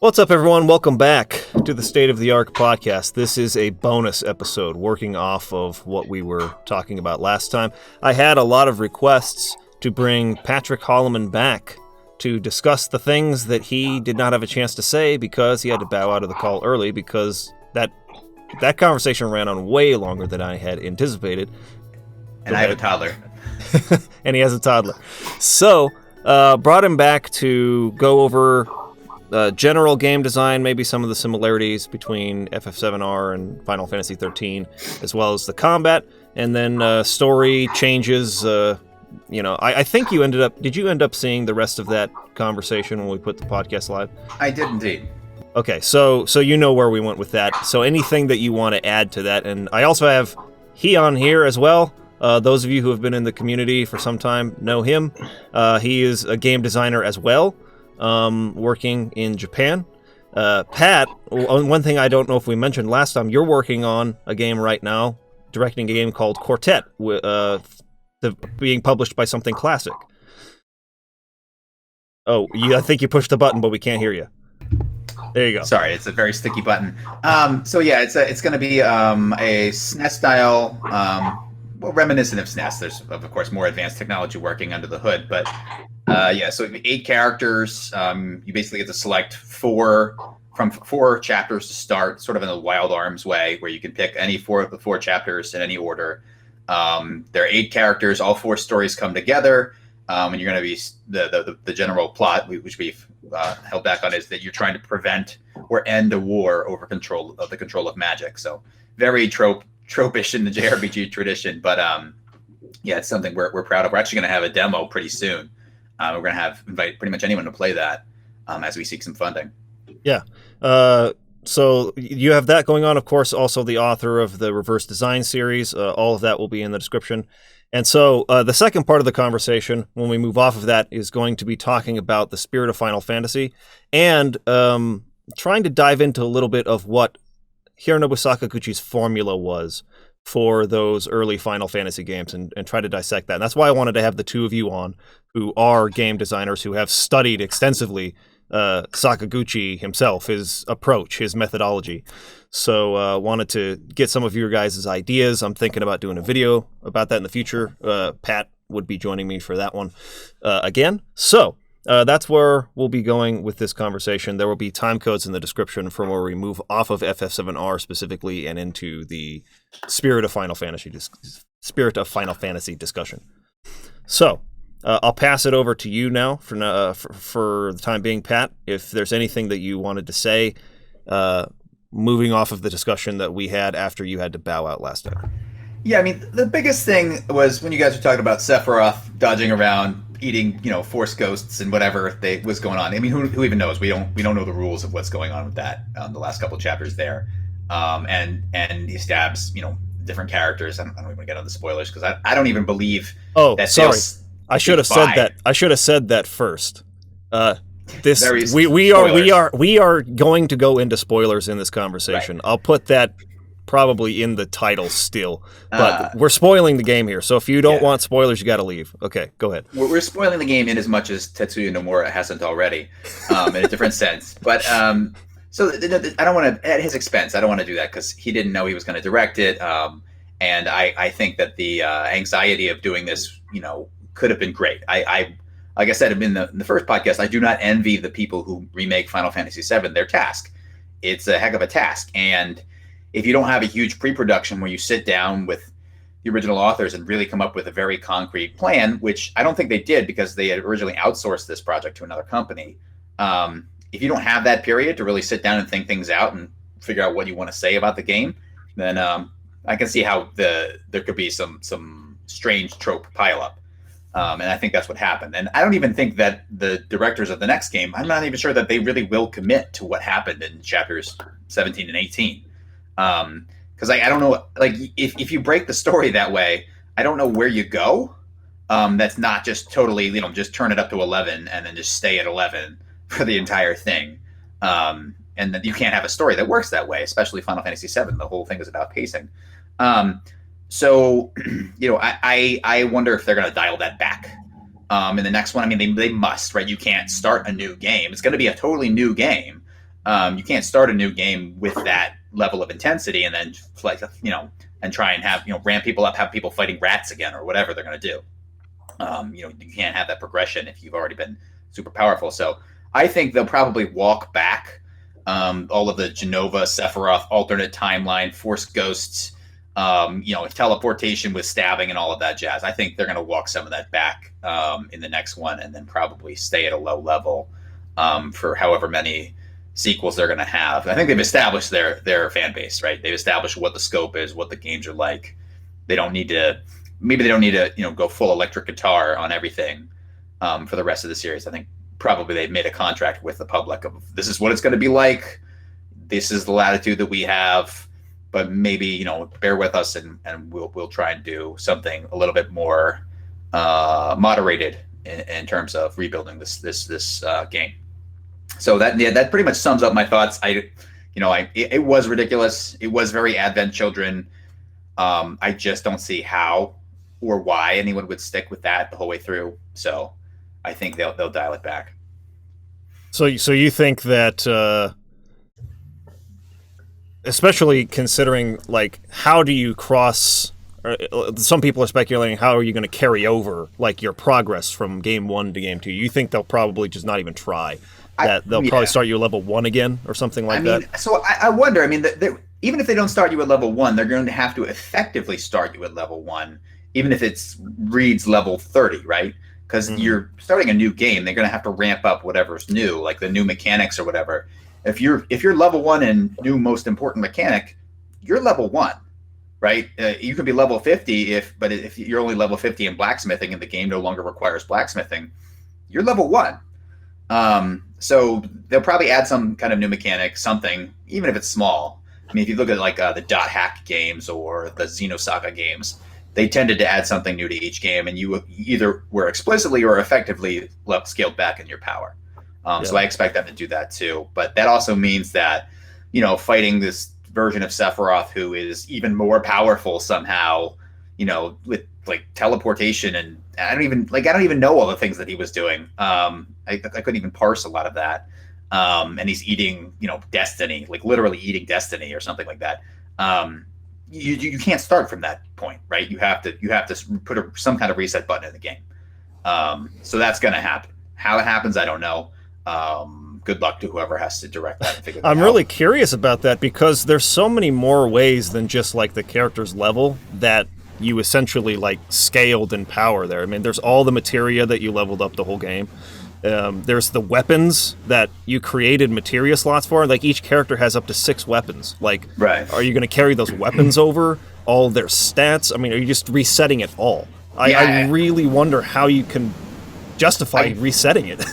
What's up, everyone? Welcome back to the State of the Arc podcast. This is a bonus episode working off of what we were talking about last time. I had a lot of requests to bring Patrick Holleman back to discuss the things that he did not have a chance to say because he had to bow out of the call early because that conversation ran on way longer than I had anticipated. And I have a toddler. And he has a toddler. So, brought him back to go over general game design, maybe some of the similarities between FF7R and Final Fantasy XIII, as well as the combat, and then story changes. I think you did you end up seeing the rest of that conversation when we put the podcast live? I did indeed. Okay, so you know where we went with that. So anything that you want to add to that, and I also have Hian here as well. Those of you who have been in the community for some time know him. He is a game designer as well. Working in Japan. Pat, one thing I don't know if we mentioned last time, you're working on a game right now, directing a game called Quartet, being published by Something Classic. Oh, I think you pushed the button, but we can't hear you. There you go. Sorry, it's a very sticky button. It's going to be a SNES style, reminiscent of SNES. There's, of course, more advanced technology working under the hood, but so 8 characters. You basically get to select four chapters to start, sort of in a Wild Arms way, where you can pick any 4 of the 4 chapters in any order. There are 8 characters. All 4 stories come together, and you're going to be the general plot, which we've held back on, is that you're trying to prevent or end a war over control of magic. So very tropish in the JRPG tradition, but it's something we're proud of. We're actually going to have a demo pretty soon. We're going to invite pretty much anyone to play that as we seek some funding. Yeah. So you have that going on. Of course, also the author of the Reverse Design series. All of that will be in the description. And so the second part of the conversation, when we move off of that, is going to be talking about the spirit of Final Fantasy and trying to dive into a little bit of what Hironobu Sakaguchi's formula was for those early Final Fantasy games and try to dissect that. And that's why I wanted to have the two of you on, who are game designers who have studied extensively Sakaguchi himself, his approach, his methodology. So wanted to get some of your guys' ideas. I'm thinking about doing a video about that in the future. Pat would be joining me for that one again. So that's where we'll be going with this conversation. There will be time codes in the description for where we move off of FF7R specifically and into the spirit of Final Fantasy discussion. So I'll pass it over to you now for the time being, Pat. If there's anything that you wanted to say, moving off of the discussion that we had after you had to bow out last time. Yeah, I mean, the biggest thing was when you guys were talking about Sephiroth dodging around, eating, Force ghosts and whatever was going on. I mean, who even knows? We don't know the rules of what's going on with that. The last couple of chapters there, and he stabs, different characters. I don't even want to get on the spoilers because I don't even believe. Oh, that sorry, I should have said that. I should have said that first. We are going to go into spoilers in this conversation. Right. I'll put that probably in the title still, but we're spoiling the game here. So if you don't want spoilers, you got to leave. Okay, go ahead. We're spoiling the game in as much as Tetsuya Nomura hasn't already, in a different sense. But so I don't want to, at his expense, I don't want to do that because he didn't know he was going to direct it. And I think that the anxiety of doing this, could have been great. I like I said in the first podcast, I do not envy the people who remake Final Fantasy VII, their task. It's a heck of a task. And if you don't have a huge pre-production where you sit down with the original authors and really come up with a very concrete plan, which I don't think they did because they had originally outsourced this project to another company. If you don't have that period to really sit down and think things out and figure out what you want to say about the game, then I can see how there could be some strange trope pileup. And I think that's what happened. And I don't even think that the directors of the next game, I'm not even sure that they really will commit to what happened in chapters 17 and 18. Because I don't know, like if you break the story that way, I don't know where you go. That's not just totally, just turn it up to 11 and then just stay at 11 for the entire thing. And then you can't have a story that works that way, especially Final Fantasy VII. The whole thing is about pacing. So, I wonder if they're going to dial that back. In the next one, I mean, they must, right? You can't start a new game. It's going to be a totally new game. You can't start a new game with that level of intensity and then like and try and have ramp people up, have people fighting rats again or whatever they're going to do. You can't have that progression if you've already been super powerful. So I think they'll probably walk back all of the Genova, Sephiroth, alternate timeline, Force Ghosts, teleportation with stabbing and all of that jazz. I think they're going to walk some of that back in the next one, and then probably stay at a low level for however many sequels they're going to have. I think they've established their fan base, right? They've established what the scope is, what the games are like. They don't need to. Maybe they don't need to, go full electric guitar on everything for the rest of the series. I think probably they've made a contract with the public of this is what it's going to be like. This is the latitude that we have, but maybe bear with us and we'll try and do something a little bit more moderated in terms of rebuilding this game. So that pretty much sums up my thoughts. It was ridiculous. It was very Advent Children. I just don't see how or why anyone would stick with that the whole way through. So I think they'll dial it back. So you think that, especially considering like how do you cross? Some people are speculating how are you going to carry over like your progress from game 1 to game 2. You think they'll probably just not even try that? They'll probably start you at level 1 again or something like that. So I wonder. I mean, even if they don't start you at level 1, they're going to have to effectively start you at level 1, even if it reads level 30, right? Because you're starting a new game, they're going to have to ramp up whatever's new, like the new mechanics or whatever. If you're level 1 in new most important mechanic, you're level 1, right? You could be level 50 but if you're only level 50 in blacksmithing and the game no longer requires blacksmithing, you're level 1. So they'll probably add some kind of new mechanic, something, even if it's small. I mean, if you look at like the Dot Hack games or the Xenosaga games, they tended to add something new to each game, and you either were explicitly or effectively scaled back in your power. So I expect them to do that too. But that also means that, fighting this version of Sephiroth who is even more powerful somehow, with like teleportation, and I don't even know all the things that he was doing. I couldn't even parse a lot of that. And he's eating, destiny, like literally eating destiny or something like that. You can't start from that point, right? You have to put some kind of reset button in the game. So that's going to happen. How it happens, I don't know. Good luck to whoever has to direct that and figure that out. I'm really curious about that because there's so many more ways than just like the character's level that you essentially like scaled in power there. I mean, there's all the materia that you leveled up the whole game. There's the weapons that you created materia slots for. Like each character has up to 6 weapons. Like, right. Are you going to carry those weapons over? All their stats? I mean, are you just resetting it all? I really wonder how you can justify resetting it.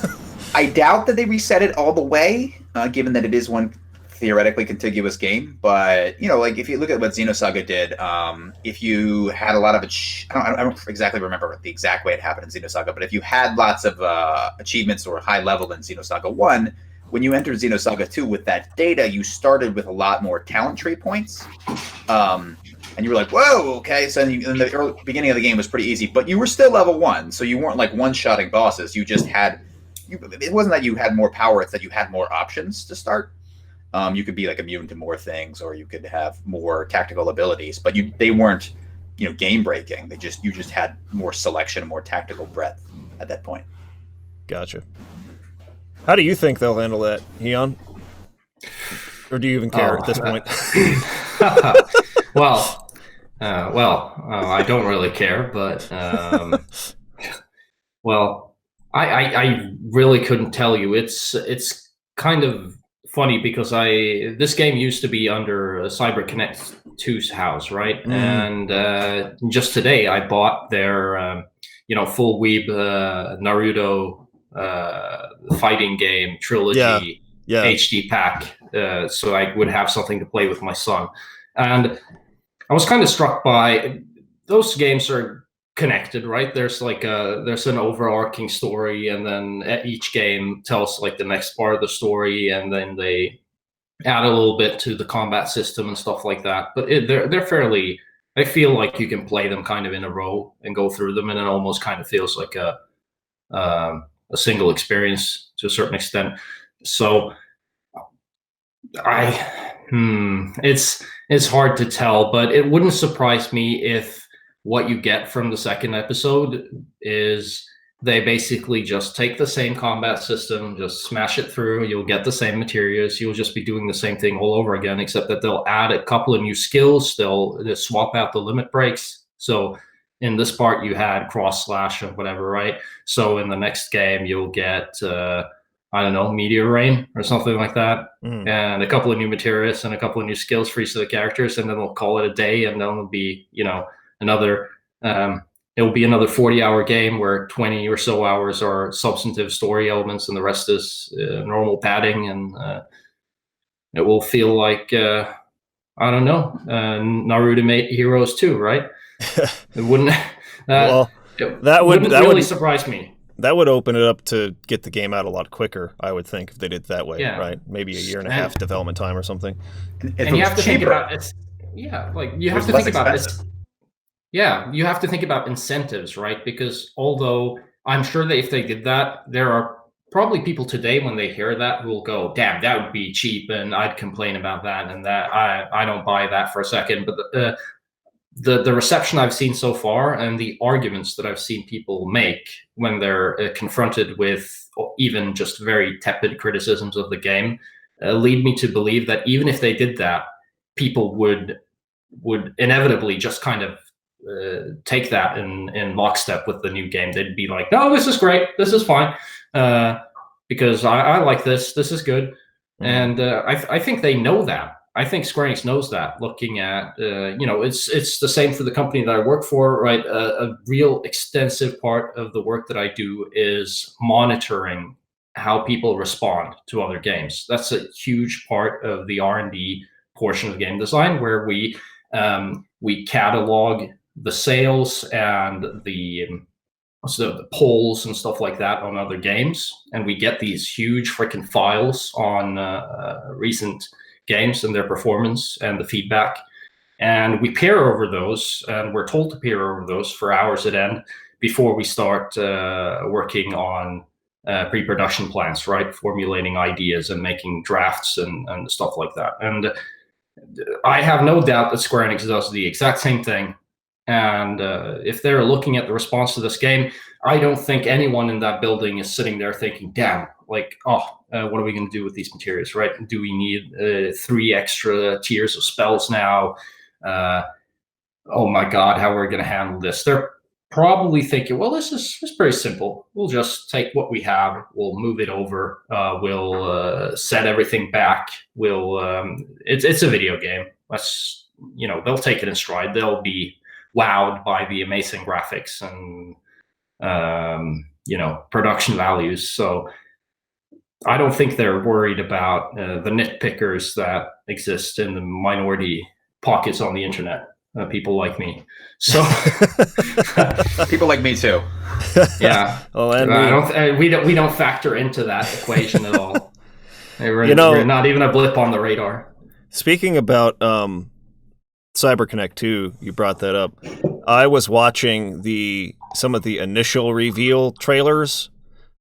I doubt that they reset it all the way, given that it is one theoretically contiguous game. But, like if you look at what Xenosaga did, if you had a lot of, I don't exactly remember the exact way it happened in Xenosaga, but if you had lots of achievements or high level in Xenosaga 1, when you entered Xenosaga 2 with that data, you started with a lot more talent tree points. And you were like, whoa, okay. So in the beginning of the game was pretty easy, but you were still level 1. So you weren't like one-shotting bosses. You just had, it wasn't that you had more power, it's that you had more options to start. You could be like immune to more things, or you could have more tactical abilities, but they weren't, game breaking. You just had more selection and more tactical breadth at that point. Gotcha. How do you think they'll handle that, Hian? Or do you even care at this point? I don't really care, but I really couldn't tell you. It's kind of funny because this game used to be under CyberConnect 2's house, right? And just today I bought their full weeb Naruto fighting game trilogy HD pack, so I would have something to play with my son. And I was kind of struck by those games are connected, right? There's an overarching story, and then each game tells like the next part of the story, and then they add a little bit to the combat system and stuff like that. But they're fairly. I feel like you can play them kind of in a row and go through them, and it almost kind of feels like a single experience to a certain extent. So It's hard to tell, but it wouldn't surprise me if what you get from the second episode is they basically just take the same combat system, just smash it through. You'll get the same materials. You'll just be doing the same thing all over again, except that they'll add a couple of new skills. They'll swap out the limit breaks. So in this part, you had cross slash and whatever, right? So in the next game, you'll get I don't know, meteor rain or something like that, and a couple of new materials and a couple of new skills for each of the characters, and then they'll call it a day, and then it'll be, another. It'll be another 40-hour game where 20 or so hours are substantive story elements, and the rest is normal padding, and it will feel like I don't know, Naruto made Heroes 2, right? It wouldn't. Well, that would really surprise me. That would open it up to get the game out a lot quicker, I would think, if they did it that way, right? Maybe a year and a half development time or something. And you have to think about it. Yeah, like you have to think about it. Yeah, you have to think about incentives, right? Because although I'm sure that if they did that, there are probably people today when they hear that who will go, "Damn, that would be cheap," and I'd complain about that, and that I don't buy that for a second. But the reception I've seen so far and the arguments that I've seen people make when they're confronted with even just very tepid criticisms of the game lead me to believe that even if they did that, people would inevitably just kind of take that in lockstep with the new game. They'd be like, "No, this is great. This is fine. Because I like this. This is good." And I think they know that. I think Square Enix knows that, looking at, it's the same for the company that I work for, right? A real extensive part of the work that I do is monitoring how people respond to other games. That's a huge part of the R&D portion of game design, where we catalog the sales and the polls and stuff like that on other games. And we get these huge freaking files on recent games and their performance and the feedback, and we peer over those, and we're told to peer over those for hours at end before we start working on pre-production plans, right? Formulating ideas and making drafts and stuff like that. And I have no doubt that Square Enix does the exact same thing. And if they're looking at the response to this game, I don't think anyone in that building is sitting there thinking, "Damn, like, what are we going to do with these materials, right? Do we need 3 extra tiers of spells now? Oh my God, how are we going to handle this?" They're probably thinking, "Well, this is pretty simple. We'll just take what we have, we'll move it over, we'll set everything back. It's a video game. They'll take it in stride. They'll be wowed by the amazing graphics and production values." So I don't think they're worried about the nitpickers that exist in the minority pockets on the internet, people like me. So people like me too. Yeah. Oh, and we don't factor into that equation at all. We're not even a blip on the radar. Speaking about CyberConnect 2, you brought that up. I was watching some of the initial reveal trailers,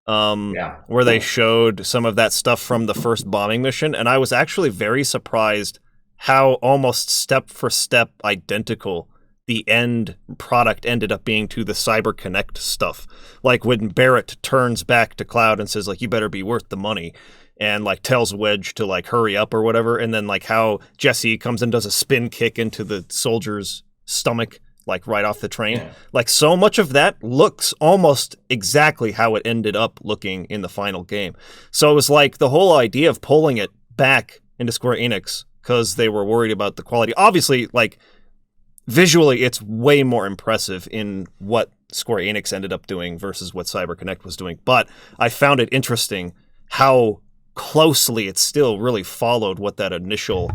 where they showed some of that stuff from the first bombing mission, and I was actually very surprised how almost step for step identical the end product ended up being to the CyberConnect stuff. Like when Barrett turns back to Cloud and says, like, "You better be worth the money," and like tells Wedge to like hurry up or whatever, and then like how Jesse comes and does a spin kick into the soldier's stomach, like right off the train. Yeah. Like so much of that looks almost exactly how it ended up looking in the final game. So it was like the whole idea of pulling it back into Square Enix because they were worried about the quality. Obviously, like visually, it's way more impressive in what Square Enix ended up doing versus what CyberConnect was doing. But I found it interesting how closely it still really followed what that initial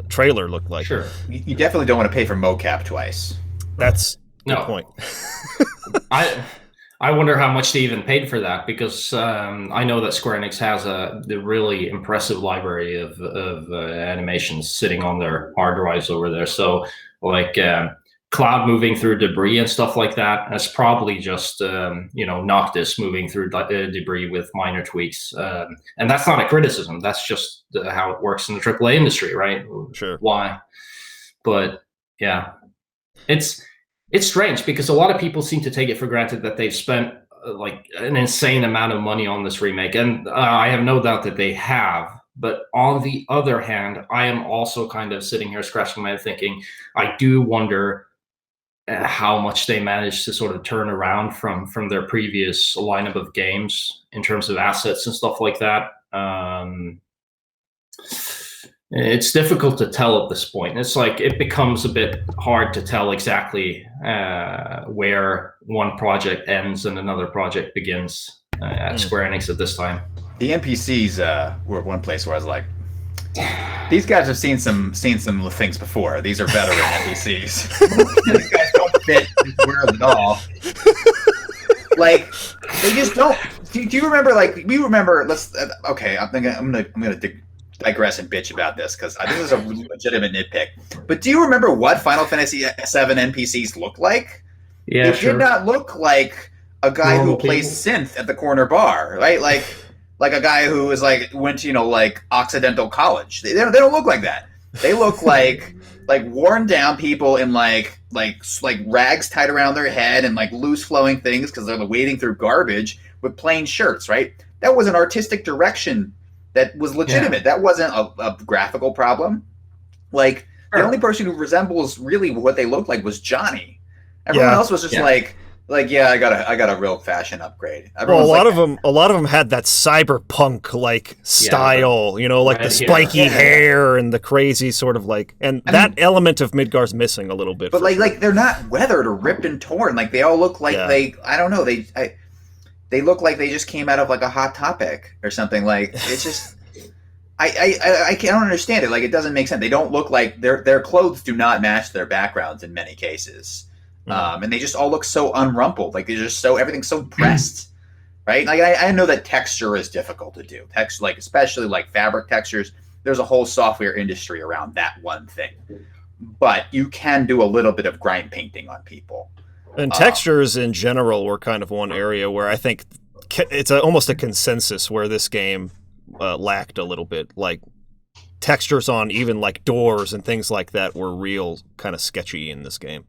trailer looked like. Sure. You definitely don't want to pay for mocap twice. That's the point. I wonder how much they even paid for that, because I know that Square Enix has the really impressive library of animations sitting on their hard drives over there. So like Cloud moving through debris and stuff like that. That's probably just Noctis moving through debris with minor tweaks, and that's not a criticism. That's just how it works in the AAA industry, right? Sure. Why? But yeah, it's strange because a lot of people seem to take it for granted that they've spent like an insane amount of money on this remake, and I have no doubt that they have. But on the other hand, I am also kind of sitting here scratching my head thinking, I do wonder how much they managed to sort of turn around from their previous lineup of games in terms of assets and stuff like that. It's difficult to tell at this point. It's like it becomes a bit hard to tell exactly where one project ends and another project begins at Square Enix at this time. The NPCs were one place where I was like, these guys have seen some things before. These are veteran NPCs. These guys don't fit this world at all. Like, they just don't. Do you remember? Like, we remember. Let's. Okay, I'm gonna digress and bitch about this because I think this is a legitimate nitpick. But do you remember what Final Fantasy VII NPCs looked like? Yeah, they did not look like a guy who plays synth at the corner bar, right? Like a guy who is went to like Occidental College. They don't look like that. They look like worn down people in like rags tied around their head and like loose flowing things because they're wading through garbage with plain shirts. Right? That was an artistic direction that was legitimate. Yeah. That wasn't a graphical problem. Like the only person who resembles really what they looked like was Johnny. Everyone else was just I got a real fashion upgrade. Well, a lot of them had that cyberpunk like style, like the spiky hair and the crazy sort of that element of Midgar's missing a little bit. But like they're not weathered or ripped and torn. Like they all look like I don't know, they look like they just came out of like a Hot Topic or something. Like it's just I don't understand it. Like it doesn't make sense. They don't look like their clothes do not match their backgrounds in many cases. And they just all look so unrumpled. Like they're just everything's so pressed, right? Like I know that texture is difficult to do. Especially like fabric textures. There's a whole software industry around that one thing. But you can do a little bit of grind painting on people. And textures in general were kind of one area where I think it's almost a consensus where this game lacked a little bit. Like textures on even like doors and things like that were real kind of sketchy in this game.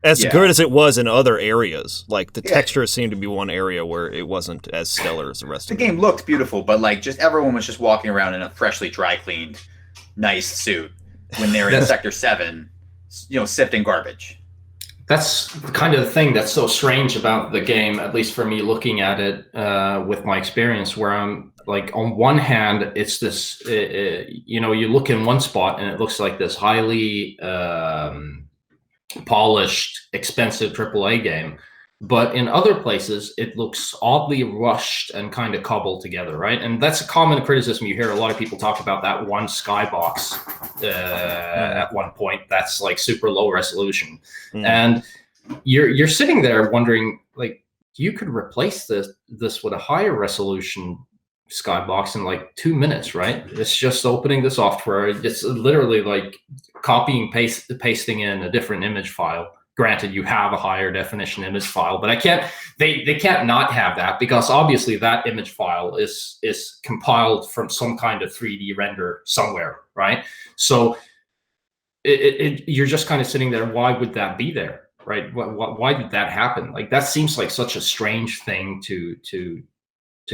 As good as it was in other areas, like the texture seemed to be one area where it wasn't as stellar as the rest of the game. Looked beautiful, but like just everyone was just walking around in a freshly dry cleaned, nice suit when they were in Sector 7, sifting garbage. That's kind of the thing that's so strange about the game, at least for me looking at it with my experience, where I'm like, on one hand, it's this, you look in one spot and it looks like this highly polished, expensive AAA game, but in other places it looks oddly rushed and kind of cobbled together, right? And that's a common criticism. You hear a lot of people talk about that one skybox at one point that's like super low resolution, and you're sitting there wondering, like, you could replace this with a higher resolution skybox in like 2 minutes, right? It's just opening the software. It's literally like copying, pasting in a different image file. Granted, you have a higher definition image file, but they can't not have that, because obviously that image file is compiled from some kind of 3D render somewhere, right? So you're just kind of sitting there. Why would that be there, right? Why did that happen? Like, that seems like such a strange thing to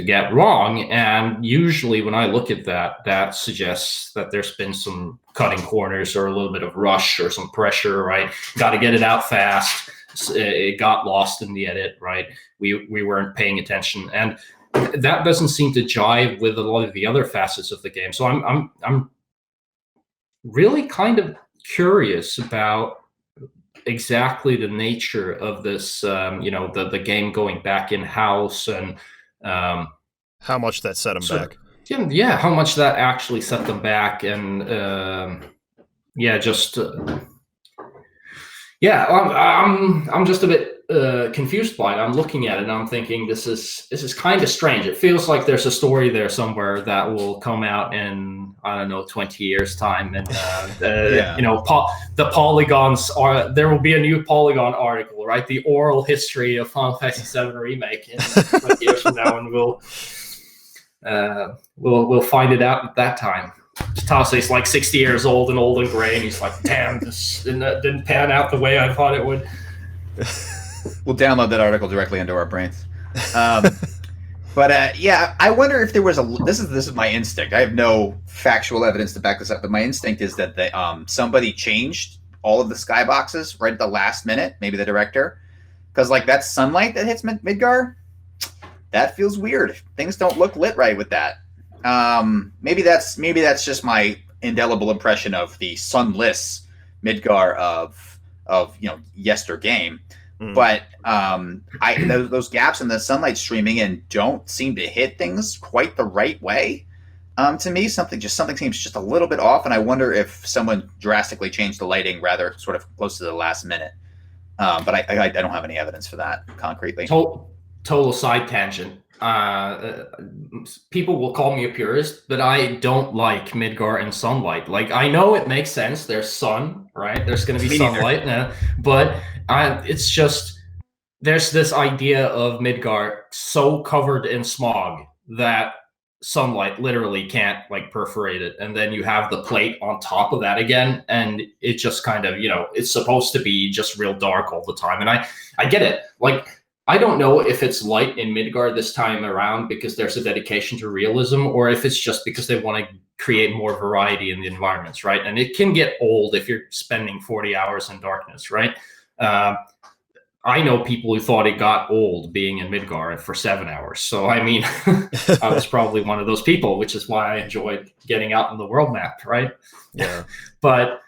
get wrong. And usually when I look at that suggests that there's been some cutting corners or a little bit of rush or some pressure, right? Got to get it out fast. It got lost in the edit, right? We weren't paying attention, and that doesn't seem to jive with a lot of the other facets of the game. So I'm really kind of curious about exactly the nature of this, the game going back in house, and how much that set them back. Yeah, how much that actually set them back, and I'm just a bit confused by it. I'm looking at it and I'm thinking this is kind of strange. It feels like there's a story there somewhere that will come out in, I don't know, 20 years time, and you know, the polygons are, there will be a new Polygon article, right? The oral history of Final Fantasy VII Remake in 20 years from now, and we'll find it out at that time. Tase's like 60 years old and old and gray, and he's like, damn, this didn't pan out the way I thought it would. We'll download that article directly into our brains. But yeah, I wonder if there was this is my instinct. I have no factual evidence to back this up, but my instinct is that somebody changed all of the skyboxes right at the last minute, maybe the director, because like that sunlight that hits Midgar, that feels weird. Things don't look lit right with that. Maybe that's just my indelible impression of the sunless Midgar of yester game. But those gaps in the sunlight streaming in don't seem to hit things quite the right way. To me, something seems just a little bit off, and I wonder if someone drastically changed the lighting rather sort of close to the last minute. But I don't have any evidence for that concretely. Total side tangent. People will call me a purist, but I don't like Midgar and sunlight. Like, I know it makes sense. There's sun, right? There's going to be sunlight now, but it's just, there's this idea of Midgar so covered in smog that sunlight literally can't like perforate it, and then you have the plate on top of that again, and it just kind of, it's supposed to be just real dark all the time. And I get it. Like, I don't know if it's light in Midgar this time around because there's a dedication to realism, or if it's just because they want to create more variety in the environments, right? And it can get old if you're spending 40 hours in darkness, right? I know people who thought it got old being in Midgar for 7 hours. So, I mean, I was probably one of those people, which is why I enjoyed getting out on the world map, right? Yeah. But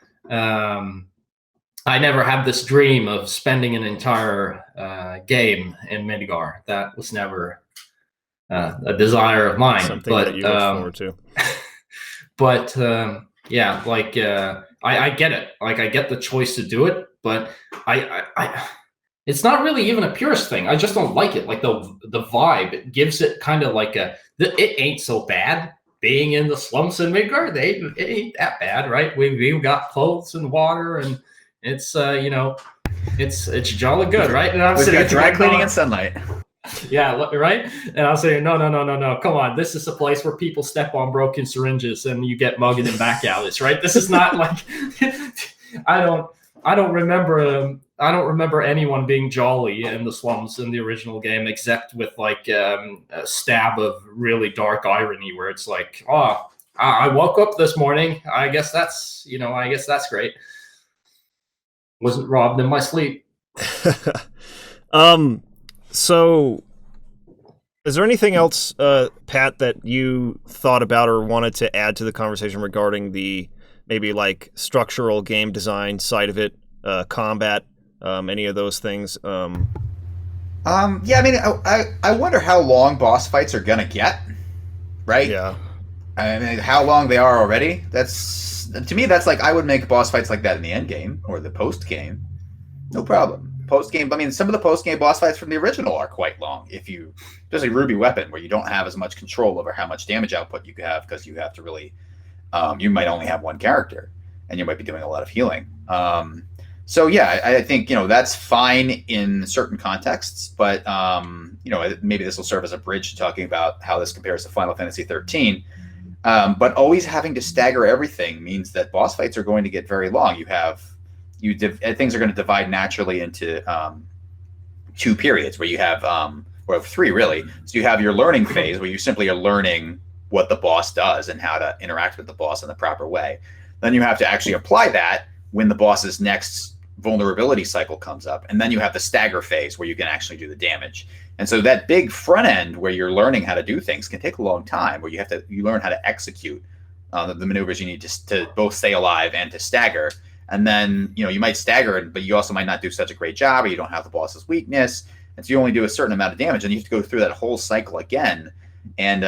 I never had this dream of spending an entire game in Midgar. That was never a desire of mine. Something that you look forward to. But yeah, like I get it. Like, I get the choice to do it, but I it's not really even a purist thing. I just don't like it. Like the vibe, it gives it kind of like it ain't so bad being in the slums in Midgar. It ain't that bad, right? We've got clothes and water, and it's it's jolly good, right? And I'm We've sitting got dry cleaning and sunlight. Yeah, right. And I'm saying, no, come on. This is a place where people step on broken syringes and you get mugged in back alleys, right? This is not like I don't remember anyone being jolly in the slums in the original game, except with like a stab of really dark irony where it's like, oh, I woke up this morning. I guess that's great. Wasn't robbed in my sleep. So is there anything else, Pat, that you thought about or wanted to add to the conversation regarding the maybe like structural game design side of it, combat, any of those things? Yeah, I mean, I wonder how long boss fights are gonna get, right? Yeah. I mean, how long they are already. To me, that's like, I would make boss fights like that in the end game or the post game, no problem. Post game, I mean, some of the post game boss fights from the original are quite long. Especially Ruby Weapon, where you don't have as much control over how much damage output you have, because you have to really, you might only have one character, and you might be doing a lot of healing. So yeah, I think that's fine in certain contexts, but maybe this will serve as a bridge to talking about how this compares to Final Fantasy 13. But always having to stagger everything means that boss fights are going to get very long. Things are going to divide naturally into two periods where you have, or three really. So you have your learning phase where you simply are learning what the boss does and how to interact with the boss in the proper way. Then you have to actually apply that when the boss's next vulnerability cycle comes up. And then you have the stagger phase where you can actually do the damage. And so that big front end where you're learning how to do things can take a long time, where you learn how to execute the maneuvers you need to both stay alive and to stagger. And then, you might stagger, but you also might not do such a great job, or you don't have the boss's weakness. And so you only do a certain amount of damage, and you have to go through that whole cycle again. And,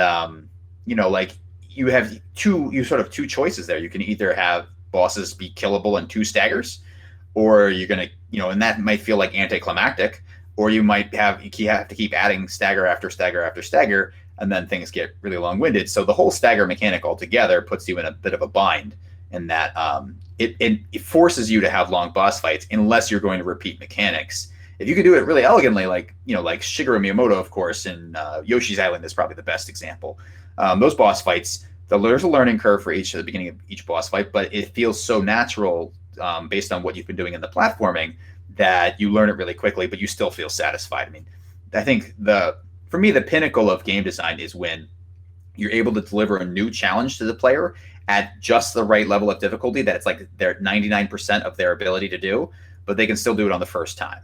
like you have two choices there. You can either have bosses be killable in 2 staggers, or you're going to, and that might feel like anticlimactic. or you might have to keep adding stagger after stagger after stagger, and then things get really long-winded. So the whole stagger mechanic altogether puts you in a bit of a bind in that it forces you to have long boss fights unless you're going to repeat mechanics. If you could do it really elegantly, like Shigeru Miyamoto, of course, in Yoshi's Island is probably the best example. Those boss fights, there's a learning curve for each at the beginning of each boss fight, but it feels so natural based on what you've been doing in the platforming that you learn it really quickly, but you still feel satisfied. I mean, I think for me, the pinnacle of game design is when you're able to deliver a new challenge to the player at just the right level of difficulty that it's like they're 99% of their ability to do, but they can still do it on the first time.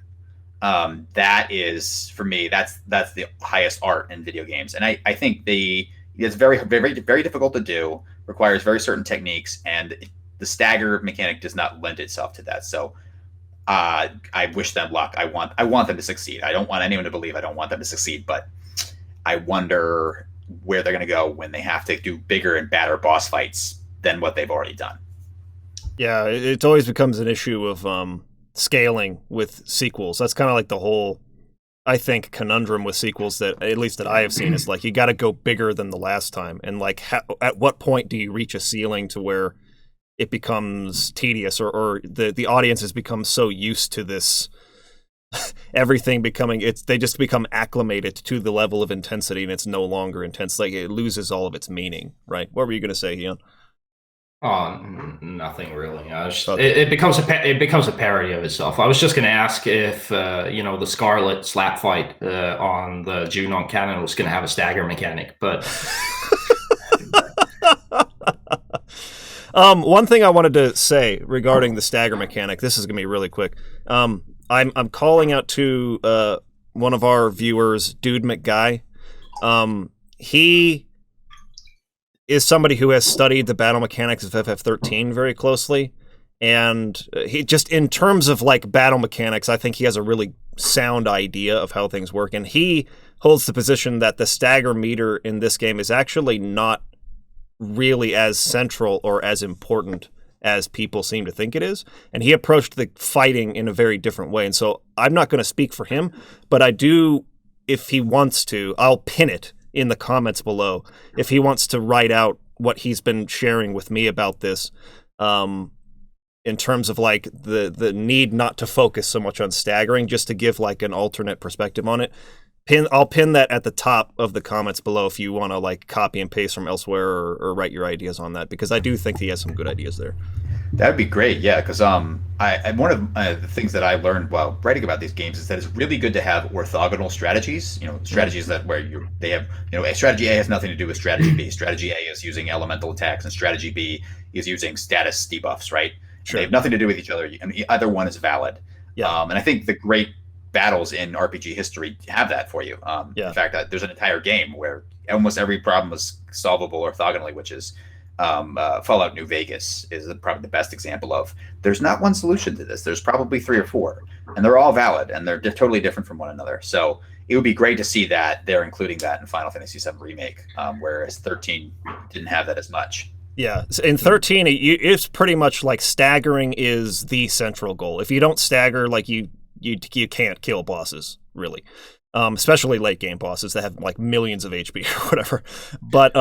That is, for me, that's the highest art in video games. And I think it's very, very, very difficult to do, requires very certain techniques, and the stagger mechanic does not lend itself to that. So I wish them luck. I want them to succeed. I don't want anyone to believe I don't want them to succeed, but I wonder where they're going to go when they have to do bigger and badder boss fights than what they've already done. Yeah, it always becomes an issue of scaling with sequels. That's kind of like the whole, I think, conundrum with sequels that, at least that I have seen, is like you got to go bigger than the last time. And like, at what point do you reach a ceiling to where it becomes tedious, or the audience has become so used to this everything becoming, they just become acclimated to the level of intensity, and it's no longer intense. Like, it loses all of its meaning, right? What were you going to say, Hian? Nothing really. It becomes a parody of itself. I was just going to ask if the Scarlet slap fight on the Junon Cannon was going to have a stagger mechanic, but one thing I wanted to say regarding the stagger mechanic, this is going to be really quick. I'm calling out to one of our viewers, Dude McGuy. He is somebody who has studied the battle mechanics of FF13 very closely, and he just, in terms of like battle mechanics, I think he has a really sound idea of how things work, and he holds the position that the stagger meter in this game is actually not really as central or as important as people seem to think it is. And he approached the fighting in a very different way. And so I'm not going to speak for him, but I do, if he wants to, I'll pin it in the comments below. If he wants to write out what he's been sharing with me about this, in terms of like the need not to focus so much on staggering, just to give like an alternate perspective on it. I'll pin that at the top of the comments below if you want to like copy and paste from elsewhere, or write your ideas on that, because I do think he has some good ideas there. That'd be great, yeah. Because one of the things that I learned while writing about these games is that it's really good to have orthogonal strategies. Strategies that where they have strategy A has nothing to do with strategy B. Strategy A is using elemental attacks, and strategy B is using status debuffs, right? Sure. They have nothing to do with each other, and either one is valid. Yeah. And I think the great battles in RPG history have that for you. In fact, there's an entire game where almost every problem was solvable orthogonally, which is Fallout New Vegas is probably the best example of. There's not one solution to this. There's probably 3 or 4, and they're all valid, and they're totally different from one another. So it would be great to see that they're including that in Final Fantasy VII Remake, whereas 13 didn't have that as much. Yeah, in 13, it's pretty much like staggering is the central goal. If you don't stagger, like you can't kill bosses, really. Especially late game bosses that have like millions of HP or whatever. But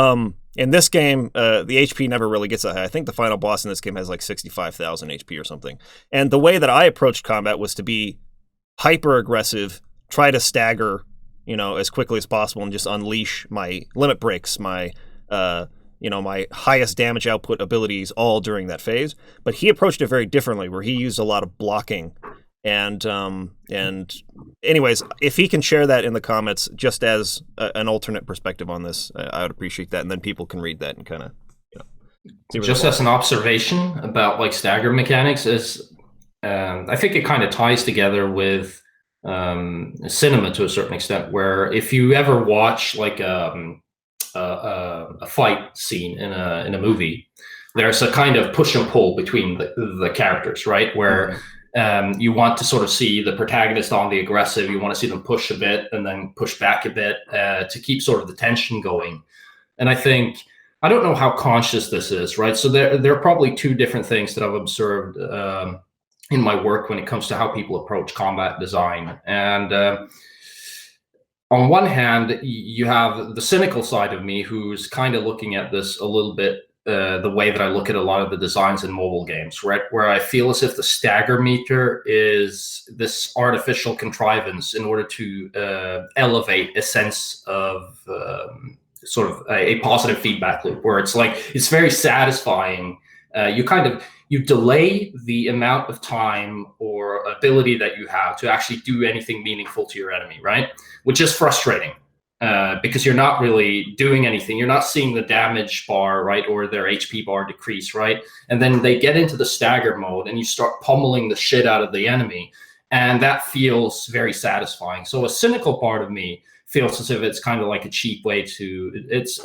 in this game, the HP never really gets that high. I think the final boss in this game has like 65,000 HP or something. And the way that I approached combat was to be hyper aggressive, try to stagger, as quickly as possible, and just unleash my limit breaks, my my highest damage output abilities all during that phase. But he approached it very differently, where he used a lot of blocking. And anyways, if he can share that in the comments just as an alternate perspective on this, I would appreciate that. And then people can read that and kind of, just as an observation about like stagger mechanics is, I think it kind of ties together with cinema to a certain extent, where if you ever watch like a fight scene in a movie, there's a kind of push and pull between the characters, right? Where you want to sort of see the protagonist on the aggressive. You want to see them push a bit and then push back a bit to keep sort of the tension going. And I think, I don't know how conscious this is, right? So there are probably 2 different things that I've observed in my work when it comes to how people approach combat design. And on one hand, you have the cynical side of me who's kind of looking at this a little bit the way that I look at a lot of the designs in mobile games, right? Where I feel as if the stagger meter is this artificial contrivance in order to elevate a sense of sort of a positive feedback loop, where it's like, it's very satisfying. You delay the amount of time or ability that you have to actually do anything meaningful to your enemy, right? Which is frustrating because you're not really doing anything. You're not seeing the damage bar, right? Or their HP bar decrease, right? And then they get into the stagger mode and you start pummeling the shit out of the enemy. And that feels very satisfying. So a cynical part of me feels as if it's kind of like a cheap way to, it's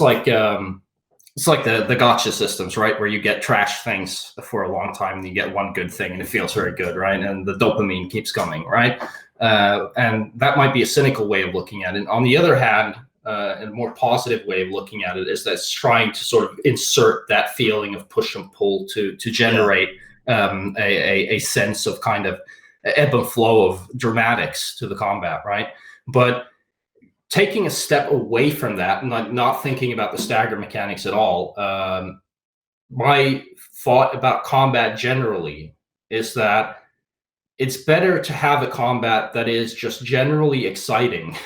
like the gotcha systems, right? Where you get trash things for a long time and you get one good thing and it feels very good, right? And the dopamine keeps coming, right? And that might be a cynical way of looking at it. On the other hand, a more positive way of looking at it is that's trying to sort of insert that feeling of push and pull to generate a sense of kind of ebb and flow of dramatics to the combat, right? But taking a step away from that, not thinking about the stagger mechanics at all, my thought about combat generally is that it's better to have a combat that is just generally exciting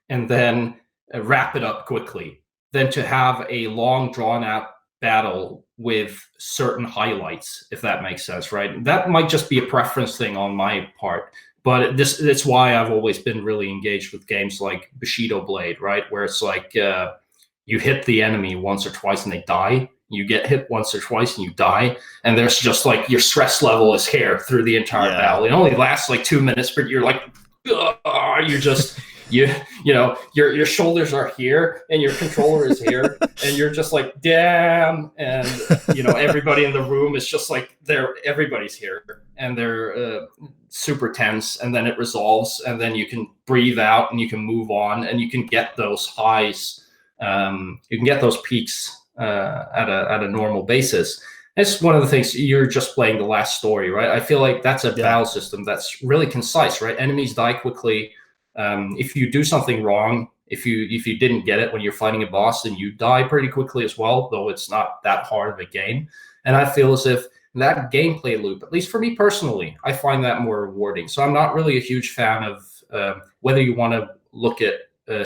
and then wrap it up quickly than to have a long drawn out battle with certain highlights, if that makes sense, right? That might just be a preference thing on my part. But that's why I've always been really engaged with games like Bushido Blade, right? Where it's like you hit the enemy once or twice and they die. You get hit once or twice and you die. And there's just like your stress level is here through the entire battle. It only lasts like 2 minutes, but you're like, you're just, you know, your shoulders are here and your controller is here. And you're just like, damn. And, you know, everybody in the room is just like, everybody's here. And they're super tense, and then it resolves, and then you can breathe out and you can move on and you can get those highs. You can get those peaks at a normal basis. It's one of the things. You're just playing the last story, right? I feel like that's a battle system that's really concise, right? Enemies die quickly. If you do something wrong, if you didn't get it when you're fighting a boss, then you die pretty quickly as well, though it's not that hard of a game. And I feel as if that gameplay loop, at least for me personally, I find that more rewarding. So I'm not really a huge fan of whether you want to look at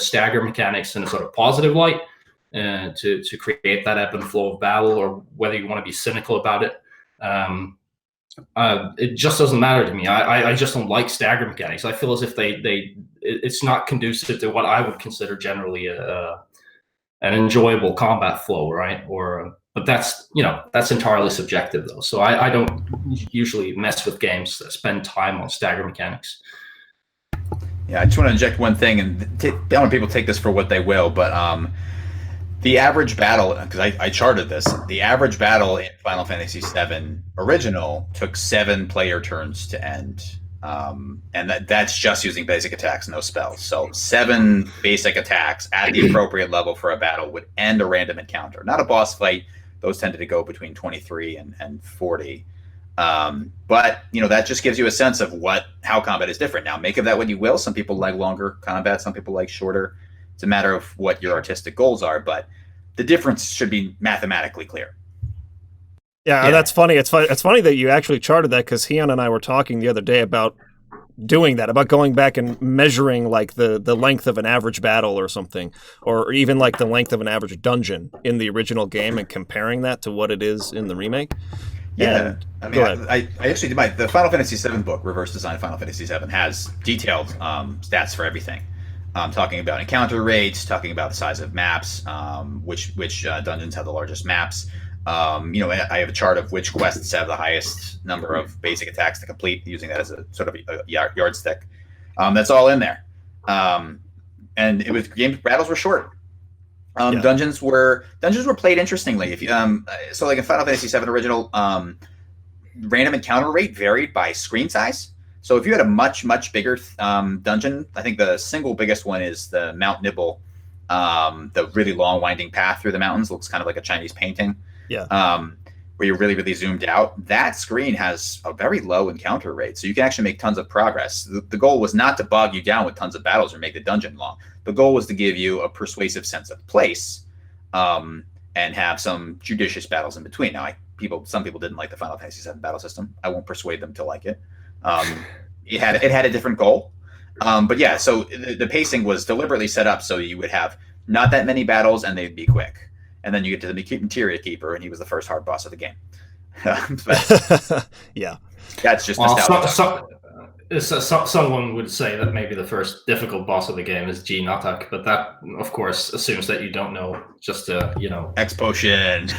stagger mechanics in a sort of positive light to create that ebb and flow of battle, or whether you want to be cynical about it. It just doesn't matter to me. I just don't like stagger mechanics. I feel as if it's not conducive to what I would consider generally an enjoyable combat flow, right? But that's entirely subjective though. So I don't usually mess with games that spend time on stagger mechanics. Yeah, I just want to inject one thing, and I don't want people to take this for what they will, but the average battle, because I charted this, the average battle in Final Fantasy VII Original took 7 player turns to end. And that's just using basic attacks, no spells. So 7 basic attacks at the appropriate level for a battle would end a random encounter. Not a boss fight. Those tended to go between 23 and 40. But, that just gives you a sense of how combat is different. Now, make of that what you will. Some people like longer combat. Some people like shorter. It's a matter of what your artistic goals are. But the difference should be mathematically clear. Yeah, that's funny. It's funny that you actually charted that, because Hian and I were talking the other day about doing that, about going back and measuring like the length of an average battle or something, or even like the length of an average dungeon in the original game and comparing that to what it is in the remake. Yeah, I actually did the Final Fantasy VII book, Reverse Design Final Fantasy VII, has detailed stats for everything. Talking about encounter rates, talking about the size of maps, which dungeons have the largest maps. I have a chart of which quests have the highest number of basic attacks to complete, using that as a sort of a yardstick. That's all in there. And it was battles were short. Dungeons were played interestingly. If you so like in Final Fantasy VII Original, random encounter rate varied by screen size. So if you had a much bigger dungeon, I think the single biggest one is the Mount Nibble, the really long winding path through the mountains, looks kind of like a Chinese painting. Yeah. where you're really, really zoomed out, that screen has a very low encounter rate. So you can actually make tons of progress. The goal was not to bog you down with tons of battles or make the dungeon long. The goal was to give you a persuasive sense of place, and have some judicious battles in between. Now, some people didn't like the Final Fantasy VII battle system. I won't persuade them to like it. It had a different goal. But yeah, so the pacing was deliberately set up so you would have not that many battles and they'd be quick. And then you get to the Materia Keeper, and he was the first hard boss of the game. Yeah. That's just someone would say that maybe the first difficult boss of the game is G Natak, but that, of course, assumes that you don't know just to, X Potion.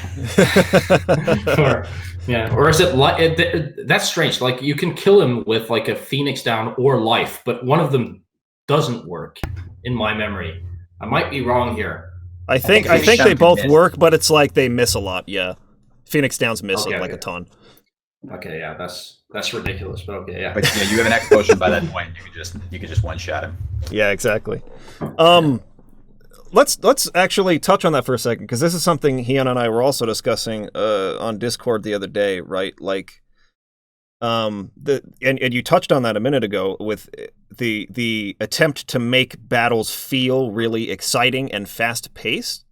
Or is it that's strange. Like, you can kill him with like a Phoenix Down or life, but one of them doesn't work in my memory. I might be wrong here. I think they both work, but it's like they miss a lot. Yeah, Phoenix Down's miss a ton. Okay, yeah, that's ridiculous, but okay, yeah. But yeah, you have an X Potion by that point. You could just one shot him. Yeah, exactly. Let's actually touch on that for a second, because this is something Hian and I were also discussing on Discord the other day, right? Like, and you touched on that a minute ago with the attempt to make battles feel really exciting and fast paced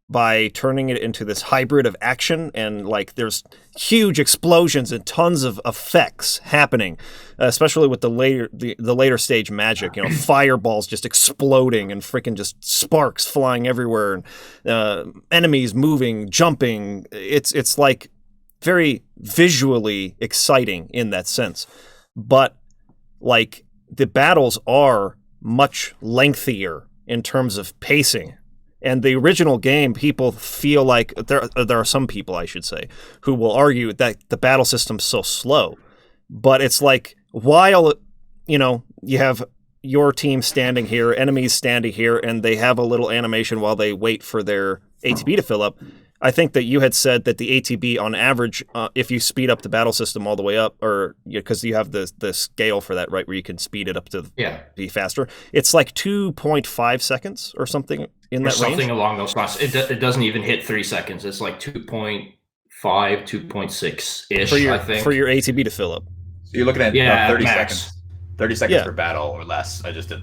by turning it into this hybrid of action, and like there's huge explosions and tons of effects happening, especially with the later stage magic, fireballs just exploding and freaking just sparks flying everywhere, and enemies moving, jumping. It's like very visually exciting in that sense, but like the battles are much lengthier in terms of pacing. And the original game, people feel like there are some people, I should say, who will argue that the battle system's so slow. But it's like, while you have your team standing here, enemies standing here, and they have a little animation while they wait for their ATB to fill up. I think that you had said that the ATB on average, if you speed up the battle system all the way up, or because you have the scale for that, right, where you can speed it up to be faster, it's like 2.5 seconds or something in that range. Something along those lines. It doesn't even hit 3 seconds. It's like 2.5, 2.6-ish, I think. For your ATB to fill up. So you're looking at 30 max. seconds. 30 seconds per battle or less. I just did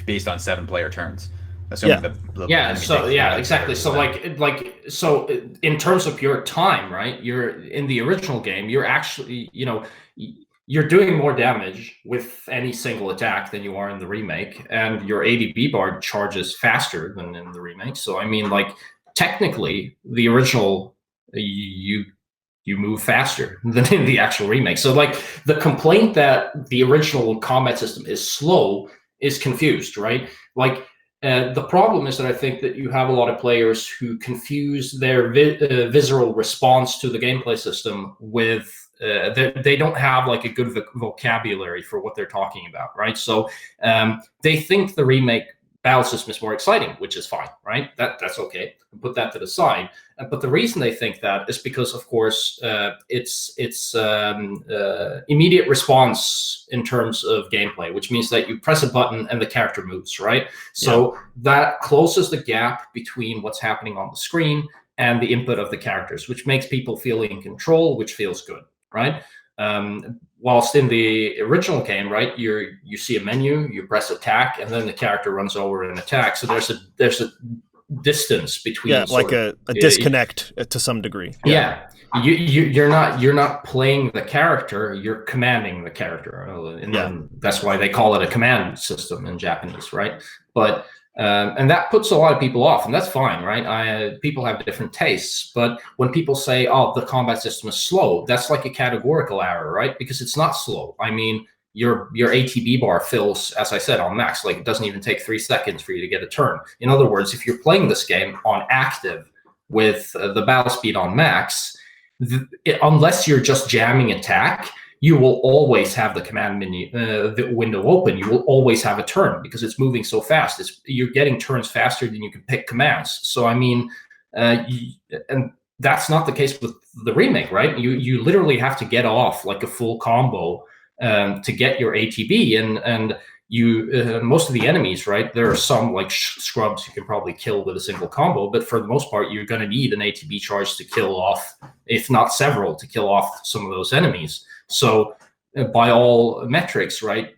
based on 7-player turns. Assuming exactly. So in terms of your time, right? You're in the original game. You're actually, you're doing more damage with any single attack than you are in the remake, and your ADB bar charges faster than in the remake. So I mean, like, technically, the original you move faster than in the actual remake. So like, the complaint that the original combat system is slow is confused, right? Like. The problem is that I think that you have a lot of players who confuse their visceral response to the gameplay system with they don't have like a good vocabulary for what they're talking about, right? So they think the remake battle system is more exciting, which is fine, right? That's okay. Put that to the side. But the reason they think that is because, of course, it's immediate response in terms of gameplay, which means that you press a button and the character moves, right? So that closes the gap between what's happening on the screen and the input of the characters, which makes people feel in control, which feels good, right? Whilst in the original game, right, you see a menu, you press attack, and then the character runs over and attacks. So there's a distance between, like a disconnect to some degree. You're not playing the character, you're commanding the character, and that's why they call it a command system in Japanese, right? But and that puts a lot of people off, and that's fine, right? People have different tastes, but when people say, "Oh, the combat system is slow," that's like a categorical error, right? Because it's not slow. I mean, your ATB bar fills, as I said, on max. Like, it doesn't even take 3 seconds for you to get a turn. In other words, if you're playing this game on active with the battle speed on max, unless you're just jamming attack, you will always have the command menu, the window open. You will always have a turn because it's moving so fast. You're getting turns faster than you can pick commands. So, I mean, and that's not the case with the remake, right? You literally have to get off like a full combo to get your ATB, and you most of the enemies, right? There are some like scrubs you can probably kill with a single combo, but for the most part, you're going to need an ATB charge to kill off if not several, to kill off some of those enemies. So by all metrics, right,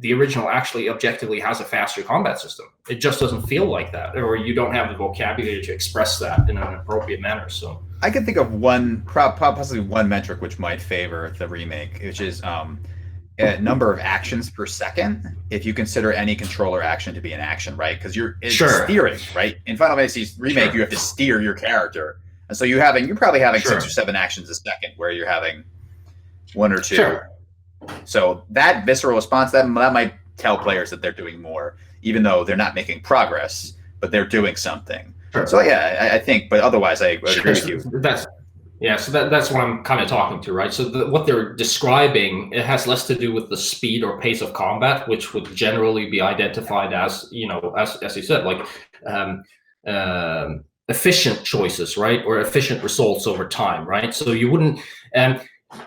the original actually objectively has a faster combat system. It just doesn't feel like that, or you don't have the vocabulary to express that in an appropriate manner. So I can think of possibly one metric which might favor the remake, which is number of actions per second. If you consider any controller action to be an action, right? Because it's steering, right? In Final Fantasy Remake, you have to steer your character, and so you're probably having 6 or 7 actions a second, where you're having 1 or 2. Sure. So that visceral response, that might tell players that they're doing more, even though they're not making progress, but they're doing something. Sure. So yeah, I think, but otherwise I agree with you. So that's what I'm kind of talking to, right? So what they're describing, it has less to do with the speed or pace of combat, which would generally be identified as, as you said, like efficient choices, right? Or efficient results over time, right? So you wouldn't,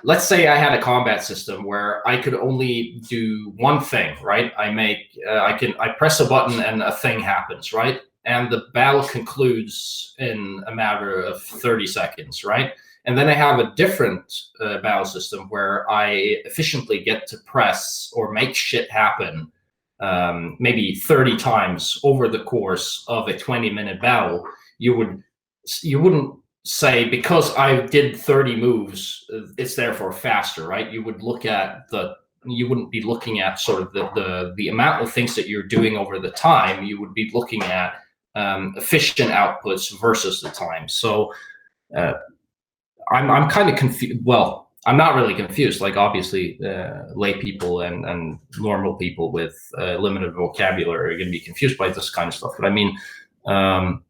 let's say I had a combat system where I could only do one thing, right? I press a button and a thing happens, right? And the battle concludes in a matter of 30 seconds, right? And then I have a different battle system where I efficiently get to press or make shit happen maybe 30 times over the course of a 20-minute battle. You wouldn't say, because I did 30 moves, it's therefore faster, right? You wouldn't be looking at sort of the amount of things that you're doing over the time. You would be looking at efficient outputs versus the time. So I'm kind of confused. Well, I'm not really confused. Like, obviously, lay people and normal people with limited vocabulary are going to be confused by this kind of stuff. But I mean, there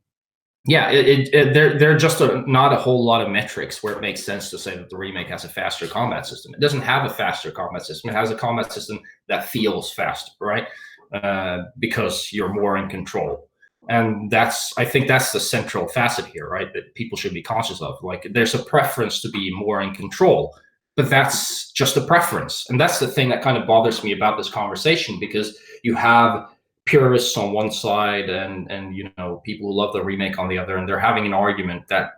are just not a whole lot of metrics where it makes sense to say that the remake has a faster combat system. It doesn't have a faster combat system. It has a combat system that feels faster, right? Because you're more in control. And I think that's the central facet here, right? That people should be conscious of. Like, there's a preference to be more in control, but that's just a preference. And that's the thing that kind of bothers me about this conversation, because you have purists on one side and people who love the remake on the other, and they're having an argument that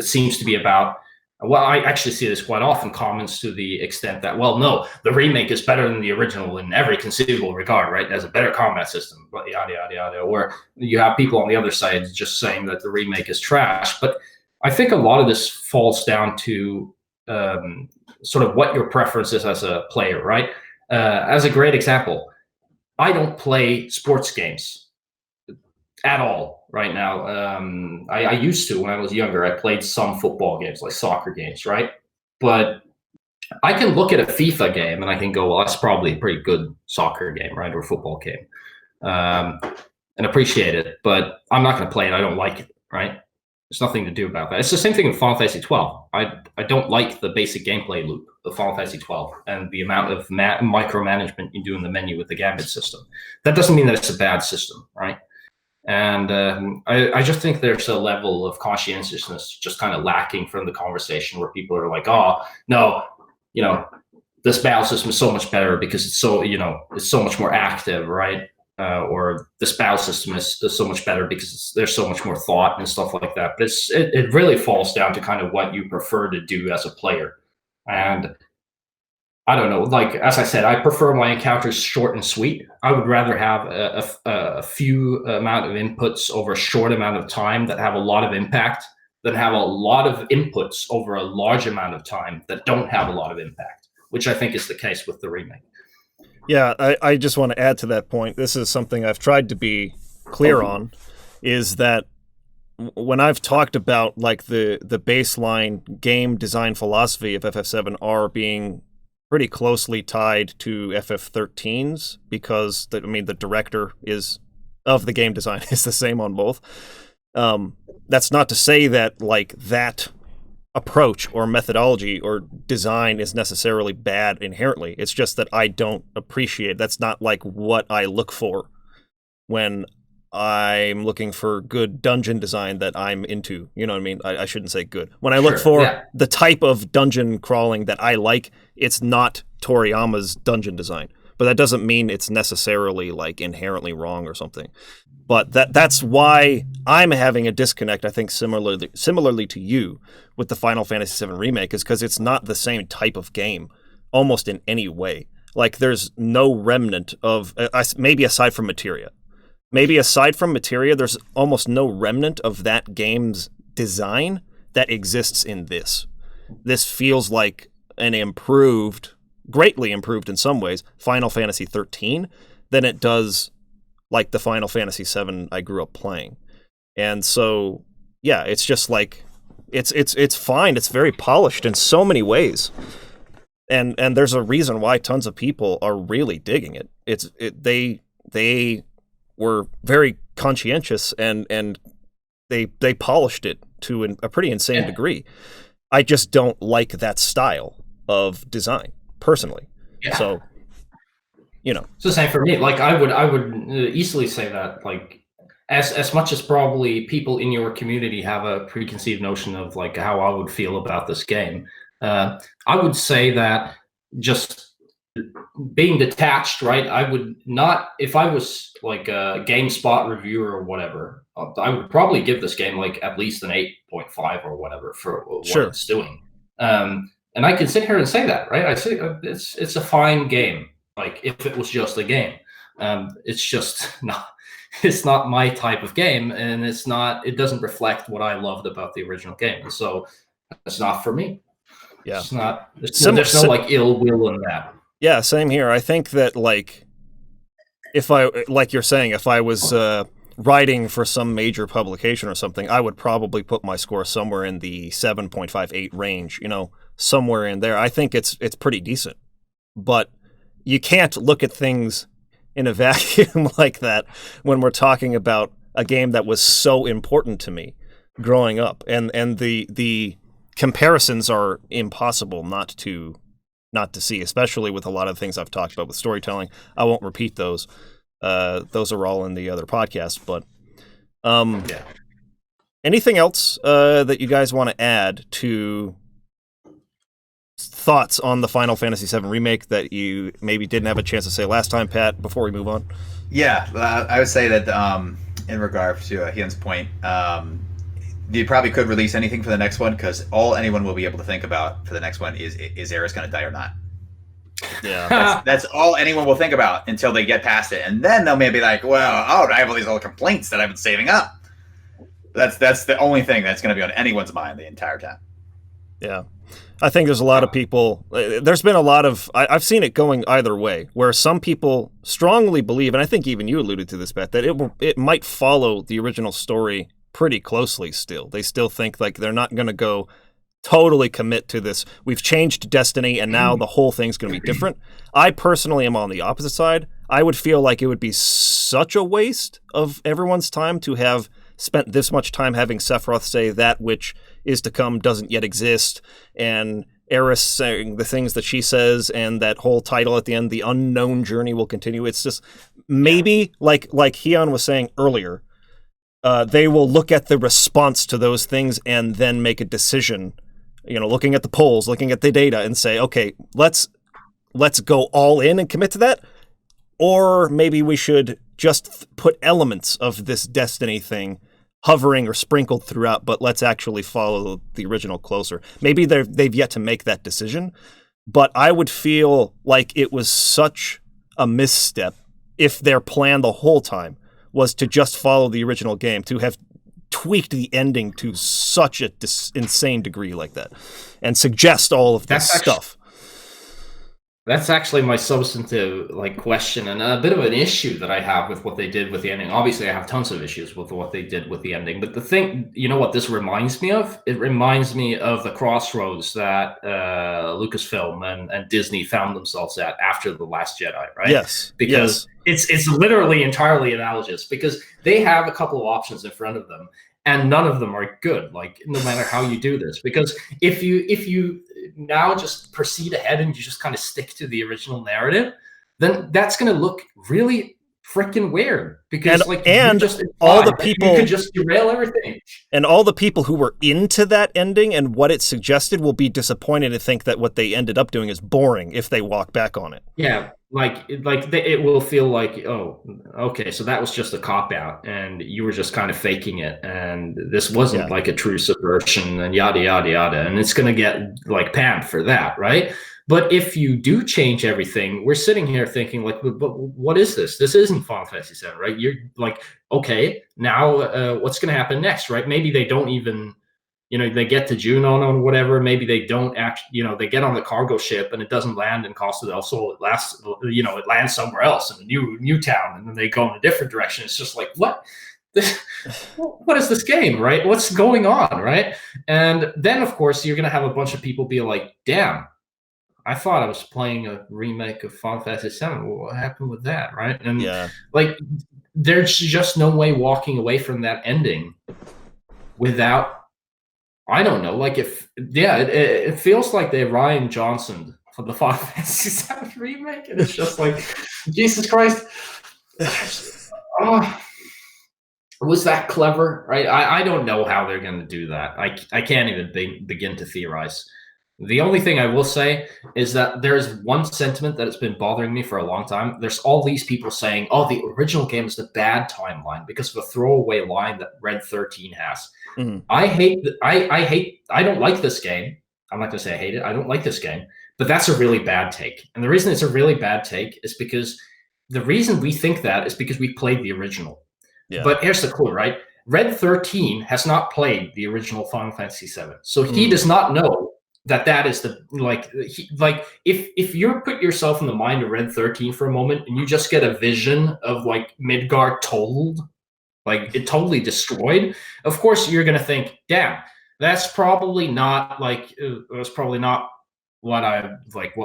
seems to be about, well, I actually see this quite often, comments to the extent that, well, no, the remake is better than the original in every conceivable regard, right? It has a better combat system, but yada, yada, yada. Or you have people on the other side just saying that the remake is trash. But I think a lot of this falls down to sort of what your preference is as a player, right? As a great example, I don't play sports games at all right now. I used to when I was younger. I played some football games, like soccer games, right? But I can look at a FIFA game and I can go, well, that's probably a pretty good soccer game, right? Or football game, and appreciate it. But I'm not going to play it. I don't like it, right? There's nothing to do about that. It's the same thing with Final Fantasy 12. I don't like the basic gameplay loop of Final Fantasy 12 and the amount of micromanagement you do in the menu with the gambit system. That doesn't mean that it's a bad system, right? And I just think there's a level of conscientiousness just kind of lacking from the conversation, where people are like, oh, no, this battle system is so much better because it's so, it's so much more active, right? Or this battle system is so much better because there's so much more thought and stuff like that. But it really falls down to kind of what you prefer to do as a player. And I don't know, like, as I said, I prefer my encounters short and sweet. I would rather have a few amount of inputs over a short amount of time that have a lot of impact than have a lot of inputs over a large amount of time that don't have a lot of impact, which I think is the case with the remake. Yeah, I just want to add to that point. This is something I've tried to be clear on, is that when I've talked about like the baseline game design philosophy of FF7R being pretty closely tied to FF13's, because the director of the game design is the same on both. That's not to say that like that approach or methodology or design is necessarily bad inherently. It's just that I don't appreciate. That's not like what I look for when I'm looking for good dungeon design that I'm into. You know what I mean? I shouldn't say good. When I look for the type of dungeon crawling that I like, it's not Toriyama's dungeon design. But that doesn't mean it's necessarily like inherently wrong or something. But that's why I'm having a disconnect, I think, similarly to you with the Final Fantasy VII Remake, is because it's not the same type of game, almost in any way. Like, there's no remnant of, maybe aside from Materia. Maybe aside from Materia, there's almost no remnant of that game's design that exists in this. This feels like an improved, greatly improved in some ways, Final Fantasy 13 than it does like the Final Fantasy VII I grew up playing. And so, yeah, it's just like, it's fine. It's very polished in so many ways. And there's a reason why tons of people are really digging it. They were very conscientious and they polished it to a pretty insane degree. I just don't like that style of design personally. Yeah. So, you know, it's the same for me. Like, I would easily say that, like, as much as probably people in your community have a preconceived notion of like how I would feel about this game, I would say that just being detached, right? I would not, if I was like a GameSpot reviewer or whatever, I would probably give this game like at least an 8.5 or whatever for what it's doing. And I can sit here and say that, right? I say it's a fine game. Like, if it was just a game, it's just not. It's not my type of game, and it doesn't reflect what I loved about the original game. And so it's not for me. Yeah, it's not. There's no like ill will in that. Yeah, same here. I think that, like, like you're saying, if I was writing for some major publication or something, I would probably put my score somewhere in the 7.58 range, you know, somewhere in there. I think it's pretty decent. But you can't look at things in a vacuum like that when we're talking about a game that was so important to me growing up. And the comparisons are impossible not to see, especially with a lot of things I've talked about with storytelling. I won't repeat those. Those are all in the other podcast. But anything else that you guys want to add to thoughts on the Final Fantasy VII Remake that you maybe didn't have a chance to say last time, Pat, before we move on? Yeah, I would say that in regard to Hian's point, you probably could release anything for the next one, because all anyone will be able to think about for the next one is Aerith going to die or not? Yeah, that's all anyone will think about until they get past it, and then they'll maybe like, well, I have all these little complaints that I've been saving up. That's the only thing that's going to be on anyone's mind the entire time. Yeah. I think there's a lot of people, there's been a lot of, I've seen it going either way, where some people strongly believe, and I think even you alluded to this, Beth, that it might follow the original story pretty closely still. They still think like they're not going to go totally commit to this. We've changed Destiny and now the whole thing's going to be different. I personally am on the opposite side. I would feel like it would be such a waste of everyone's time to have spent this much time having Sephiroth say that which is to come doesn't yet exist, and Aerith saying the things that she says, and that whole title at the end, the unknown journey will continue. It's just maybe like Hian was saying earlier, they will look at the response to those things and then make a decision, you know, looking at the polls, looking at the data, and say, okay, let's go all in and commit to that, or maybe we should just put elements of this Destiny thing hovering or sprinkled throughout, but let's actually follow the original closer. Maybe they've yet to make that decision, but I would feel like it was such a misstep if their plan the whole time was to just follow the original game, to have tweaked the ending to such an insane degree like that, and suggest all of this stuff. That's actually my substantive question, and a bit of an issue that I have with what they did with the ending. Obviously, I have tons of issues with what they did with the ending, but the thing, you know what this reminds me of? It reminds me of the crossroads that Lucasfilm and Disney found themselves at after The Last Jedi, right? Yes. Because it's literally entirely analogous, because they have a couple of options in front of them, and none of them are good, no matter how you do this. Because if you now just proceed ahead and you just kind of stick to the original narrative, then that's going to look really freaking weird. Because all the people, you could just derail everything. And all the people who were into that ending and what it suggested will be disappointed to think that what they ended up doing is boring if they walk back on it. Yeah. it will feel like, oh, okay, so that was just a cop out, and you were just kind of faking it, and this wasn't like a true subversion, and yada yada yada, and it's gonna get like panned for that, right? But if you do change everything, we're sitting here thinking like, but what is this? This isn't Final Fantasy VII, right? You're like, okay, now what's gonna happen next, right? Maybe they don't even, they get to Junon or whatever. Maybe they don't they get on the cargo ship and it doesn't land in Costa del Sol. It lands somewhere else in a new town, and then they go in a different direction. It's just like, what? What is this game, right? What's going on, right? And then, of course, you're going to have a bunch of people be like, damn, I thought I was playing a remake of Final Fantasy VII. What happened with that, right? And there's just no way walking away from that ending without, I don't know, like it feels like they Ryan Johnson for the Final Fantasy VII remake, and it's just like, Jesus Christ, was that clever, right? I don't know how they're going to do that. I can't even begin to theorize. The only thing I will say is that there's one sentiment that has been bothering me for a long time. There's all these people saying, oh, the original game is the bad timeline because of a throwaway line that Red 13 has. Mm-hmm. I don't like this game. I'm not going to say I hate it. I don't like this game, but that's a really bad take. And the reason it's a really bad take is because the reason we think that is because we played the original. Yeah. But here's the clue, right? Red 13 has not played the original Final Fantasy VII. So he does not know that is the, if you put yourself in the mind of Red 13 for a moment and you just get a vision of like Midgard totaled, like it totally destroyed, of course you're going to think, damn, that's probably not what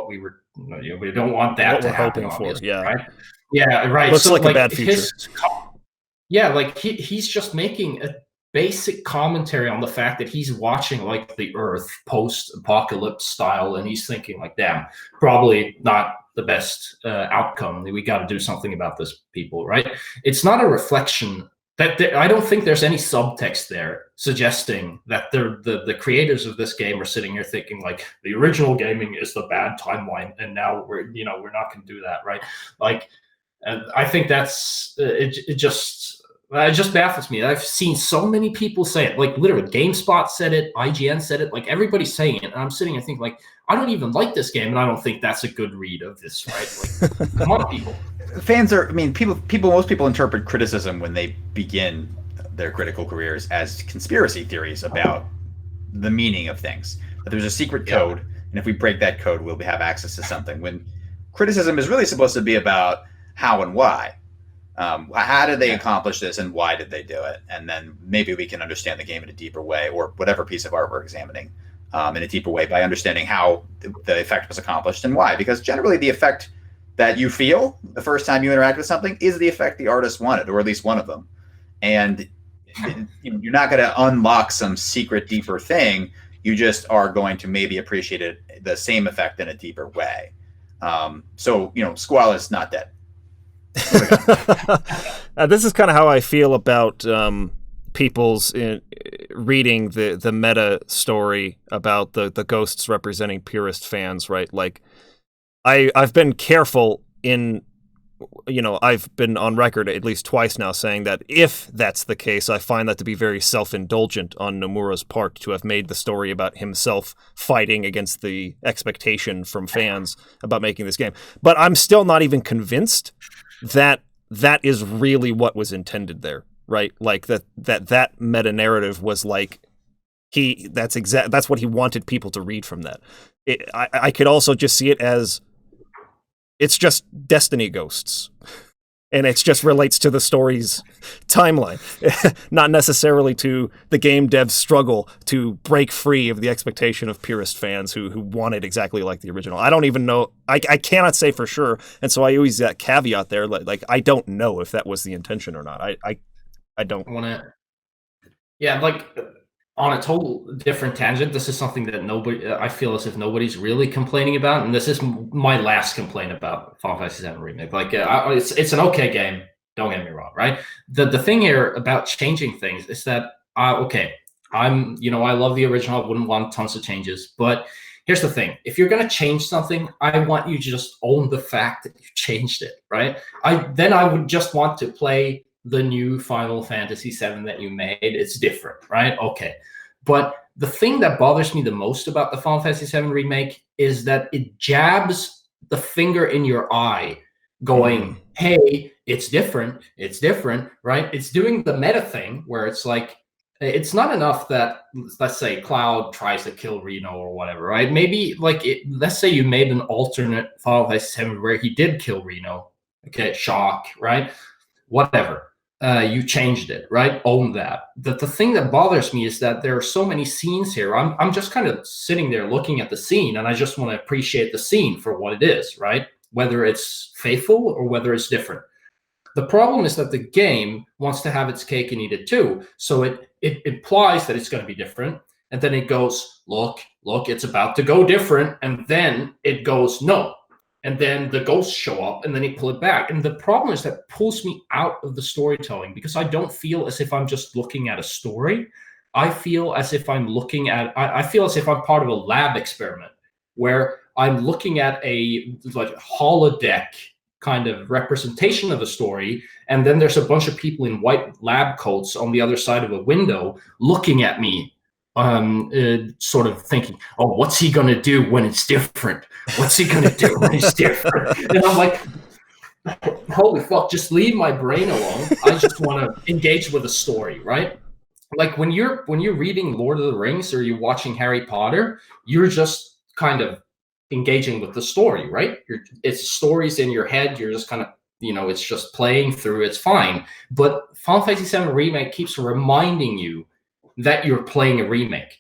we were, we don't want that to happen. Right? Yeah, right. Looks so, like a bad future. He's just making a basic commentary on the fact that he's watching like the Earth post-apocalypse style, and he's thinking like, damn, probably not the best outcome. We got to do something about this, people, right? It's not a reflection that I don't think there's any subtext there suggesting that the creators of this game are sitting here thinking like the original gaming is the bad timeline, and now we're not going to do that, right? Like, and I think that's it just baffles me. I've seen so many people say it, like literally GameSpot said it, IGN said it, like everybody's saying it. And I'm sitting here thinking like, I don't even like this game, and I don't think that's a good read of this, right? Like, come on, people. Most people interpret criticism when they begin their critical careers as conspiracy theories about the meaning of things. That there's a secret code, and if we break that code, we'll have access to something. When criticism is really supposed to be about how and why. How did they accomplish this, and why did they do it? And then maybe we can understand the game in a deeper way, or whatever piece of art we're examining in a deeper way, by understanding how the effect was accomplished and why. Because generally the effect that you feel the first time you interact with something is the effect the artist wanted, or at least one of them. And you're not going to unlock some secret, deeper thing. You just are going to maybe appreciate it, the same effect in a deeper way. So, Squall is not dead. This is kind of how I feel about people's reading the meta story about the ghosts representing purist fans, right? Like, I've been careful in, I've been on record at least twice now saying that if that's the case, I find that to be very self-indulgent on Nomura's part to have made the story about himself fighting against the expectation from fans about making this game. But I'm still not even convinced that is really what was intended there, right? Like that meta narrative was like that's what he wanted people to read from that. I could also just see it as it's just Destiny ghosts, and it just relates to the story's timeline, not necessarily to the game dev's struggle to break free of the expectation of purist fans who want it exactly like the original. I don't even know. I cannot say for sure, and so I always that caveat there. Like I don't know if that was the intention or not. I don't want to. Yeah, like on a total different tangent, this is something that I feel as if nobody's really complaining about, and this is my last complaint about Final Fantasy VII Remake. Like, it's an okay game, don't get me wrong, right? The thing here about changing things is that, I love the original, I wouldn't want tons of changes, but here's the thing. If you're going to change something, I want you to just own the fact that you changed it, right? I would just want to play the new Final Fantasy VII that you made. It's different, right? Okay. But the thing that bothers me the most about the Final Fantasy VII Remake is that it jabs the finger in your eye going, hey, it's different, right? It's doing the meta thing where it's like, it's not enough that, let's say, Cloud tries to kill Reno or whatever, right? Maybe, like, let's say you made an alternate Final Fantasy VII where he did kill Reno. Okay, shock, right? Whatever. You changed it, right? Own that. The thing that bothers me is that there are so many scenes here. I'm just kind of sitting there looking at the scene, and I just want to appreciate the scene for what it is, right? Whether it's faithful or whether it's different. The problem is that the game wants to have its cake and eat it too. So it implies that it's going to be different. And then it goes, look, it's about to go different. And then it goes, no. And then the ghosts show up and then you pull it back. And the problem is that it pulls me out of the storytelling because I don't feel as if I'm just looking at a story. I feel as if I'm looking at, I feel as if I'm part of a lab experiment where I'm looking at a like holodeck kind of representation of a story, and then there's a bunch of people in white lab coats on the other side of a window looking at me, sort of thinking, oh, what's he gonna do when it's different? What's he gonna do when it's different? And I'm like, holy fuck, just leave my brain alone. I just want to engage with a story, right? Like when you're reading Lord of the Rings or you're watching Harry Potter, you're just kind of engaging with the story, right? It's stories in your head. You're just kind of, it's just playing through. It's fine. But Final Fantasy VII Remake keeps reminding you that you're playing a remake,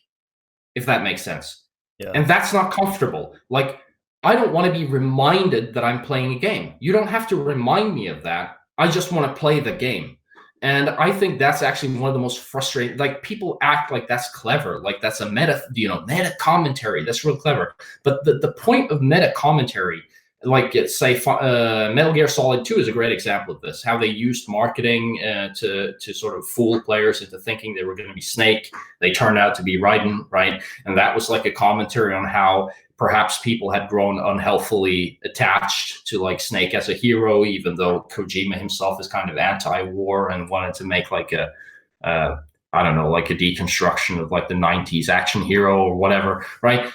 if that makes sense. Yeah. And that's not comfortable. Like, I don't want to be reminded that I'm playing a game. You don't have to remind me of that. I just want to play the game. And I think that's actually one of the most frustrating, like people act like that's clever, like that's a meta commentary. That's real clever. But the point of meta commentary, like say Metal Gear Solid 2 is a great example of this, how they used marketing to sort of fool players into thinking they were going to be Snake. They turned out to be Raiden, right? And that was like a commentary on how perhaps people had grown unhealthily attached to like Snake as a hero, even though Kojima himself is kind of anti-war and wanted to make like a deconstruction of like the 90s action hero or whatever, right?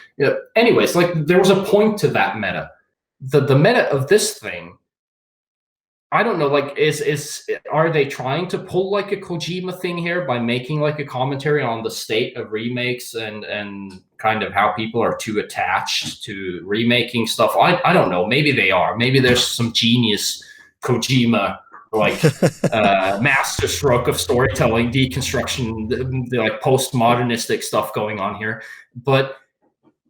Anyways, like there was a point to that meta. The meta of this thing, I don't know, like are they trying to pull like a Kojima thing here by making like a commentary on the state of remakes and kind of how people are too attached to remaking stuff? I don't know. Maybe they are. Maybe there's some genius Kojima like master stroke of storytelling, deconstruction, the like postmodernistic stuff going on here. But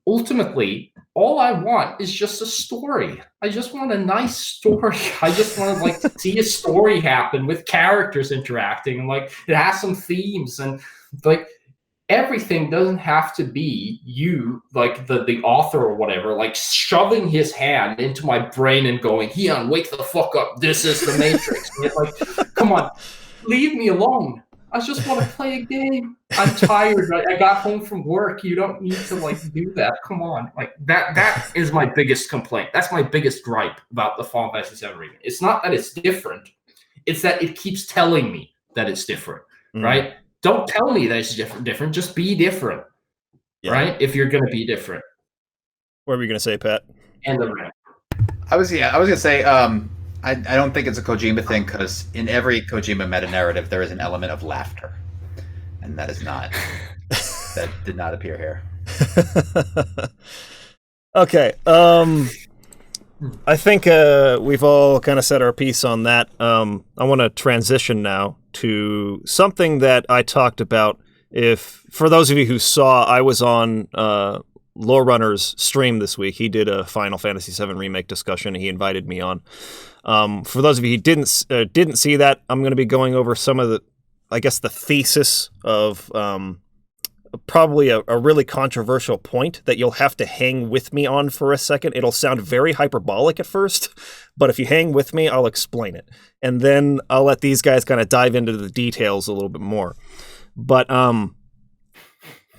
ultimately, all I want is just a story. I just want a nice story. I just want to like see a story happen with characters interacting, and like it has some themes, and like everything doesn't have to be you, like the author or whatever, like shoving his hand into my brain and going, Hian, wake the fuck up. This is the Matrix. Like, come on, leave me alone. I just want to play a game. I'm tired. Right? I got home from work. You don't need to like do that. Come on. Like that is my biggest complaint. That's my biggest gripe about the Final Fantasy VII Remake. It's not that it's different. It's that it keeps telling me that it's different, right? Don't tell me that it's different. Just be different, right? If you're going to be different. What were you going to say, Pat? End of rant. I was going to say, I don't think it's a Kojima thing, because in every Kojima meta-narrative, there is an element of laughter. And that is not... that did not appear here. Okay. I think we've all kind of said our piece on that. I want to transition now to something that I talked about. For those of you who saw, I was on Lore Runner's stream this week. He did a Final Fantasy VII Remake discussion. He invited me on. For those of you who didn't see that, I'm going to be going over some of the thesis of probably a really controversial point that you'll have to hang with me on for a second. It'll sound very hyperbolic at first, but if you hang with me, I'll explain it. And then I'll let these guys kind of dive into the details a little bit more. But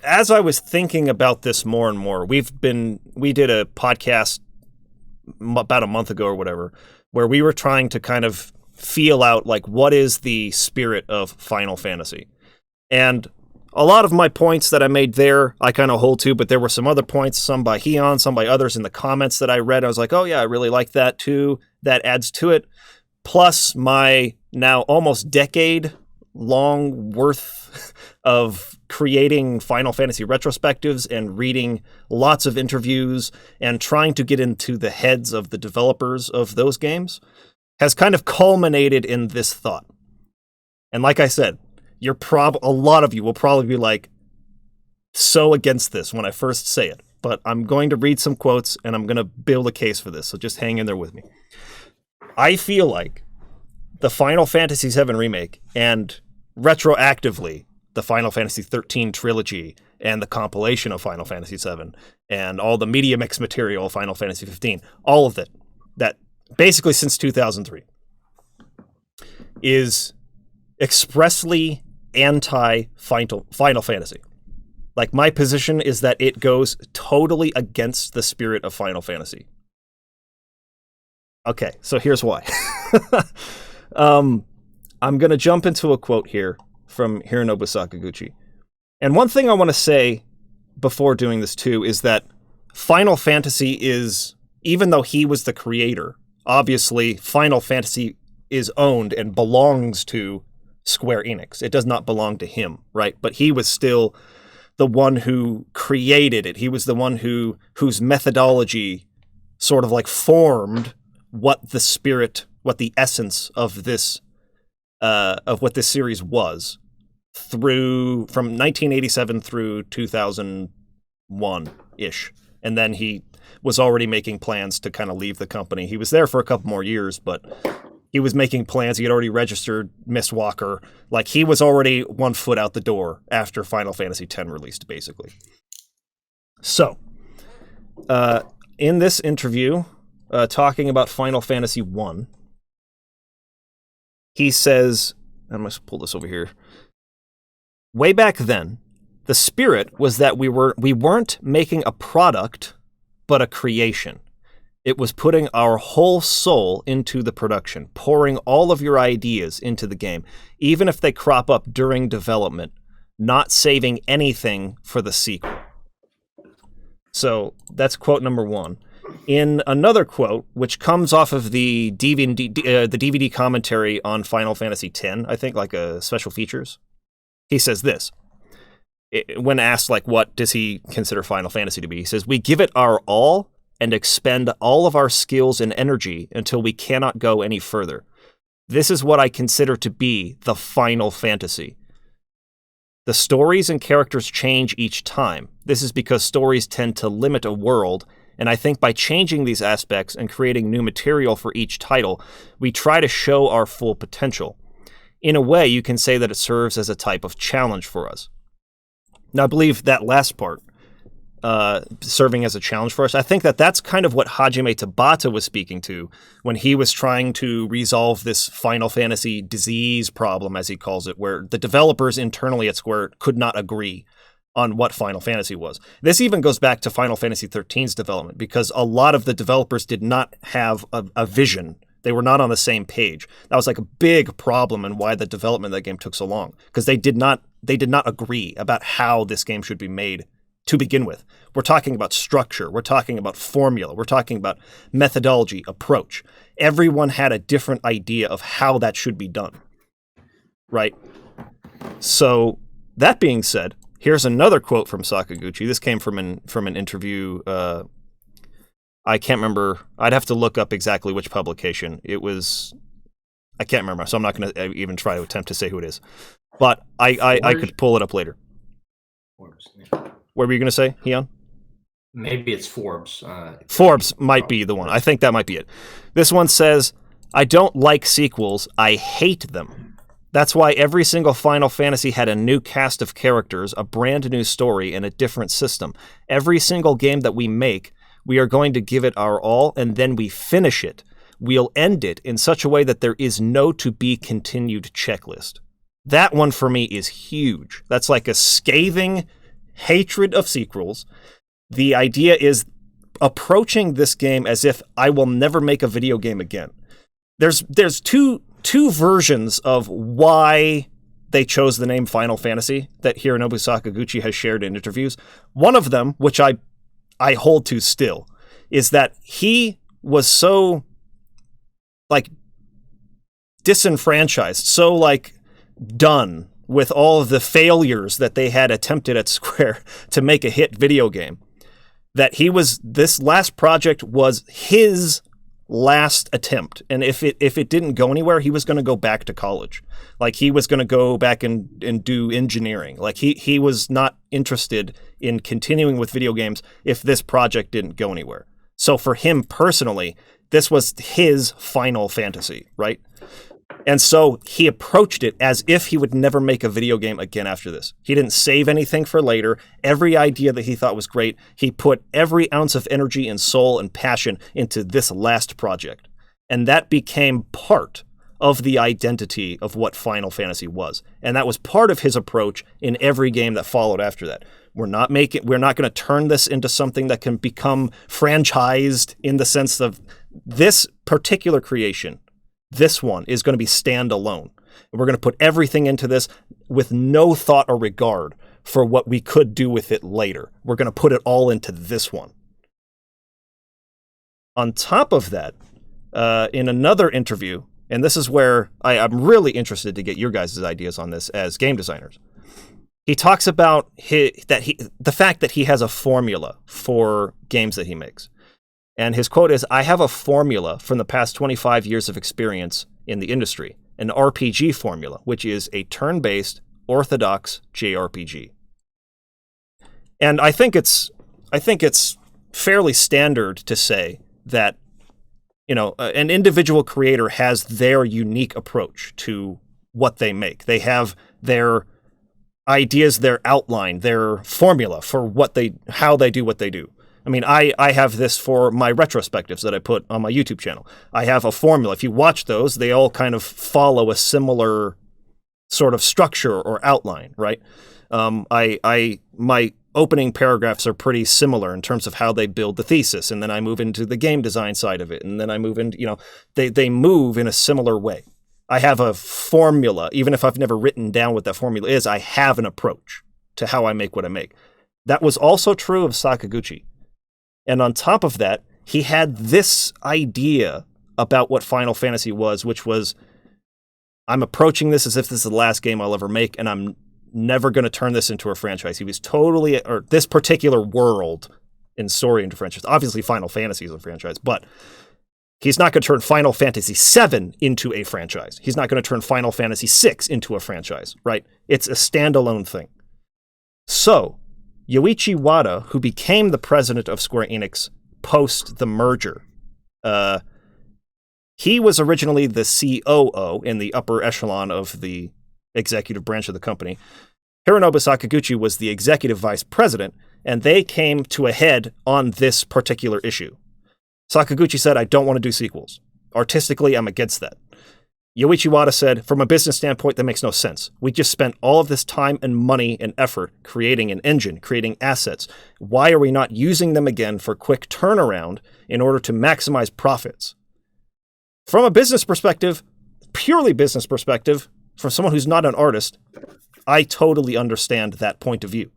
as I was thinking about this more and more, we did a podcast about a month ago or whatever, where we were trying to kind of feel out like what is the spirit of Final Fantasy. And a lot of my points that I made there, I kind of hold to, but there were some other points, some by Hian, some by others in the comments that I read. I was like, oh yeah, I really like that too. That adds to it. Plus my now almost decade-long worth of creating Final Fantasy retrospectives and reading lots of interviews and trying to get into the heads of the developers of those games has kind of culminated in this thought. And like I said, a lot of you will probably be like, so against this when I first say it. But I'm going to read some quotes and I'm going to build a case for this, so just hang in there with me. I feel like the Final Fantasy VII Remake and retroactively the Final Fantasy XIII trilogy and the compilation of Final Fantasy VII and all the media mix material of Final Fantasy XV, all of it, that basically since 2003, is expressly anti-Final Fantasy. Like, my position is that it goes totally against the spirit of Final Fantasy. Okay, so here's why. I'm going to jump into a quote here from Hironobu Sakaguchi. And one thing I want to say before doing this too is that Final Fantasy is, even though he was the creator, obviously Final Fantasy is owned and belongs to Square Enix. It does not belong to him, right? But he was still the one who created it. He was the one whose methodology sort of like formed what the spirit, what the essence of this of what this series was from 1987 through 2001-ish. And then he was already making plans to kind of leave the company. He was there for a couple more years, but he was making plans. He had already registered Miss Walker. Like, he was already 1 foot out the door after Final Fantasy X released, basically. So, in this interview, talking about Final Fantasy I, he says, I'm going to pull this over here. Way back then, the spirit was that we weren't making a product, but a creation. It was putting our whole soul into the production, pouring all of your ideas into the game, even if they crop up during development, not saving anything for the sequel. So that's quote number one. In another quote, which comes off of the DVD commentary on Final Fantasy X, I think, like a special features, he says this. When asked, like, what does he consider Final Fantasy to be? He says, we give it our all and expend all of our skills and energy until we cannot go any further. This is what I consider to be the Final Fantasy. The stories and characters change each time. This is because stories tend to limit a world, and I think by changing these aspects and creating new material for each title, we try to show our full potential. In a way, you can say that it serves as a type of challenge for us. Now, I believe that last part, serving as a challenge for us, I think that that's kind of what Hajime Tabata was speaking to when he was trying to resolve this Final Fantasy disease problem, as he calls it, where the developers internally at Square could not agree on what Final Fantasy was. This even goes back to Final Fantasy XIII's development, because a lot of the developers did not have a vision. They were not on the same page. That was like a big problem and why the development of that game took so long, because they did not agree about how this game should be made to begin with. We're talking about structure. We're talking about formula. We're talking about methodology, approach. Everyone had a different idea of how that should be done, right? So that being said, here's another quote from Sakaguchi. This came from an interview. I can't remember. I'd have to look up exactly which publication. It was, I can't remember, so I'm not going to even try to attempt to say who it is. But I could pull it up later. Forbes, yeah. What were you going to say, Hian? Maybe it's Forbes. Forbes might be the one. I think that might be it. This one says, I don't like sequels. I hate them. That's why every single Final Fantasy had a new cast of characters, a brand new story, and a different system. Every single game that we make, we are going to give it our all, and then we finish it. We'll end it in such a way that there is no to-be-continued checklist. That one for me is huge. That's like a scathing hatred of sequels. The idea is approaching this game as if I will never make a video game again. There's two versions of why they chose the name Final Fantasy that Hironobu Sakaguchi has shared in interviews. One of them, which I hold to still, is that he was so like disenfranchised, so like done with all of the failures that they had attempted at Square to make a hit video game, that this last project was his last attempt. And if it didn't go anywhere, he was going to go back to college. Like he was going to go back and do engineering. Like he was not interested in continuing with video games if this project didn't go anywhere. So for him personally, this was his Final Fantasy, right? And so he approached it as if he would never make a video game again after this. He didn't save anything for later. Every idea that he thought was great, he put every ounce of energy and soul and passion into this last project. And that became part of the identity of what Final Fantasy was. And that was part of his approach in every game that followed after that. We're not going to turn this into something that can become franchised in the sense of this particular creation. This one is going to be standalone. We're going to put everything into this with no thought or regard for what we could do with it later. We're going to put it all into this one. On top of that, in another interview, and this is where I'm really interested to get your guys' ideas on this as game designers. He talks about the fact that he has a formula for games that he makes. And his quote is, "I have a formula from the past 25 years of experience in the industry, an RPG formula, which is a turn-based, orthodox JRPG." And I think it's fairly standard to say that, an individual creator has their unique approach to what they make. They have their ideas, their outline, their formula for how they do what they do. I mean, I have this for my retrospectives that I put on my YouTube channel. I have a formula. If you watch those, they all kind of follow a similar sort of structure or outline, right? My opening paragraphs are pretty similar in terms of how they build the thesis, and then I move into the game design side of it, and then I move into, they move in a similar way. I have a formula. Even if I've never written down what that formula is, I have an approach to how I make what I make. That was also true of Sakaguchi. And on top of that, he had this idea about what Final Fantasy was, which was, I'm approaching this as if this is the last game I'll ever make, and I'm never going to turn this into a franchise. He was or this particular world in story into franchise. Obviously, Final Fantasy is a franchise, but he's not going to turn Final Fantasy VII into a franchise. He's not going to turn Final Fantasy VI into a franchise, right? It's a standalone thing. So, Yoichi Wada, who became the president of Square Enix post the merger, he was originally the COO in the upper echelon of the executive branch of the company. Hironobu Sakaguchi was the executive vice president, and they came to a head on this particular issue. Sakaguchi said, "I don't want to do sequels. Artistically, I'm against that." Yoichi Wada said, "From a business standpoint, that makes no sense. We just spent all of this time and money and effort creating an engine, creating assets. Why are we not using them again for quick turnaround in order to maximize profits?" From a business perspective, purely business perspective, from someone who's not an artist, I totally understand that point of view.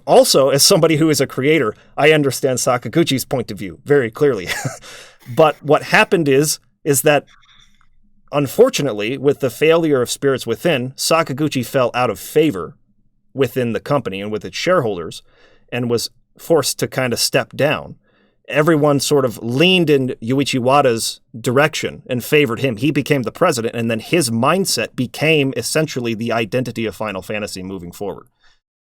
Also, as somebody who is a creator, I understand Sakaguchi's point of view very clearly. But what happened is that, unfortunately, with the failure of Spirits Within, Sakaguchi fell out of favor within the company and with its shareholders and was forced to kind of step down. Everyone sort of leaned in Yoichi Wada's direction and favored him. He became the president, and then his mindset became essentially the identity of Final Fantasy moving forward.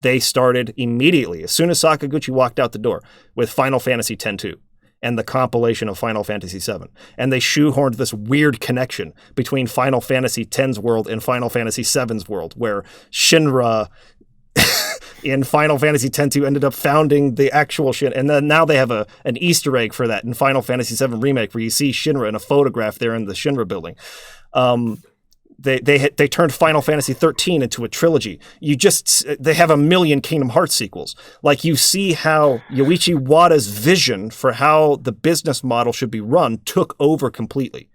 They started immediately, as soon as Sakaguchi walked out the door, with Final Fantasy X-2 and the compilation of Final Fantasy VII. And they shoehorned this weird connection between Final Fantasy X's world and Final Fantasy VII's world, where Shinra in Final Fantasy X-2 ended up founding the actual Shinra. And then now they have an Easter egg for that in Final Fantasy VII Remake, where you see Shinra in a photograph there in the Shinra building. They turned Final Fantasy 13 into a trilogy. They have a million Kingdom Hearts sequels. Like, you see how Yoichi Wada's vision for how the business model should be run took over completely.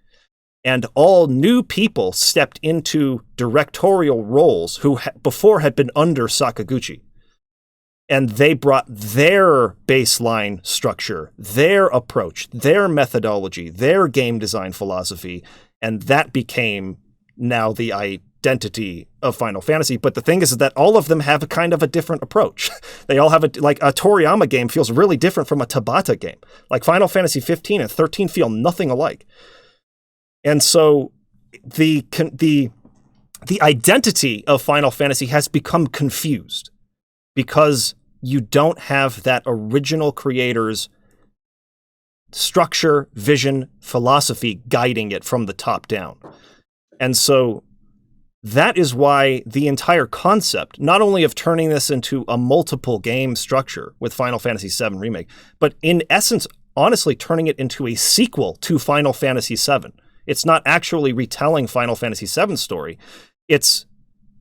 And all new people stepped into directorial roles who before had been under Sakaguchi. And they brought their baseline structure, their approach, their methodology, their game design philosophy, and that became now the identity of Final Fantasy. But the thing is that all of them have a kind of a different approach. They all have a Toriyama game feels really different from a Tabata game. Like Final Fantasy 15 and 13 feel nothing alike. And so the identity of Final Fantasy has become confused because you don't have that original creator's structure, vision, philosophy guiding it from the top down. And so that is why the entire concept, not only of turning this into a multiple game structure with Final Fantasy VII Remake, but in essence, honestly, turning it into a sequel to Final Fantasy VII. It's not actually retelling Final Fantasy VII's story. It's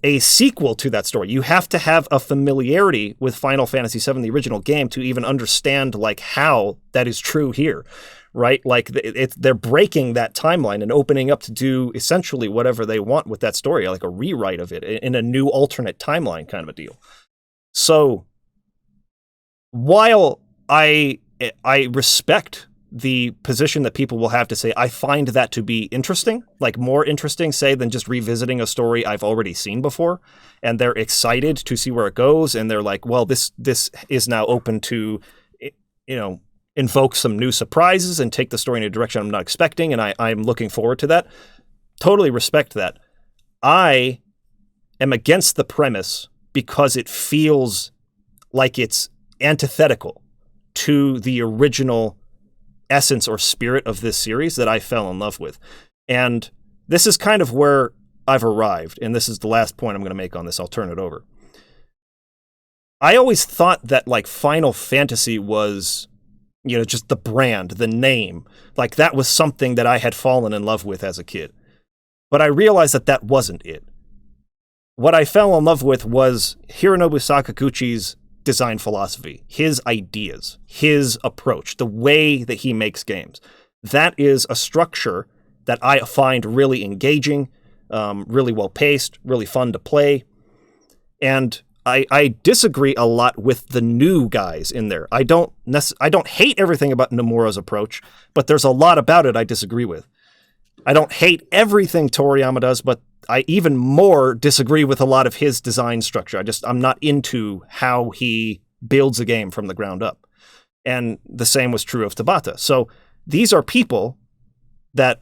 a sequel to that story. You have to have a familiarity with Final Fantasy VII, the original game, to even understand like how that is true here, right? Like they're breaking that timeline and opening up to do essentially whatever they want with that story, like a rewrite of it in a new alternate timeline kind of a deal. So while I respect the position that people will have to say, I find that to be interesting, like more interesting, say, than just revisiting a story I've already seen before. And they're excited to see where it goes. And they're like, well, this is now open to, invoke some new surprises and take the story in a direction I'm not expecting. And I'm looking forward to that. Totally respect that. I am against the premise because it feels like it's antithetical to the original essence or spirit of this series that I fell in love with. And this is kind of where I've arrived. And this is the last point I'm going to make on this. I'll turn it over. I always thought that like Final Fantasy was, just the brand, the name, like that was something that I had fallen in love with as a kid. But I realized that that wasn't it. What I fell in love with was Hironobu Sakaguchi's design philosophy, his ideas, his approach, the way that he makes games. That is a structure that I find really engaging, really well paced, really fun to play. And I disagree a lot with the new guys in there. I don't hate everything about Nomura's approach, but there's a lot about it I disagree with. I don't hate everything Toriyama does, but I even more disagree with a lot of his design structure. I'm not into how he builds a game from the ground up. And the same was true of Tabata. So these are people that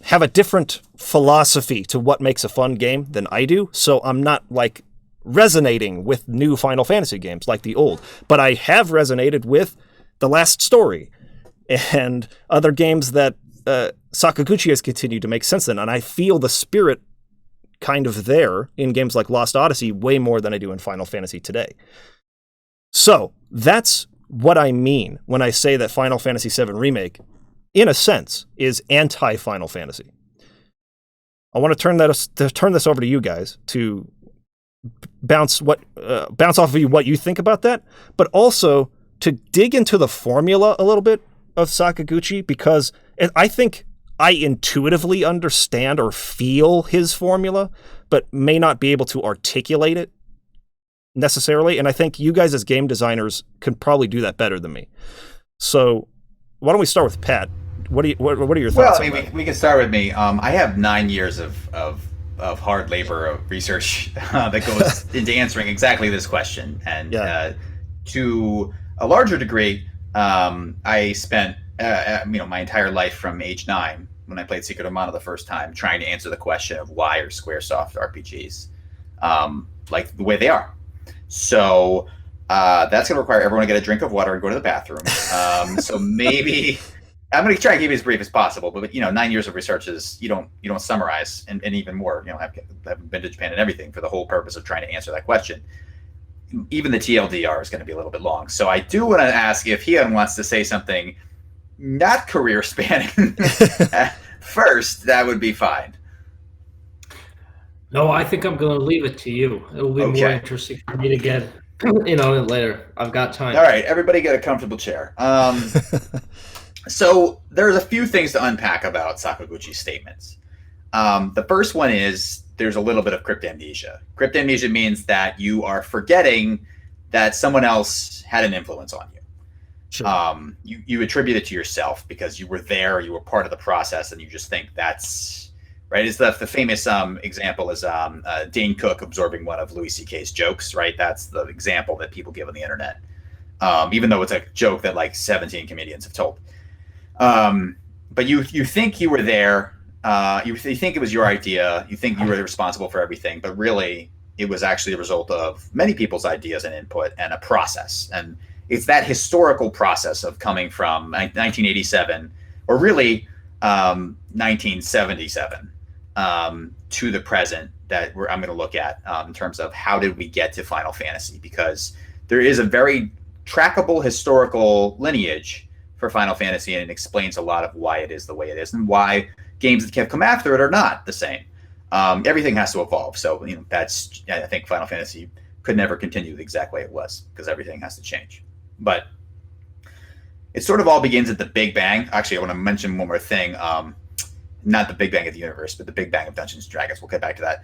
have a different philosophy to what makes a fun game than I do. So I'm not like resonating with new Final Fantasy games like the old, but I have resonated with The Last Story and other games that Sakaguchi has continued to make since then. And I feel the spirit kind of there in games like Lost Odyssey way more than I do in Final Fantasy today. So that's what I mean when I say that Final Fantasy VII Remake, in a sense, is anti-Final Fantasy. I want to turn this over to you guys to bounce off of you what you think about that, but also to dig into the formula a little bit of Sakaguchi, because I think I intuitively understand or feel his formula, but may not be able to articulate it necessarily. And I think you guys as game designers can probably do that better than me. So why don't we start with Pat? What are your thoughts? Well, we can start with me. I have 9 years of hard labor of research that goes into answering exactly this question. And to a larger degree, I spent my entire life from age 9 when I played Secret of Mana the first time, trying to answer the question of why are SquareSoft RPGs like the way they are. So that's going to require everyone to get a drink of water and go to the bathroom. So maybe I'm going to try and keep it as brief as possible. But 9 years of research is you don't summarize and even more. I've been to Japan and everything for the whole purpose of trying to answer that question. Even the TLDR is going to be a little bit long. So I do want to ask if Hian wants to say something not career spanning first. That would be fine. No, I think I'm going to leave it to you. It'll be more Okay. interesting for me to get, later. I've got All time. right, everybody get a comfortable chair. So there's a few things to unpack about Sakaguchi's statements. The first one is there's a little bit of cryptamnesia. Cryptamnesia means that you are forgetting that someone else had an influence on you. Sure. You attribute it to yourself because you were there, you were part of the process, and you just think that's right. It's the famous example is Dane Cook absorbing one of Louis C.K.'s jokes, right? That's the example that people give on the internet, even though it's a joke that like 17 comedians have told. But you think you were there. You think it was your idea. You think you were responsible for everything, but really it was actually a result of many people's ideas and input and a process. And it's that historical process of coming from 1987, or really 1977, to the present that I'm going to look at in terms of how did we get to Final Fantasy, because there is a very trackable historical lineage for Final Fantasy, and it explains a lot of why it is the way it is and why games that have come after it are not the same. Everything has to evolve. So, that's, I think Final Fantasy could never continue the exact way it was because everything has to change. But it sort of all begins at the Big Bang. Actually, I want to mention one more thing. Not the Big Bang of the universe, but the Big Bang of Dungeons and Dragons. We'll get back to that.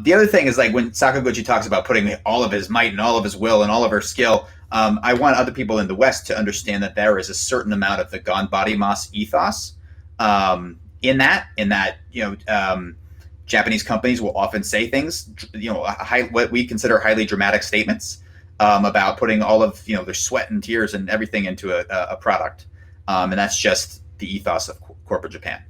The other thing is, like, when Sakaguchi talks about putting all of his might and all of his will and all of her skill, I want other people in the West to understand that there is a certain amount of the Ganbarimasu ethos in that Japanese companies will often say things, what we consider highly dramatic statements about putting all of their sweat and tears and everything into a product, and that's just the ethos of corporate Japan.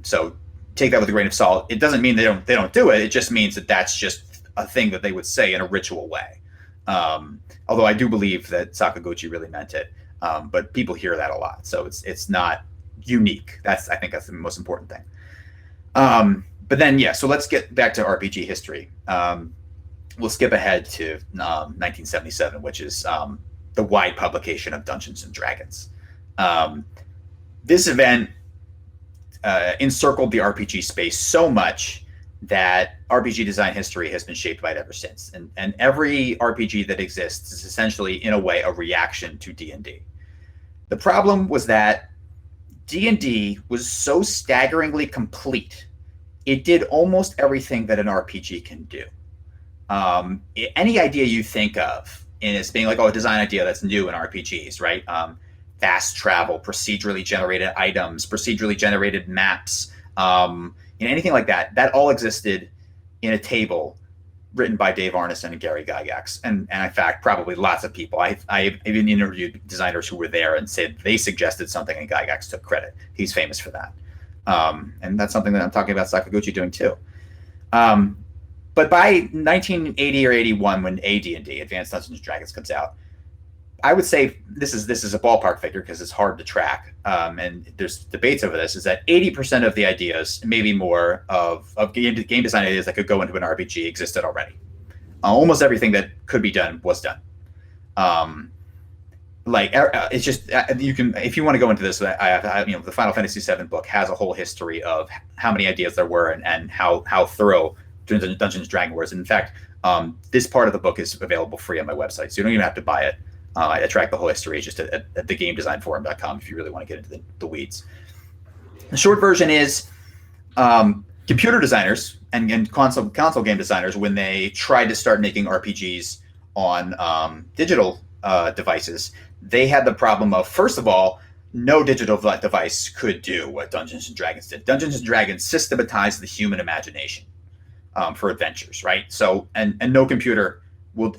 So take that with a grain of salt. It doesn't mean they don't do it. It just means that that's just a thing that they would say in a ritual way. Although I do believe that Sakaguchi really meant it, but people hear that a lot, so it's not unique. I think that's the most important thing. But then, so let's get back to RPG history. We'll skip ahead to 1977, which is the wide publication of Dungeons and Dragons. This event encircled the RPG space so much that RPG design history has been shaped by it ever since. And every RPG that exists is essentially, in a way, a reaction to D&D. The problem was that D&D was so staggeringly complete. It did almost everything that an RPG can do. Any idea you think of as being like, a design idea that's new in RPGs, right? Fast travel, procedurally generated items, procedurally generated maps, anything like that, that all existed in a table written by Dave Arneson and Gary Gygax. And in fact, probably lots of people. I've even interviewed designers who were there and said they suggested something and Gygax took credit. He's famous for that. And that's something that I'm talking about Sakaguchi doing too. But by 1980 or 81, when AD&D, Advanced Dungeons and Dragons, comes out, I would say this is a ballpark figure because it's hard to track, and there's debates over this, is that 80% of the ideas, maybe more, of game design ideas that could go into an RPG existed already. Almost everything that could be done was done. It's just, you can, if you want to go into this, the Final Fantasy VII book has a whole history of how many ideas there were and how thorough Dungeons and Dragons was. And in fact, this part of the book is available free on my website, so you don't even have to buy it. I track the whole history just at thegamedesignforum.com if you really want to get into the weeds. The short version is computer designers and console game designers, when they tried to start making RPGs on digital devices, they had the problem of, first of all, no digital device could do what Dungeons and Dragons did. Dungeons and Dragons systematized the human imagination for adventures, right? So, and no computer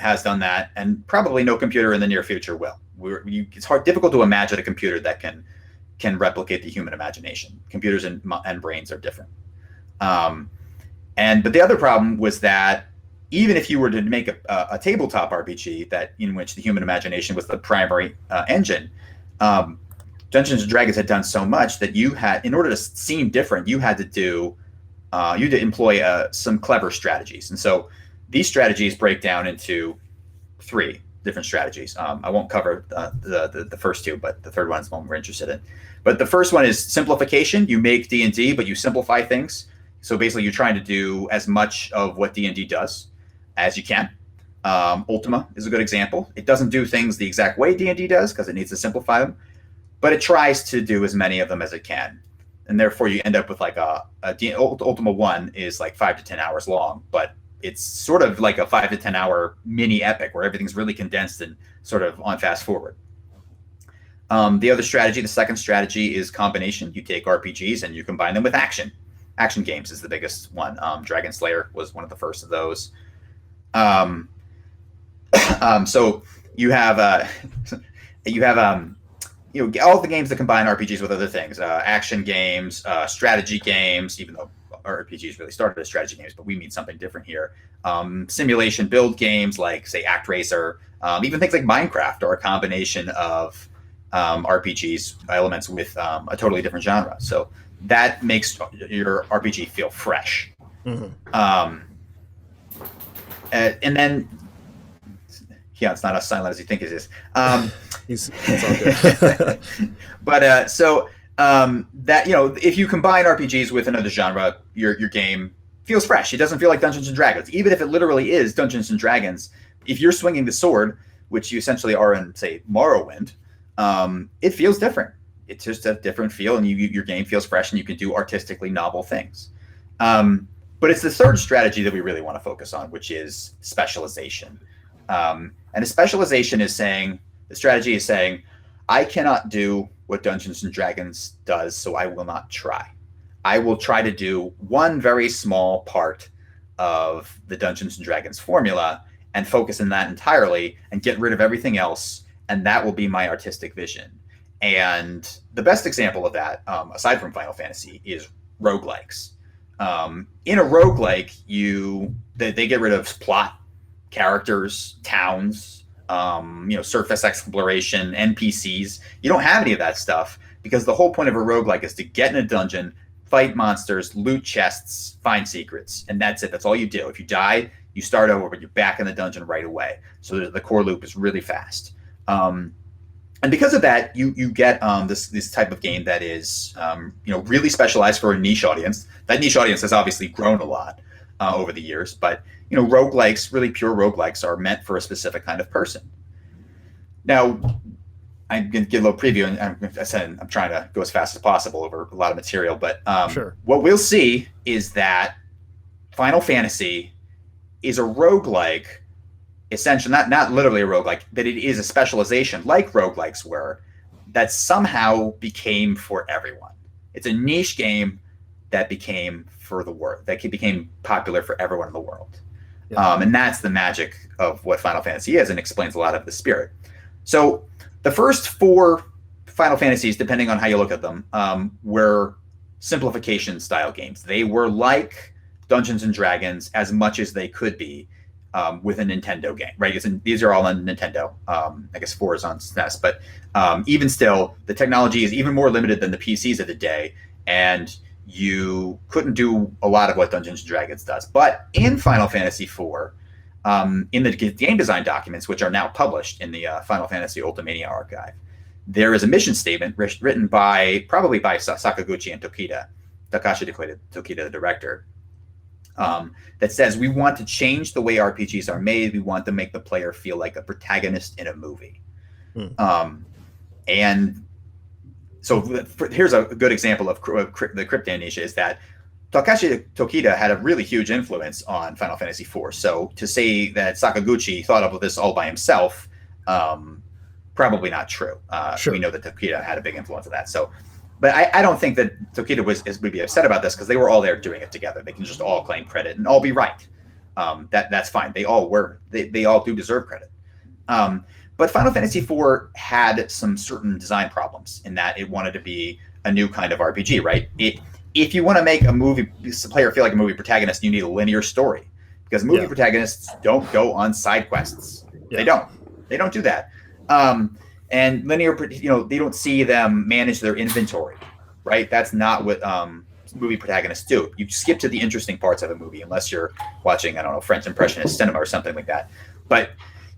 has done that, and probably no computer in the near future will. It's difficult to imagine a computer that can replicate the human imagination. Computers and brains are different. But the other problem was that even if you were to make a tabletop RPG in which the human imagination was the primary engine, Dungeons and Dragons had done so much that you had, in order to seem different, you had to employ some clever strategies. And so these strategies break down into 3 different strategies. I won't cover the first 2, but the third one is the one we're interested in. But the first one is simplification. You make D&D, but you simplify things. So basically, you're trying to do as much of what D&D does as you can. Ultima is a good example. It doesn't do things the exact way D&D does because it needs to simplify them, but it tries to do as many of them as it can. And therefore, you end up with like Ultima 1 is like 5 to 10 hours long, but it's sort of like a 5 to 10 hour mini epic where everything's really condensed and sort of on fast forward. The second strategy is combination. You take RPGs and you combine them with action. Action games is the biggest one. Dragon Slayer was one of the first of those. So you have all the games that combine RPGs with other things, action games, strategy games, even though RPGs really started as strategy games, but we mean something different here. Simulation build games like, say, ActRaiser, even things like Minecraft are a combination of RPGs elements with a totally different genre. So that makes your RPG feel fresh. Mm-hmm. And then, yeah, it's not as silent as you think it is. It's all good. But that, if you combine RPGs with another genre, your game feels fresh. It doesn't feel like Dungeons and Dragons, even if it literally is Dungeons and Dragons. If you're swinging the sword, which you essentially are in, say, Morrowind, it feels different. It's just a different feel, and your game feels fresh, and you can do artistically novel things. But it's the third strategy that we really want to focus on, which is specialization. And a specialization is saying, the strategy is saying, I cannot do what Dungeons and Dragons does, so I will not try. I will try to do one very small part of the Dungeons and Dragons formula and focus on that entirely and get rid of everything else, and that will be my artistic vision. And the best example of that, aside from Final Fantasy, is roguelikes. In a roguelike, they get rid of plot, characters, towns, surface exploration, NPCs. You don't have any of that stuff because the whole point of a roguelike is to get in a dungeon, fight monsters, loot chests, find secrets, and that's it. That's all you do. If you die, you start over, but you're back in the dungeon right away. So the core loop is really fast. And because of that, you get this type of game that is really specialized for a niche audience. That niche audience has obviously grown a lot over the years, but roguelikes, really pure roguelikes, are meant for a specific kind of person. Now, I'm going to give a little preview, and I'm trying to go as fast as possible over a lot of material, but sure. What we'll see is that Final Fantasy is a roguelike, essentially, not literally a roguelike, but it is a specialization like roguelikes were, that somehow became for everyone. It's a niche game that became for the world, that became popular for everyone in the world. Yeah. And that's the magic of what Final Fantasy is, and explains a lot of the spirit. So the first 4 Final Fantasies, depending on how you look at them, were simplification style games. They were like Dungeons and Dragons as much as they could be with a Nintendo game, right? These are all on Nintendo. I guess 4 is on SNES, but even still, the technology is even more limited than the PCs of the day, and you couldn't do a lot of what Dungeons and Dragons does. But in Final Fantasy IV, in the game design documents, which are now published in the Final Fantasy Ultimania archive, there is a mission statement written probably by Sakaguchi and Takashi Tokita, the director, that says, we want to change the way RPGs are made. We want to make the player feel like a protagonist in a movie. And so here's a good example of the crypt amnesia, is that Takashi Tokita had a really huge influence on Final Fantasy IV. So to say that Sakaguchi thought of this all by himself, probably not true. Sure. We know that Tokita had a big influence of that. So, but I don't think that Tokita would be upset about this, because they were all there doing it together. They can just all claim credit and all be right. That's fine. They all were. They all do deserve credit. But Final Fantasy IV had some certain design problems in that it wanted to be a new kind of RPG, right? If you want to make a player feel like a movie protagonist, you need a linear story, because movie protagonists don't go on side quests. Yeah. They don't do that. And linear, they don't see them manage their inventory, right? That's not what movie protagonists do. You skip to the interesting parts of a movie, unless you're watching, I don't know, French Impressionist cinema or something like that. But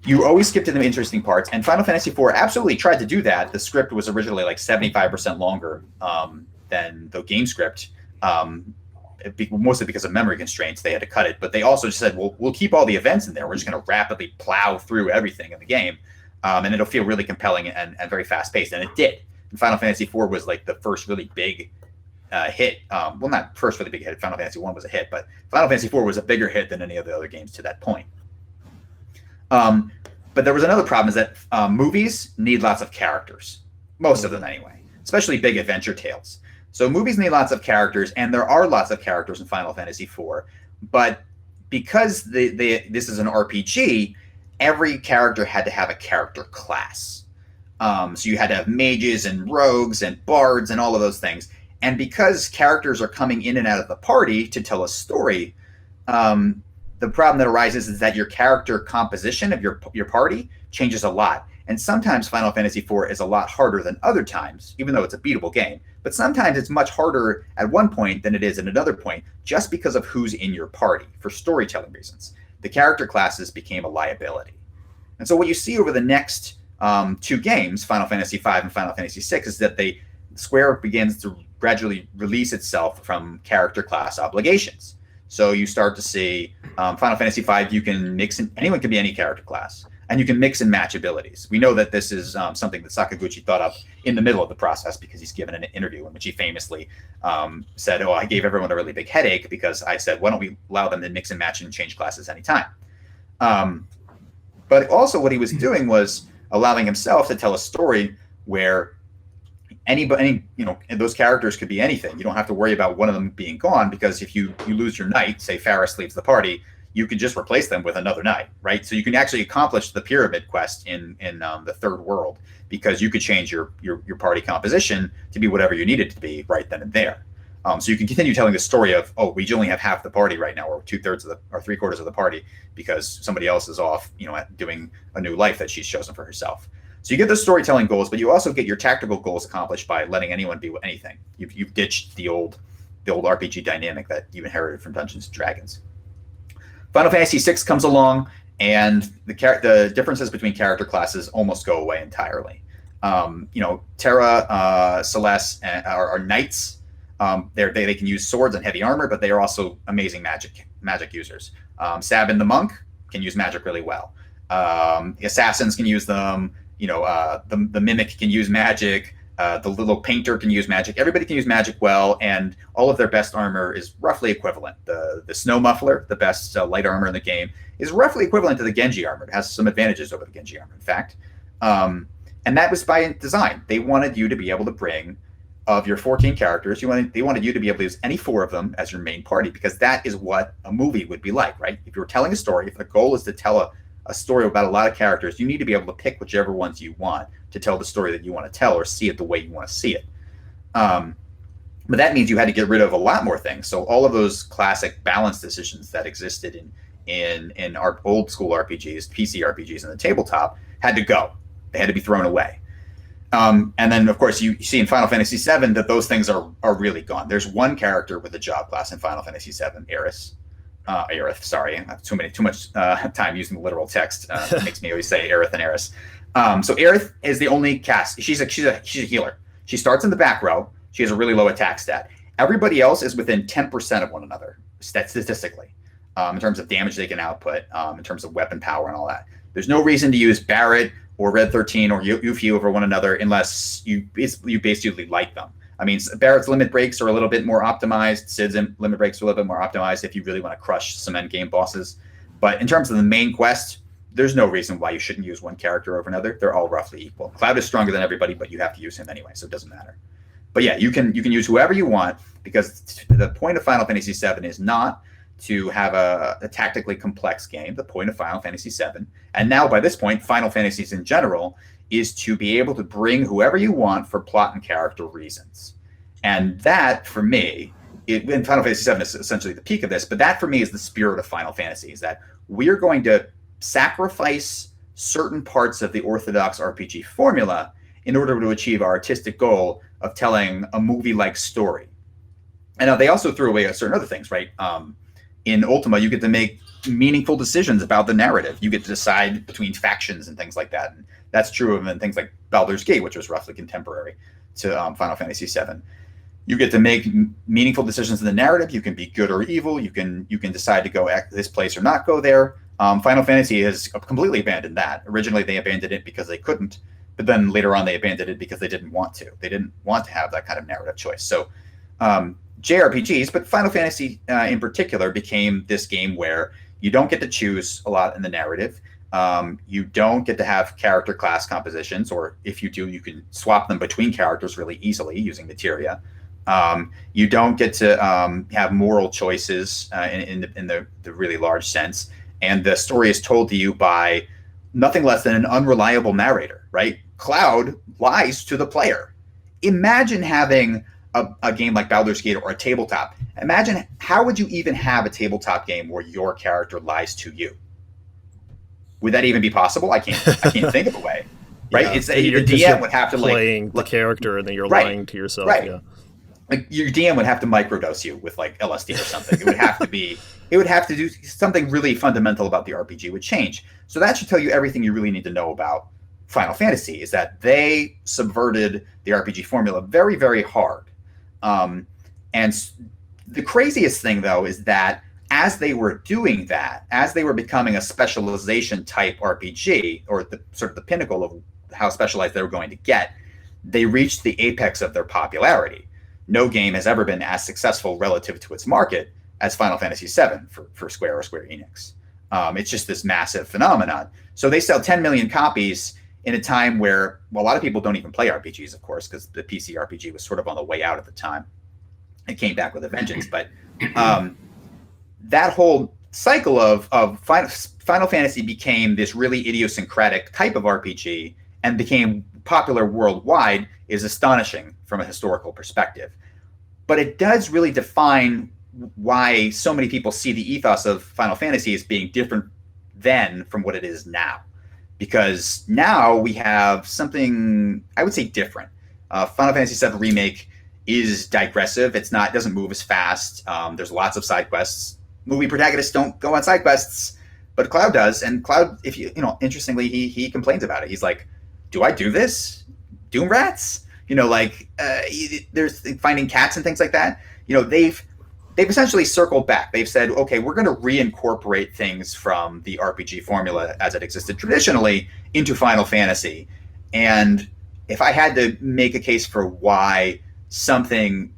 you always skip to the interesting parts, and Final Fantasy IV absolutely tried to do that. The script was originally like 75% longer than the game script, mostly because of memory constraints, they had to cut it. But they also just said, well, we'll keep all the events in there. We're just going to rapidly plow through everything in the game. And it'll feel really compelling and very fast paced. And it did. And Final Fantasy IV was like the first really big hit. Well, not first really big hit. Final Fantasy I was a hit, but Final Fantasy IV was a bigger hit than any of the other games to that point. But there was another problem, is that movies need lots of characters. Most of them anyway, especially big adventure tales. So movies need lots of characters, and there are lots of characters in Final Fantasy IV. But because this is an RPG, every character had to have a character class. So you had to have mages and rogues and bards and all of those things. And because characters are coming in and out of the party to tell a story, the problem that arises is that your character composition of your party changes a lot. And sometimes Final Fantasy IV is a lot harder than other times, even though it's a beatable game. But sometimes it's much harder at one point than it is at another point, just because of who's in your party, for storytelling reasons. The character classes became a liability. And so what you see over the next two games, Final Fantasy V and Final Fantasy VI, is that Square begins to gradually release itself from character class obligations. So you start to see Final Fantasy V, you can mix in, anyone can be any character class, and you can mix and match abilities. We know that this is something that Sakaguchi thought up in the middle of the process, because he's given an interview in which he famously said, I gave everyone a really big headache because I said, why don't we allow them to mix and match and change classes anytime? But also what he was doing was allowing himself to tell a story where anybody, those characters could be anything. You don't have to worry about one of them being gone, because if you lose your knight, say Faris leaves the party, you can just replace them with another knight, right? So you can actually accomplish the pyramid quest in the third world, because you could change your party composition to be whatever you need it to be right then and there. So you can continue telling the story of, we only have half the party right now, or 2/3 or 3/4 of the party, because somebody else is off, doing a new life that she's chosen for herself. So you get the storytelling goals, but you also get your tactical goals accomplished by letting anyone be anything. You've ditched the old RPG dynamic that you inherited from Dungeons and Dragons. Final Fantasy VI comes along, and the differences between character classes almost go away entirely. Terra, Celeste are knights. They can use swords and heavy armor, but they are also amazing magic users. Sabin the monk can use magic really well. The assassins can use them. The mimic can use magic. The little painter can use magic. Everybody can use magic well, and all of their best armor is roughly equivalent. The snow muffler, the best light armor in the game, is roughly equivalent to the Genji armor. It has some advantages over the Genji armor, in fact. And that was by design. They wanted you to be able to bring, of your 14 characters, they wanted you to be able to use any 4 of them as your main party, because that is what a movie would be like, right? If you were telling a story, if the goal is to tell a story about a lot of characters, you need to be able to pick whichever ones you want to tell the story that you want to tell, or see it the way you want to see it. But that means you had to get rid of a lot more things. So all of those classic balance decisions that existed in our old school RPGs, PC RPGs, and the tabletop had to go. They had to be thrown away. And then, of course, you see in Final Fantasy VII that those things are really gone. There's one character with a job class in Final Fantasy VII, Aerith, sorry. I have too much time using the literal text. It makes me always say Aerith and Eris. So Aerith is the only cast. She's a healer. She starts in the back row. She has a really low attack stat. Everybody else is within 10% of one another, statistically, in terms of damage they can output, in terms of weapon power and all that. There's no reason to use Barrett or Red 13 or Yuffie over one another unless you basically like them. I mean, Barrett's limit breaks are a little bit more optimized. Sid's limit breaks are a little bit more optimized if you really want to crush some endgame bosses. But in terms of the main quest, there's no reason why you shouldn't use one character over another. They're all roughly equal. Cloud is stronger than everybody, but you have to use him anyway, so it doesn't matter. But yeah, you can use whoever you want, because the point of Final Fantasy VII is not to have a tactically complex game. The point of Final Fantasy VII, and now by this point, Final Fantasies in general, is to be able to bring whoever you want for plot and character reasons. And that, for me, in Final Fantasy VII is essentially the peak of this, but that for me is the spirit of Final Fantasy, is that we're going to sacrifice certain parts of the orthodox RPG formula in order to achieve our artistic goal of telling a movie-like story. And now they also threw away certain other things, right? In Ultima, you get to make meaningful decisions about the narrative. You get to decide between factions and things like that. And that's true of things like Baldur's Gate, which was roughly contemporary to Final Fantasy VII. You get to make meaningful decisions in the narrative. You can be good or evil. You can decide to go this place or not go there. Final Fantasy has completely abandoned that. Originally, they abandoned it because they couldn't, but then later on, they abandoned it because they didn't want to. They didn't want to have that kind of narrative choice. So JRPGs, but Final Fantasy in particular, became this game where you don't get to choose a lot in the narrative. You don't get to have character class compositions, or if you do, you can swap them between characters really easily using materia. You don't get to have moral choices in the really large sense. And the story is told to you by nothing less than an unreliable narrator, right? Cloud lies to the player. Imagine having a game like Baldur's Gate or a tabletop. Imagine, how would you even have a tabletop game where your character lies to you? Would that even be possible? I can't think of a way, right? Yeah, It's the DM would have to playing the character, and then you're right, lying to yourself. right. Yeah. Like your DM would have to microdose you with like LSD or something. It would have to do something really fundamental about the RPG would change. So that should tell you everything you really need to know about Final Fantasy, is that they subverted the RPG formula very, very hard. And the craziest thing, though, is that as they were doing that, as they were becoming a specialization type RPG, or the sort of the pinnacle of how specialized they were going to get, they reached the apex of their popularity. No game has ever been as successful relative to its market as Final Fantasy VII for Square or Square Enix. It's just this massive phenomenon. So they sell 10 million copies in a time where, well, a lot of people don't even play RPGs, of course, because the PC RPG was sort of on the way out at the time. It came back with a vengeance. But that whole cycle of Final Fantasy became this really idiosyncratic type of RPG and became popular worldwide is astonishing from a historical perspective. But it does really define why so many people see the ethos of Final Fantasy as being different then from what it is now. Because now we have something, I would say, different. Final Fantasy VII Remake is digressive. It doesn't move as fast. There's lots of side quests. Movie protagonists don't go on side quests, but Cloud does. And Cloud, interestingly, he complains about it. He's like, do I do this? Doom rats? There's finding cats and things like that. They've essentially circled back. They've said, okay, we're going to reincorporate things from the RPG formula as it existed traditionally into Final Fantasy. And if I had to make a case for why something,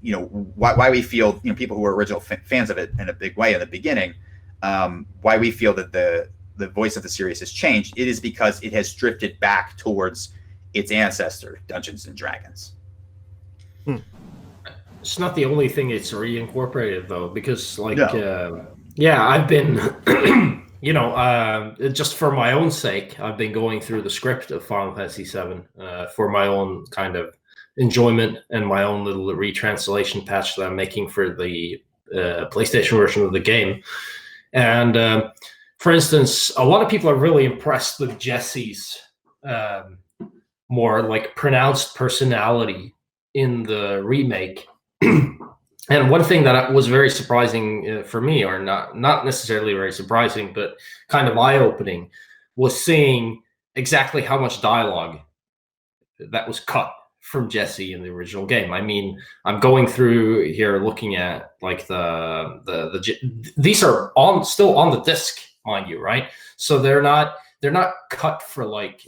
why we feel, people who were original fans of it in a big way in the beginning, why we feel that the voice of the series has changed, it is because it has drifted back towards its ancestor, Dungeons and Dragons. It's not the only thing it's reincorporated, though, because I've been, just for my own sake, I've been going through the script of Final Fantasy VII for my own kind of enjoyment and my own little retranslation patch that I'm making for the PlayStation version of the game. And for instance, a lot of people are really impressed with Jesse's more like pronounced personality in the remake. And one thing that was very surprising for me, or not necessarily very surprising, but kind of eye-opening, was seeing exactly how much dialogue that was cut from Jesse in the original game. I mean, I'm going through here looking at like these are still on the disc, mind you, right? So they're not cut for like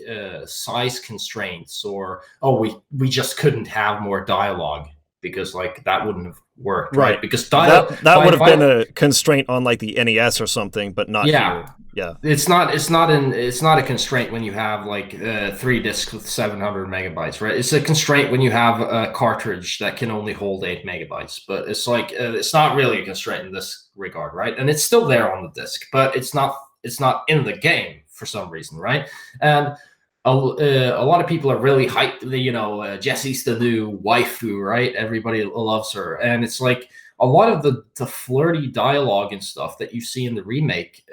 size constraints, or we just couldn't have more dialogue because like that wouldn't have worked, right? Because that would have been a constraint on like the NES or something, but not here. Yeah, it's not a constraint when you have like 3 discs with 700 megabytes, right? It's a constraint when you have a cartridge that can only hold 8 megabytes, but it's like it's not really a constraint in this regard, right? And it's still there on the disc, but it's not in the game for some reason, right? And a lot of people are really hyped. Jessie's the new waifu, right? Everybody loves her, and it's like a lot of the flirty dialogue and stuff that you see in the remake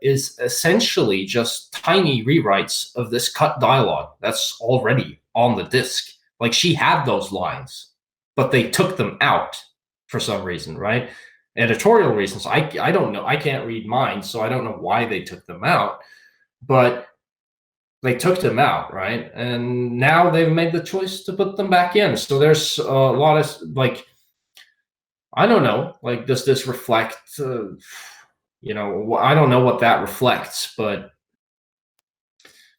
is essentially just tiny rewrites of this cut dialogue that's already on the disc. Like, she had those lines, but they took them out for some reason, right? Editorial reasons. I don't know. I can't read minds, so I don't know why they took them out, but they took them out, right? And now they've made the choice to put them back in. So there's a lot of like I don't know. Like, does this reflect? I don't know what that reflects, but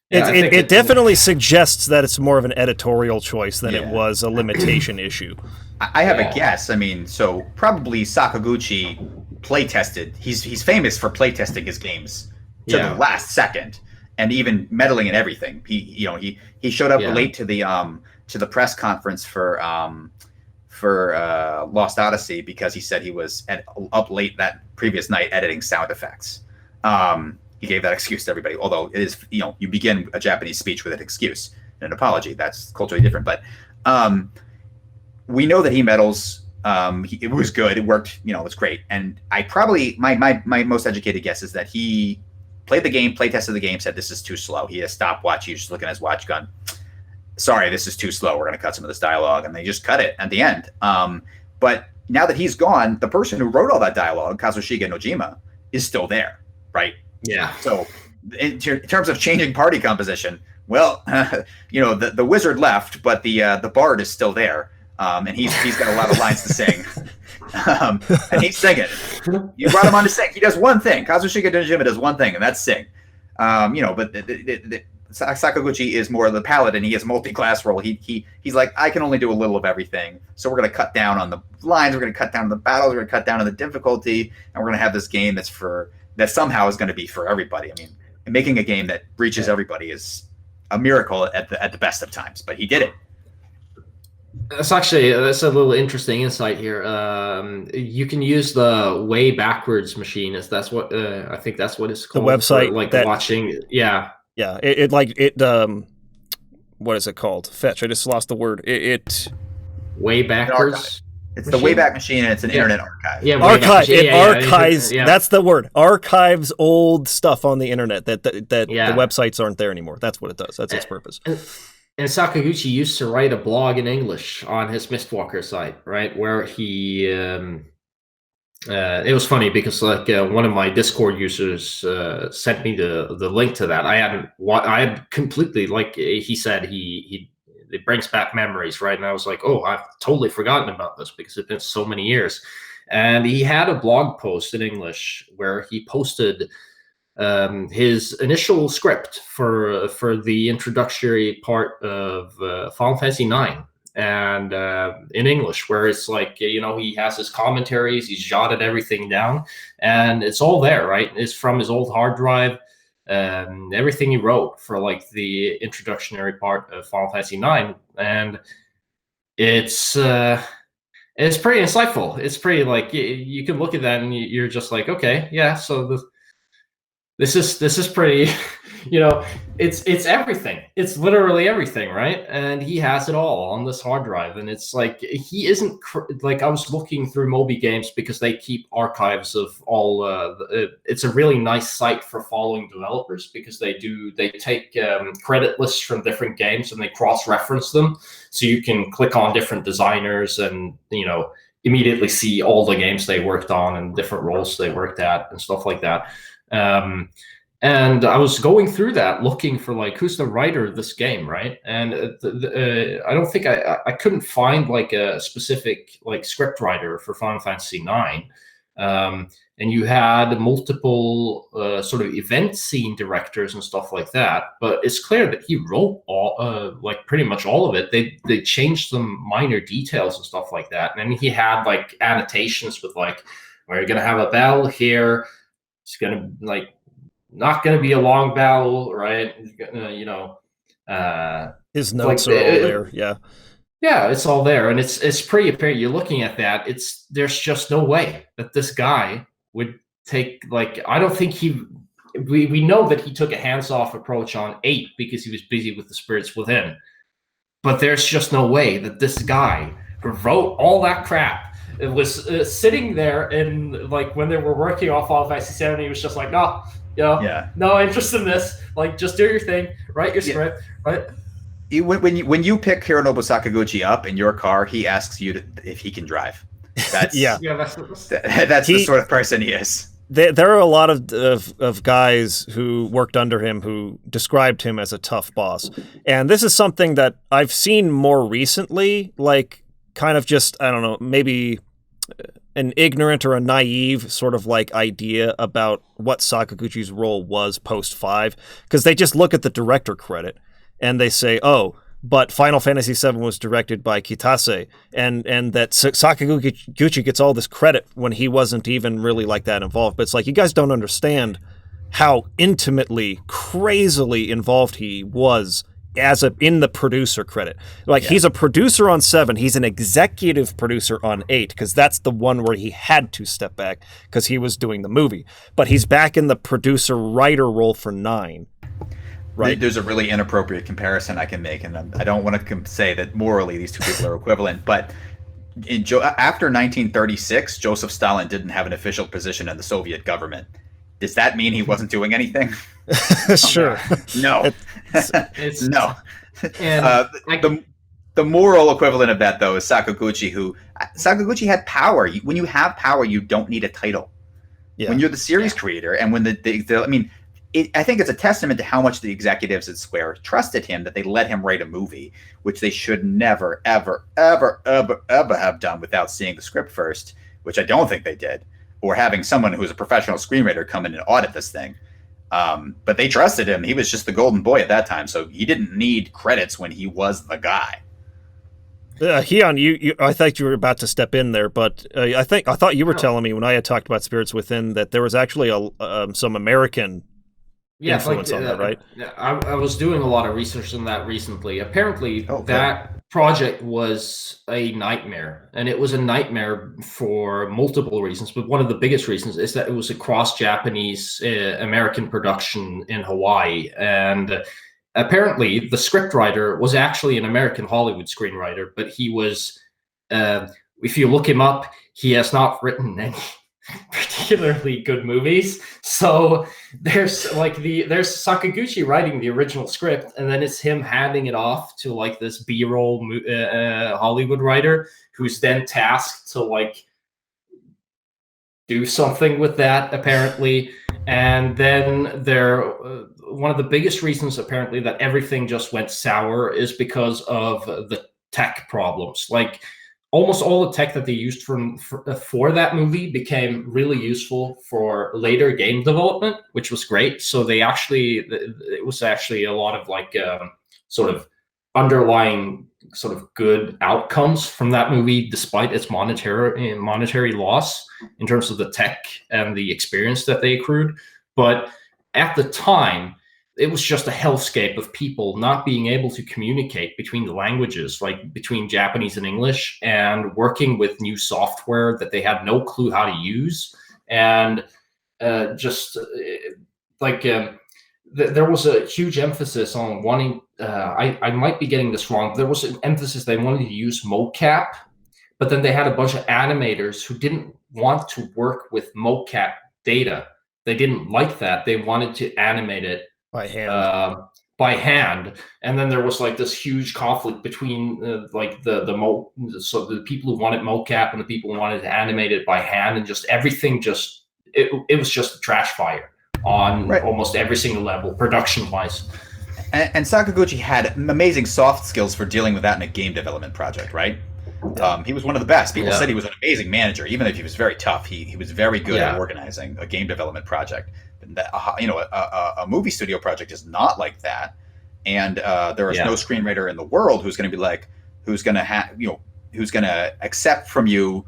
yeah, I think It definitely suggests that it's more of an editorial choice than it Yeah. was a limitation issue. I have Yeah. a guess. I mean, so probably Sakaguchi play tested. He's famous for play testing his games to the Yeah. last second, and even meddling in everything. He showed up Yeah. late to the press conference for Lost Odyssey because he said he was up late that previous night editing sound effects. He gave that excuse to everybody. Although it is, you begin a Japanese speech with an excuse and an apology. That's culturally different, but. We know that he meddles. It was good. It worked. It was great. And I probably my most educated guess is that he played the game, play tested the game, said this is too slow. He had a stopwatch. He was just looking at his watch, gun. Sorry, this is too slow. We're going to cut some of this dialogue, and they just cut it at the end. But now that he's gone, the person who wrote all that dialogue, Kazushige Nojima, is still there, right? Yeah. So in terms of changing party composition, well, the wizard left, but the bard is still there. And he's got a lot of lines to sing, and he's singing. You brought him on to sing. He does one thing. Kazushige Nojima does one thing, and that's sing. But Sakaguchi is more of the paladin. He has a multi-class role. He's like, I can only do a little of everything. So we're going to cut down on the lines. We're going to cut down on the battles. We're going to cut down on the difficulty, and we're going to have this game that somehow is going to be for everybody. I mean, making a game that reaches everybody is a miracle at the best of times. But he did it. That's a little interesting insight here. You can use the way backwards machine. That's what I think that's what it's called. The website, for, like watching. Yeah. Yeah. What is it called? Fetch. I just lost the word. Way backwards. It's the Wayback Machine, and it's an internet archive. Yeah, archive. It archives. Yeah. That's the word. Archives old stuff on the internet that the Yeah. websites aren't there anymore. That's what it does. That's its purpose. And Sakaguchi used to write a blog in English on his Mistwalker site, right? Where he, it was funny because one of my Discord users sent me the link to that. I had completely, like he said, it brings back memories, right? And I was like, oh, I've totally forgotten about this because it's been so many years. And he had a blog post in English where he posted his initial script for the introductory part of Final Fantasy IX, and in English, where it's like he has his commentaries, he's jotted everything down, and it's all there, right? It's from his old hard drive, everything he wrote for like the introductory part of Final Fantasy IX, and it's pretty insightful. It's pretty like you can look at that and you're just like, okay, yeah, so this is pretty, it's everything. It's literally everything, right? And he has it all on this hard drive. And it's like, he isn't like, I was looking through Moby Games because they keep archives of all, it's a really nice site for following developers because they take credit lists from different games and they cross-reference them. So you can click on different designers and, immediately see all the games they worked on and different roles they worked at and stuff like that. And I was going through that looking for like who's the writer of this game, right? And I don't think I couldn't find like a specific like script writer for Final Fantasy IX. And you had multiple sort of event scene directors and stuff like that. But it's clear that he wrote all like pretty much all of it. They changed some minor details and stuff like that. And then he had like annotations with like, we're gonna have a battle here. It's gonna not gonna be a long battle, right? His notes are all there. Yeah. Yeah, it's all there, and it's pretty apparent. You're looking at that. There's just no way that this guy would take I don't think we know that he took a hands-off approach on 8 because he was busy with the spirits within. But there's just no way that this guy who wrote all that crap. It was sitting there and like when they were working off Final Fantasy VII, he was just like, no, no interest in this. Like, just do your thing, write your script, right? When you pick Hironobu Sakaguchi up in your car, he asks you if he can drive. That's that's the sort of person he is. There are a lot of guys who worked under him who described him as a tough boss, and this is something that I've seen more recently, like kind of just, I don't know, maybe an ignorant or a naive sort of like idea about what Sakaguchi's role was post 5, because they just look at the director credit and they say, oh, but Final Fantasy VII was directed by Kitase, and that Sakaguchi gets all this credit when he wasn't even really like that involved. But it's like, you guys don't understand how intimately, crazily involved he was in the producer credit. Like, he's a producer on 7, he's an executive producer on 8, because that's the one where he had to step back because he was doing the movie. But he's back in the producer-writer role for 9. Right. There's a really inappropriate comparison I can make, and I don't want to say that morally these two people are equivalent, but after 1936, Joseph Stalin didn't have an official position in the Soviet government. Does that mean he wasn't doing anything? Sure. No. It's No. And the moral equivalent of that, though, is Sakaguchi had power. When you have power, you don't need a title. Yeah. When you're the series creator, and when I think it's a testament to how much the executives at Square trusted him that they let him write a movie, which they should never, ever, ever, ever, ever have done without seeing the script first, which I don't think they did, or having someone who's a professional screenwriter come in and audit this thing. But they trusted him. He was just the golden boy at that time, so he didn't need credits when he was the guy. Hian, I thought you were about to step in there, but I thought you were telling me when I had talked about Spirits Within that there was actually some American influence on that, right? I was doing a lot of research on that recently. Apparently, that project was a nightmare, and it was a nightmare for multiple reasons. But one of the biggest reasons is that it was a cross-Japanese American production in Hawaii, and apparently the scriptwriter was actually an American Hollywood screenwriter, but he was, if you look him up, he has not written any particularly good movies. So there's Sakaguchi writing the original script, and then it's him handing it off to like this B-roll Hollywood writer who's then tasked to like do something with that, apparently. And then one of the biggest reasons apparently that everything just went sour is because of the tech problems. Like, almost all the tech that they used for that movie became really useful for later game development, which was great. So it was actually a lot of like sort of underlying sort of good outcomes from that movie, despite its monetary loss in terms of the tech and the experience that they accrued. But at the time, it was just a hellscape of people not being able to communicate between the languages, like between Japanese and English, and working with new software that they had no clue how to use. And there was a huge emphasis on wanting, I might be getting this wrong, there was an emphasis they wanted to use mocap, but then they had a bunch of animators who didn't want to work with mocap data. They didn't like that. They wanted to animate it by hand, and then there was like this huge conflict between the people who wanted mocap and the people who wanted to animate it by hand, and just everything it was just a trash fire on almost every single level, production wise. And Sakaguchi had amazing soft skills for dealing with that in a game development project, right? He was one of the best. People said he was an amazing manager, even if he was very tough. He was very good at organizing a game development project. A movie studio project is not like that, and there is no screenwriter in the world who's going to accept from you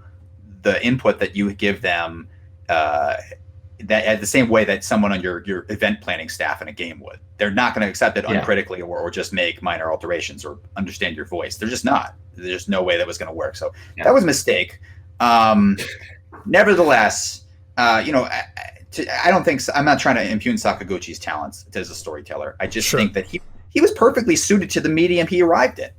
the input that you give them that the same way that someone on your event planning staff in a game would. They're not going to accept it uncritically or just make minor alterations or understand your voice. They're just not. There's no way that was going to work. So that was a mistake. Nevertheless, I don't think I'm not trying to impugn Sakaguchi's talents as a storyteller. I just think that he was perfectly suited to the medium he arrived in.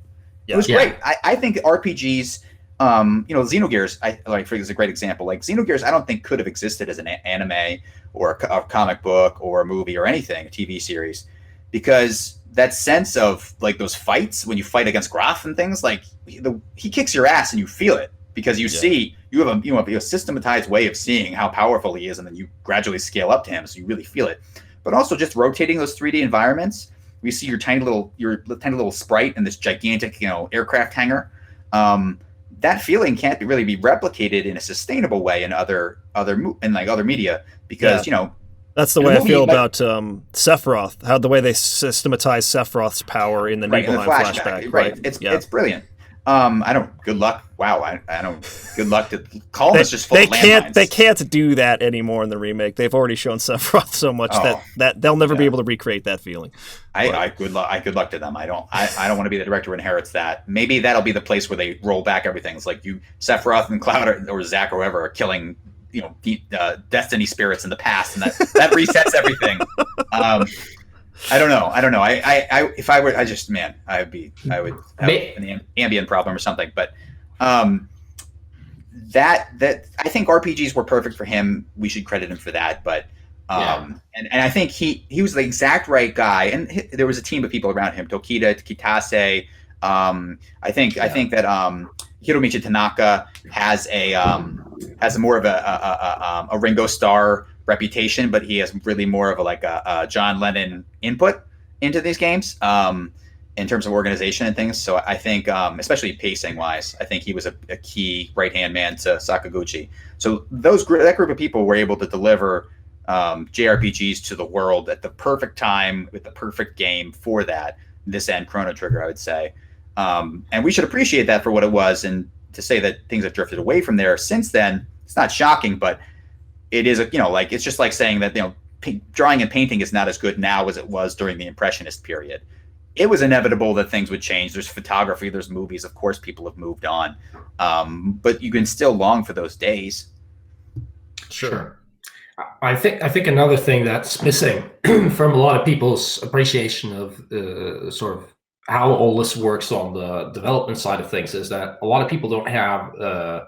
It was great. I think RPGs, Xenogears, is a great example. Like Xenogears, I don't think could have existed as an anime or a comic book or a movie or anything, a TV series, because that sense of like those fights when you fight against Graf and things, like he kicks your ass and you feel it. Because you see, you have a systematized way of seeing how powerful he is, and then you gradually scale up to him, so you really feel it. But also just rotating those 3D environments, you see your tiny little sprite in this gigantic, aircraft hangar. that feeling can't really be replicated in a sustainable way in other media, because that's the in a way I movie, feel about Sephiroth. How the way they systematize Sephiroth's power in the right, in the Nibelheim flashback. right? It's brilliant. I don't. Good luck. Wow. I don't. Good luck to Colin is just full of landmines. They can't do that anymore in the remake. They've already shown Sephiroth so much that they'll never be able to recreate that feeling. Good luck to them. I don't want to be the director who inherits that. Maybe that'll be the place where they roll back everything. It's like Sephiroth and Cloud or Zack or whoever are killing Destiny spirits in the past, and that resets everything. I don't know. If I were, I would have an ambient problem or something. But that I think RPGs were perfect for him. We should credit him for that. But and I think he was the exact right guy. And there was a team of people around him: Tokita, Kitase. I think that Hiromichi Tanaka has more of a Ringo Starr reputation, but he has really more of a John Lennon input into these games in terms of organization and things. So I think, especially pacing wise, I think he was a key right hand man to Sakaguchi. So that group of people were able to deliver JRPGs to the world at the perfect time with the perfect game for that. This and Chrono Trigger, I would say, and we should appreciate that for what it was. And to say that things have drifted away from there since then, it's not shocking, but it is it's just like saying that drawing and painting is not as good now as it was during the Impressionist period. It was inevitable that things would change. There's photography, there's movies. Of course, people have moved on, but you can still long for those days. Sure. I think another thing that's missing from a lot of people's appreciation of sort of how all this works on the development side of things is that a lot of people don't have.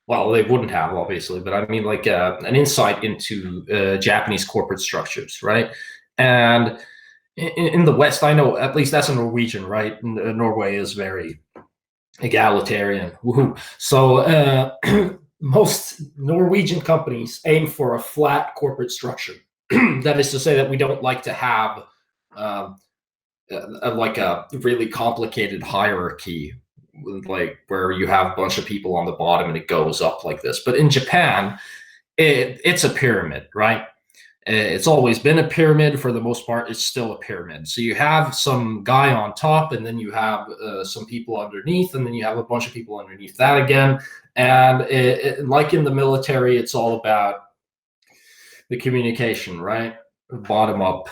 Well, they wouldn't have, obviously, but I mean, an insight into Japanese corporate structures, right? And in the West, I know, at least as a Norwegian, right? Norway is very egalitarian. Woohoo! So most Norwegian companies aim for a flat corporate structure. That is to say that we don't like to have a really complicated hierarchy, like where you have a bunch of people on the bottom and it goes up like this. But in Japan, it's a pyramid, right? It's always been a pyramid. For the most part, it's still a pyramid. So you have some guy on top, and then you have some people underneath, and then you have a bunch of people underneath that again. And like in the military, it's all about the communication, right? Bottom up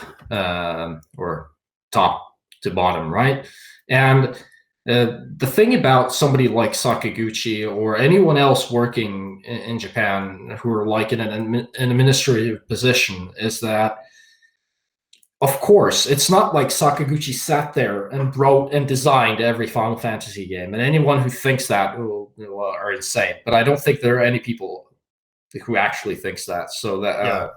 or top to bottom, right? And the thing about somebody like Sakaguchi or anyone else working in Japan who are like in an administrative position is that, of course, it's not like Sakaguchi sat there and wrote and designed every Final Fantasy game. And anyone who thinks that are insane. But I don't think there are any people who actually thinks that. So that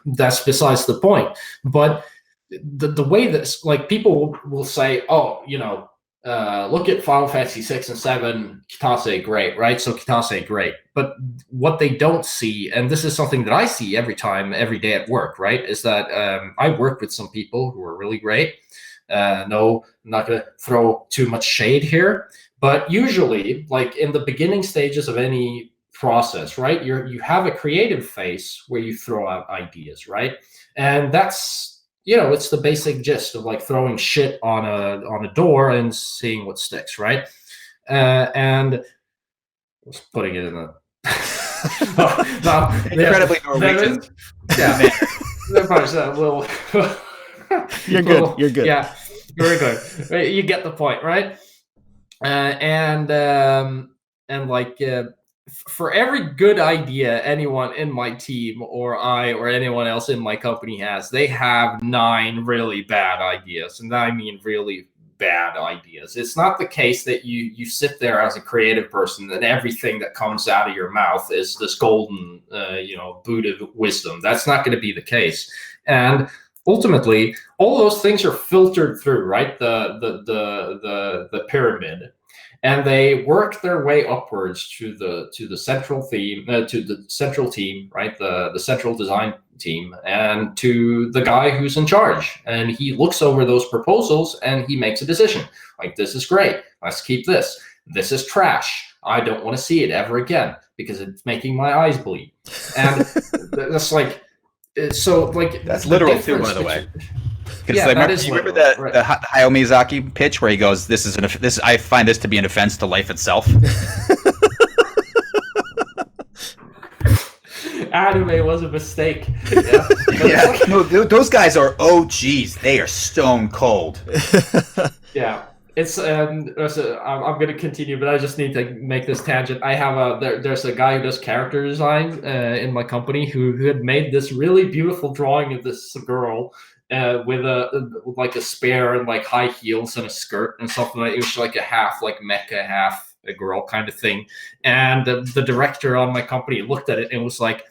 that's besides the point. But the way that people will say, look at Final Fantasy VI and VII, Kitase, great, right? So Kitase, great. But what they don't see, and this is something that I see every day at work, right, is that I work with some people who are really great. No, I'm not going to throw too much shade here. But usually, like in the beginning stages of any process, right, you have a creative phase where you throw out ideas, right? And that's it's the basic gist of like throwing shit on a door and seeing what sticks, right? And just putting it in a incredibly Norwegian. Yeah, there's a little. You're good. You're good. Yeah, very good. You get the point, right? For every good idea anyone in my team or I or anyone else in my company has, they have 9 really bad ideas. And I mean really bad ideas. It's not the case that you sit there as a creative person and everything that comes out of your mouth is this golden, Buddha wisdom. That's not going to be the case. And ultimately, all those things are filtered through, right? The pyramid. And they work their way upwards to the central theme, to the central team, right? The central design team, and to the guy who's in charge. And he looks over those proposals and he makes a decision. Like, this is great. Let's keep this. This is trash. I don't want to see it ever again because it's making my eyes bleed. And that's like, so like that's literal too, by the way. Yeah, you remember the Hayao Miyazaki pitch where he goes, I find this to be an offense to life itself." Anime was a mistake. Yeah. No, those guys are OGs. They are stone cold. Yeah. It's I'm going to continue, but I just need to make this tangent. I have there's a guy who does character design in my company who had made this really beautiful drawing of this girl with a spear and like high heels and a skirt and something like it was like a half like mecha, half a girl kind of thing. And the director on my company looked at it and was like,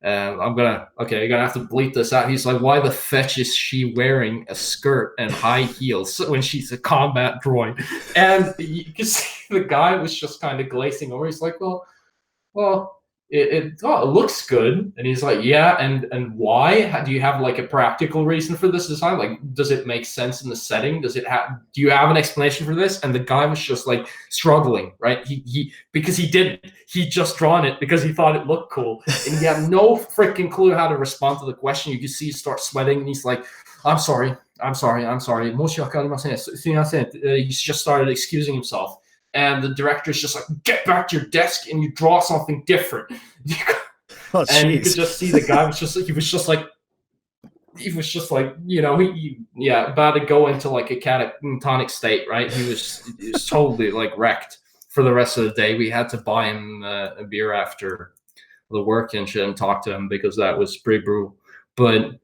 you're gonna have to bleep this out. He's like, why the fetch is she wearing a skirt and high heels when she's a combat droid? And you can see the guy was just kind of glazing over. He's like, well, it looks good. And he's like, yeah, and why? Do you have like a practical reason for this design? Like, does it make sense in the setting? Do you have an explanation for this? And the guy was just like struggling, right? Because he didn't. He just drawn it because he thought it looked cool. And he had no freaking clue how to respond to the question. You can see he start sweating and he's like, I'm sorry. He just started excusing himself. And the director's just like, get back to your desk and you draw something different. And you could just see the guy was just like, about to go into like a catatonic state, right? He was totally like wrecked for the rest of the day. We had to buy him a beer after the work and shit and talk to him because that was pretty brutal. But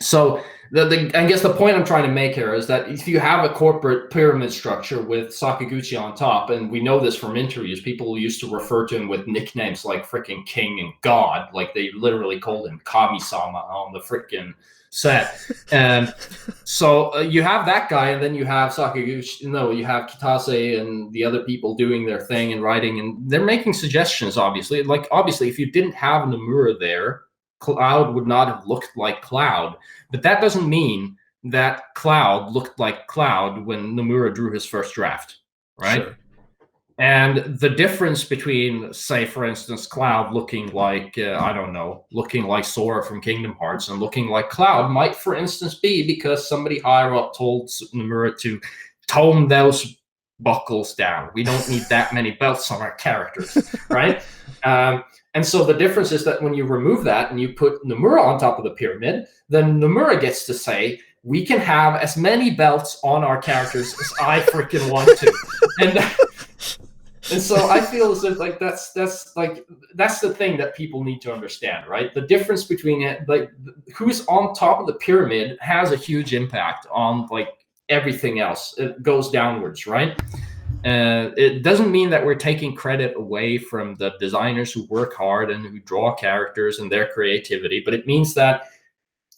so I guess the point I'm trying to make here is that if you have a corporate pyramid structure with Sakaguchi on top, and we know this from interviews, people used to refer to him with nicknames like freaking King and God, like they literally called him Kami-sama on the freaking set. And so you have that guy, and then you have Sakaguchi, you have Kitase and the other people doing their thing and writing, and they're making suggestions, obviously. Like, obviously, if you didn't have Nomura there, Cloud would not have looked like Cloud. But that doesn't mean that Cloud looked like Cloud when Nomura drew his first draft, right? Sure. And the difference between, say, for instance, Cloud looking like, looking like Sora from Kingdom Hearts and looking like Cloud might, for instance, be because somebody higher up told Nomura to tone those buckles down. We don't need that many belts on our characters, right? And so the difference is that when you remove that and you put Nomura on top of the pyramid, then Nomura gets to say, we can have as many belts on our characters as I freaking want to. And so I feel as if like that's the thing that people need to understand, right? The difference between it, like who's on top of the pyramid has a huge impact on like everything else. It goes downwards, right? It doesn't mean that we're taking credit away from the designers who work hard and who draw characters and their creativity, but it means that,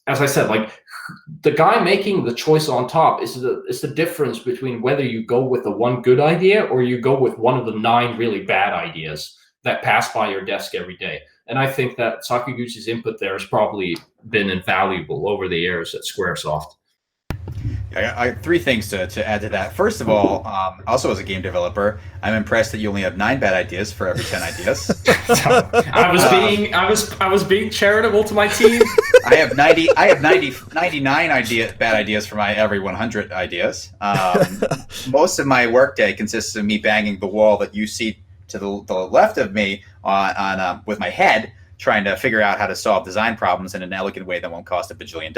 as I said, like the guy making the choice on top is the difference between whether you go with the one good idea or you go with one of the 9 really bad ideas that pass by your desk every day. And I think that Sakaguchi's input there has probably been invaluable over the years at Squaresoft. I have 3 things to add to that. First of all, also as a game developer, I'm impressed that you only have 9 bad ideas for every 10 ideas. I was being charitable to my team. I have 99 bad ideas for my every 100 ideas. Most of my workday consists of me banging the wall that you see to the left of me on with my head, trying to figure out how to solve design problems in an elegant way that won't cost $1 billion.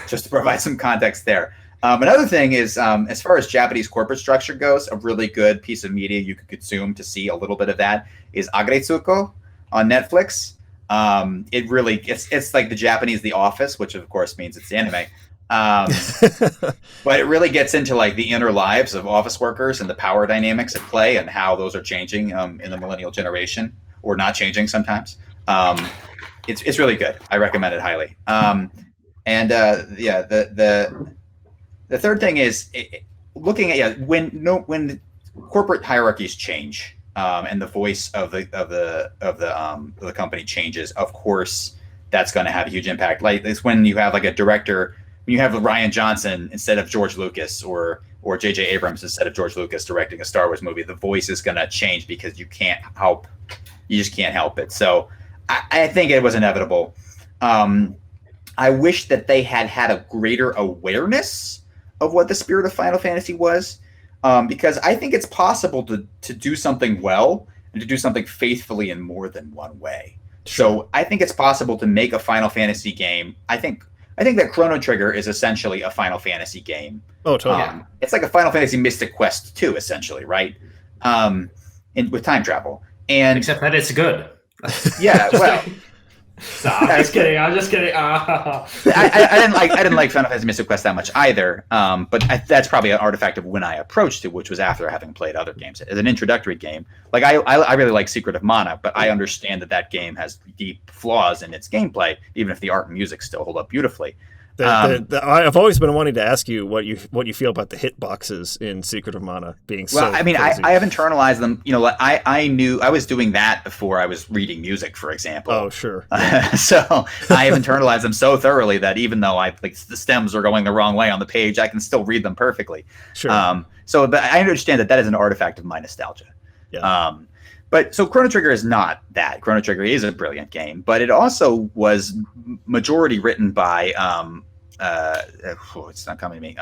Just to provide some context there. Another thing is, as far as Japanese corporate structure goes, a really good piece of media you could consume to see a little bit of that is Agretsuko on Netflix. It's like the Japanese The Office, which of course means it's anime. But it really gets into like the inner lives of office workers and the power dynamics at play and how those are changing in the millennial generation, or not changing sometimes. It's really good. I recommend it highly. The third thing is looking at when corporate hierarchies change and the voice of the company changes. Of course, that's going to have a huge impact. Like it's when you have like a director when you have Ryan Johnson instead of George Lucas, or J.J. Abrams instead of George Lucas directing a Star Wars movie, the voice is going to change because you just can't help it. So I think it was inevitable. I wish that they had a greater awareness of what the spirit of Final Fantasy was, because I think it's possible to do something well and to do something faithfully in more than one way. Sure. So I think it's possible to make a Final Fantasy game. I think that Chrono Trigger is essentially a Final Fantasy game. Oh, totally. It's like a Final Fantasy Mystic Quest 2, essentially, right? With time travel. And except that it's good. Yeah, well. I'm just kidding. I didn't like Final Fantasy Mystic Quest that much either. But that's probably an artifact of when I approached it, which was after having played other games. As an introductory game, like I really like Secret of Mana, but I understand that game has deep flaws in its gameplay, even if the art and music still hold up beautifully. I've always been wanting to ask you what you feel about the hitboxes in Secret of Mana being so. Well, I mean, crazy. I have internalized them. You know, I knew I was doing that before I was reading music, for example. Oh, sure. So I have internalized them so thoroughly that even though the stems are going the wrong way on the page, I can still read them perfectly. Sure. But I understand that is an artifact of my nostalgia. Yeah. But so Chrono Trigger is not that. Chrono Trigger is a brilliant game, but it also was majority written by it's not coming to me.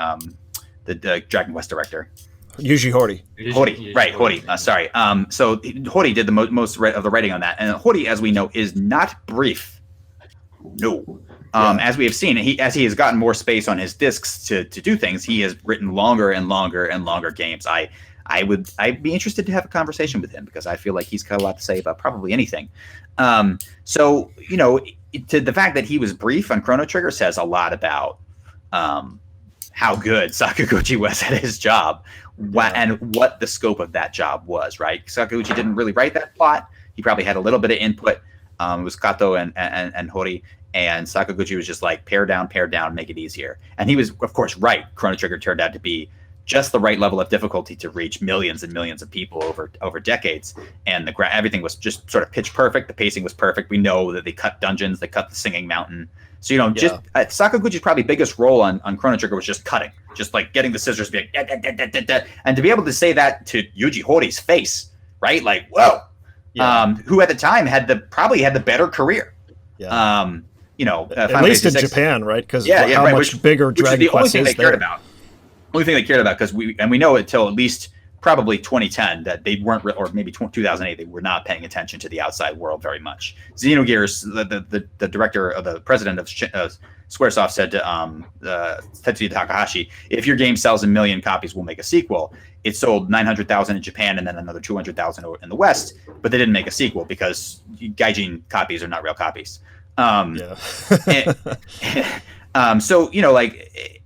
The Dragon Quest director, Yuji Horii. Horii. Sorry. So Horii did the most of the writing on that, and Horii, as we know, is not brief. No. As we have seen, as he has gotten more space on his discs to do things, he has written longer and longer and longer games. I'd be interested to have a conversation with him because I feel like he's got a lot to say about probably anything. So, you know, to the fact that he was brief on Chrono Trigger says a lot about how good Sakaguchi was at his job and what the scope of that job was, right? Sakaguchi didn't really write that plot. He probably had a little bit of input. It was Kato and Horii. And Sakaguchi was just like, pare down, make it easier. And he was, of course, right. Chrono Trigger turned out to be just the right level of difficulty to reach millions and millions of people over decades. And everything was just sort of pitch perfect. The pacing was perfect. We know that they cut dungeons, they cut the Singing Mountain. So, you know, Sakaguchi's probably biggest role on Chrono Trigger was just cutting, just like getting the scissors, being and to be able to say that to Yuji Horii's face, right? Like, whoa, who at the time probably had the better career. Yeah. You know, at least in Japan, right? Because how much bigger Dragon Quest is there. Only thing they cared about, because we know until at least probably 2010 that they weren't, or maybe 2008, they were not paying attention to the outside world very much. Xenogears, the director of the president of Squaresoft said to Tetsuya Takahashi, if your game sells 1 million copies, we'll make a sequel. It sold 900,000 in Japan and then another 200,000 in the West, but they didn't make a sequel because gaijin copies are not real copies. So, you know, like,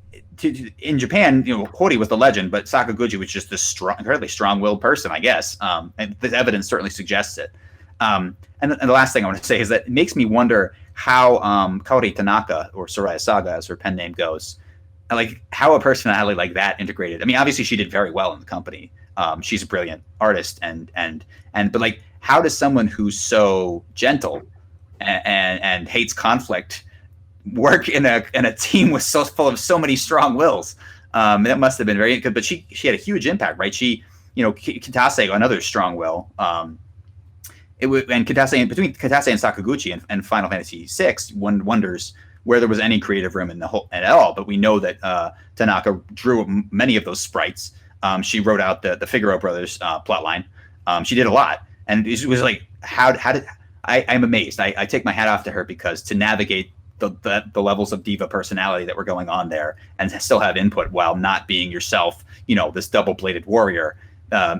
in Japan, you know, Horii was the legend, but Sakaguchi was just this incredibly strong-willed person, I guess. And the evidence certainly suggests it. And the last thing I want to say is that it makes me wonder how Kaori Tanaka, or Soraya Saga, as her pen name goes, like how a personality like that integrated. I mean, obviously she did very well in the company. She's a brilliant artist, but like, how does someone who's so gentle and hates conflict work in a team with full of so many strong wills? That must have been very good. But she had a huge impact, right? She, you know, Kitase, another strong will. And Kitase, between Kitase and Sakaguchi and Final Fantasy VI, one wonders where there was any creative room at all. But we know that Tanaka drew many of those sprites. She wrote out the Figaro brothers plotline. She did a lot, and it was like, how did I'm amazed. I take my hat off to her, because to navigate the levels of diva personality that were going on there and still have input while not being yourself, you know, this double-bladed warrior,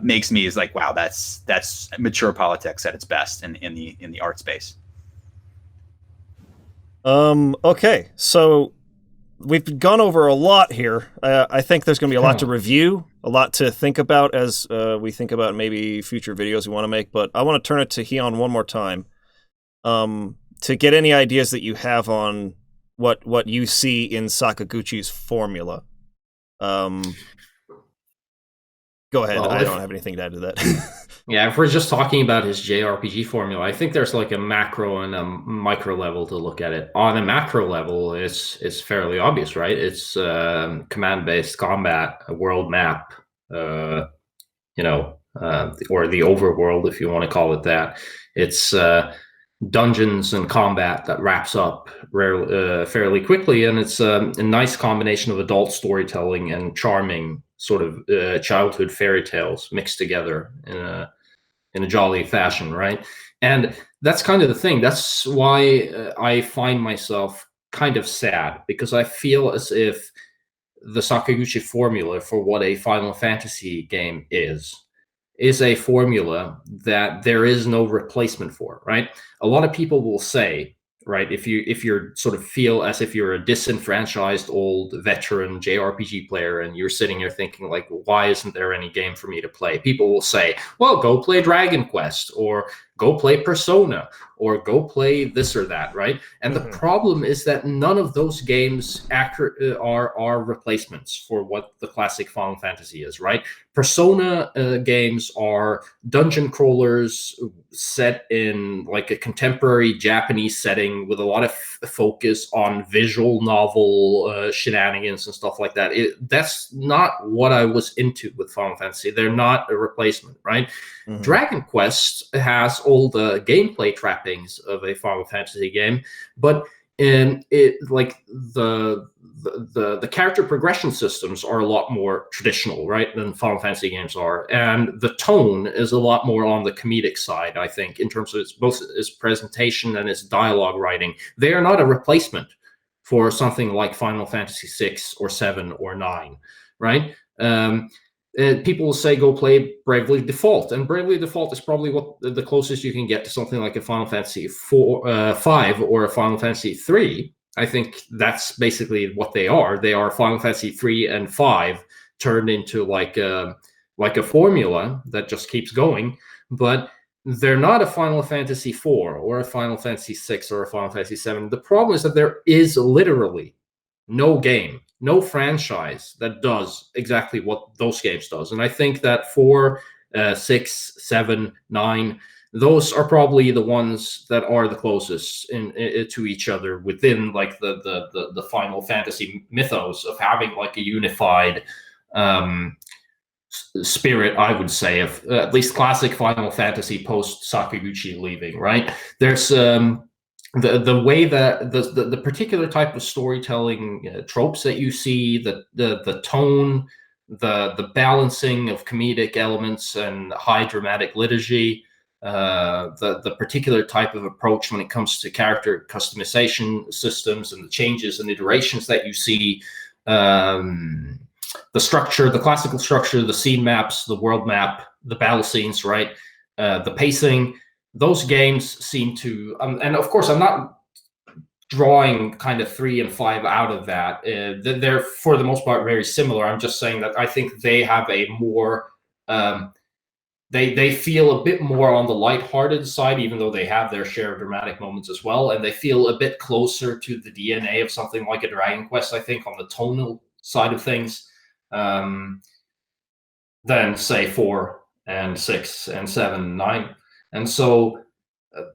makes me is like, wow, that's mature politics at its best in the art space. Okay, so we've gone over a lot here. I think there's going to be a lot to review, a lot to think about as we think about maybe future videos we want to make. But I want to turn it to Hian one more time. To get any ideas that you have on what you see in Sakaguchi's formula. Go ahead. Well, I don't have anything to add to that. yeah, if we're just talking about his JRPG formula, I think there's like a macro and a micro level to look at it. On a macro level, it's fairly obvious, right? It's command-based combat, a world map, or the overworld, if you want to call it that. It's dungeons and combat that wraps up fairly quickly, and it's a nice combination of adult storytelling and charming sort of childhood fairy tales mixed together in a jolly fashion, right? And that's kind of the thing. That's why I find myself kind of sad, because I feel as if the Sakaguchi formula for what a Final Fantasy game is a formula that there is no replacement for, right? A lot of people will say, right, if you're sort of feel as if you're a disenfranchised old veteran JRPG player and you're sitting here thinking like, why isn't there any game for me to play? People will say, well, go play Dragon Quest, or go play Persona, or go play this or that, right? And the problem is that none of those games are replacements for what the classic Final Fantasy is, right? Persona games are dungeon crawlers set in like a contemporary Japanese setting with a lot of focus on visual novel shenanigans and stuff like that. That's not what I was into with Final Fantasy. They're not a replacement, right? Dragon Quest has all the gameplay trappings of a Final Fantasy game, but like the character progression systems are a lot more traditional, right, than Final Fantasy games are, and the tone is a lot more on the comedic side, I think, in terms of both its presentation and its dialogue writing. They are not a replacement for something like Final Fantasy VI or VII or IX, right? People will say go play Bravely Default, and Bravely Default is probably what the closest you can get to something like a Final Fantasy 5 or a Final Fantasy 3. I think that's basically what they are. They are Final Fantasy 3 and 5 turned into like a formula that just keeps going, but they're not a Final Fantasy 4 or a Final Fantasy 6 or a Final Fantasy 7. The problem is that there is literally no game, no franchise that does exactly what those games does. And I think that 4, 6, 7, 9, those are probably the ones that are the closest to each other within like the Final Fantasy mythos of having like a unified spirit, I would say, of at least classic Final Fantasy post Sakaguchi leaving, right? There's the way that the particular type of storytelling tropes that you see, the tone, the balancing of comedic elements and high dramatic liturgy, the particular type of approach when it comes to character customization systems and the changes and iterations that you see, the structure, the classical structure, the scene maps, the world map, the battle scenes, right? The pacing. Those games seem to, and of course, I'm not drawing kind of 3 and 5 out of that. They're, for the most part, very similar. I'm just saying that I think they have a more, they feel a bit more on the lighthearted side, even though they have their share of dramatic moments as well. And they feel a bit closer to the DNA of something like a Dragon Quest, I think, on the tonal side of things, than, say, 4 and 6 and 7 and 9. And so,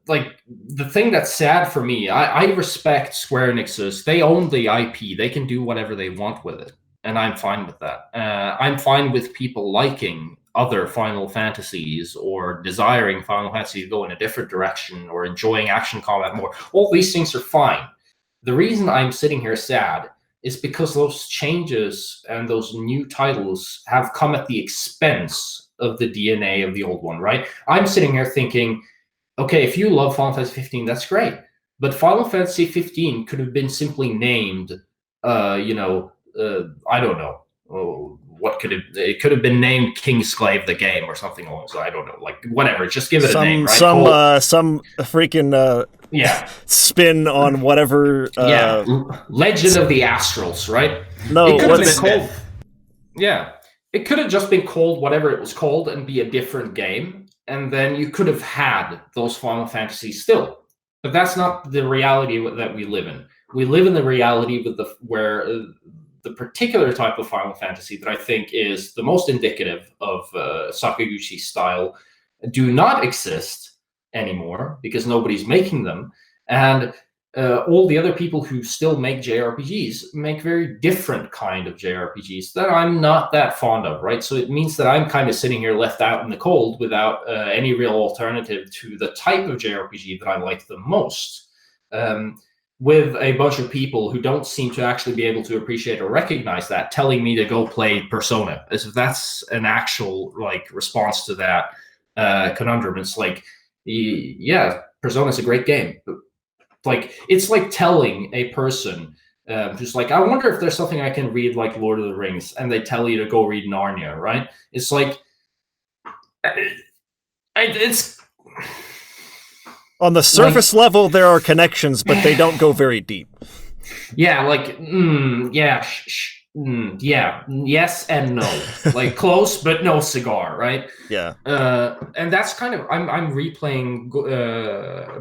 like, the thing that's sad for me, I respect Square Enix's. They own the IP. They can do whatever they want with it. And I'm fine with that. I'm fine with people liking other Final Fantasies or desiring Final Fantasy to go in a different direction or enjoying action combat more. All these things are fine. The reason I'm sitting here sad is because those changes and those new titles have come at the expense of the DNA of the old one, right? I'm sitting here thinking, okay, if you love Final Fantasy 15, that's great. But Final Fantasy 15 could have been simply named, I don't know. What could it could have been named Kingsglaive the Game or something along those. I don't know. Like, whatever. Just give it a name, right? Some freaking spin on whatever. Legend of the Astrals, right? No, it could have been called. Yeah. It could have just been called whatever it was called and be a different game, and then you could have had those Final Fantasies still. But that's not the reality that we live in. We live in the reality where the particular type of Final Fantasy that I think is the most indicative of Sakaguchi's style do not exist anymore because nobody's making them. And all the other people who still make JRPGs make very different kind of JRPGs that I'm not that fond of, right? So it means that I'm kind of sitting here left out in the cold without any real alternative to the type of JRPG that I like the most. With a bunch of people who don't seem to actually be able to appreciate or recognize that, telling me to go play Persona, as if that's an actual like response to that conundrum. It's like, yeah, Persona's a great game, but like, it's like telling a person who's like, I wonder if there's something I can read like Lord of the Rings, and they tell you to go read Narnia, right? It's like, it's... On the surface level, there are connections, but they don't go very deep. Yeah, like, yes and no. Like, close, but no cigar, right? Yeah. And that's kind of, I'm replaying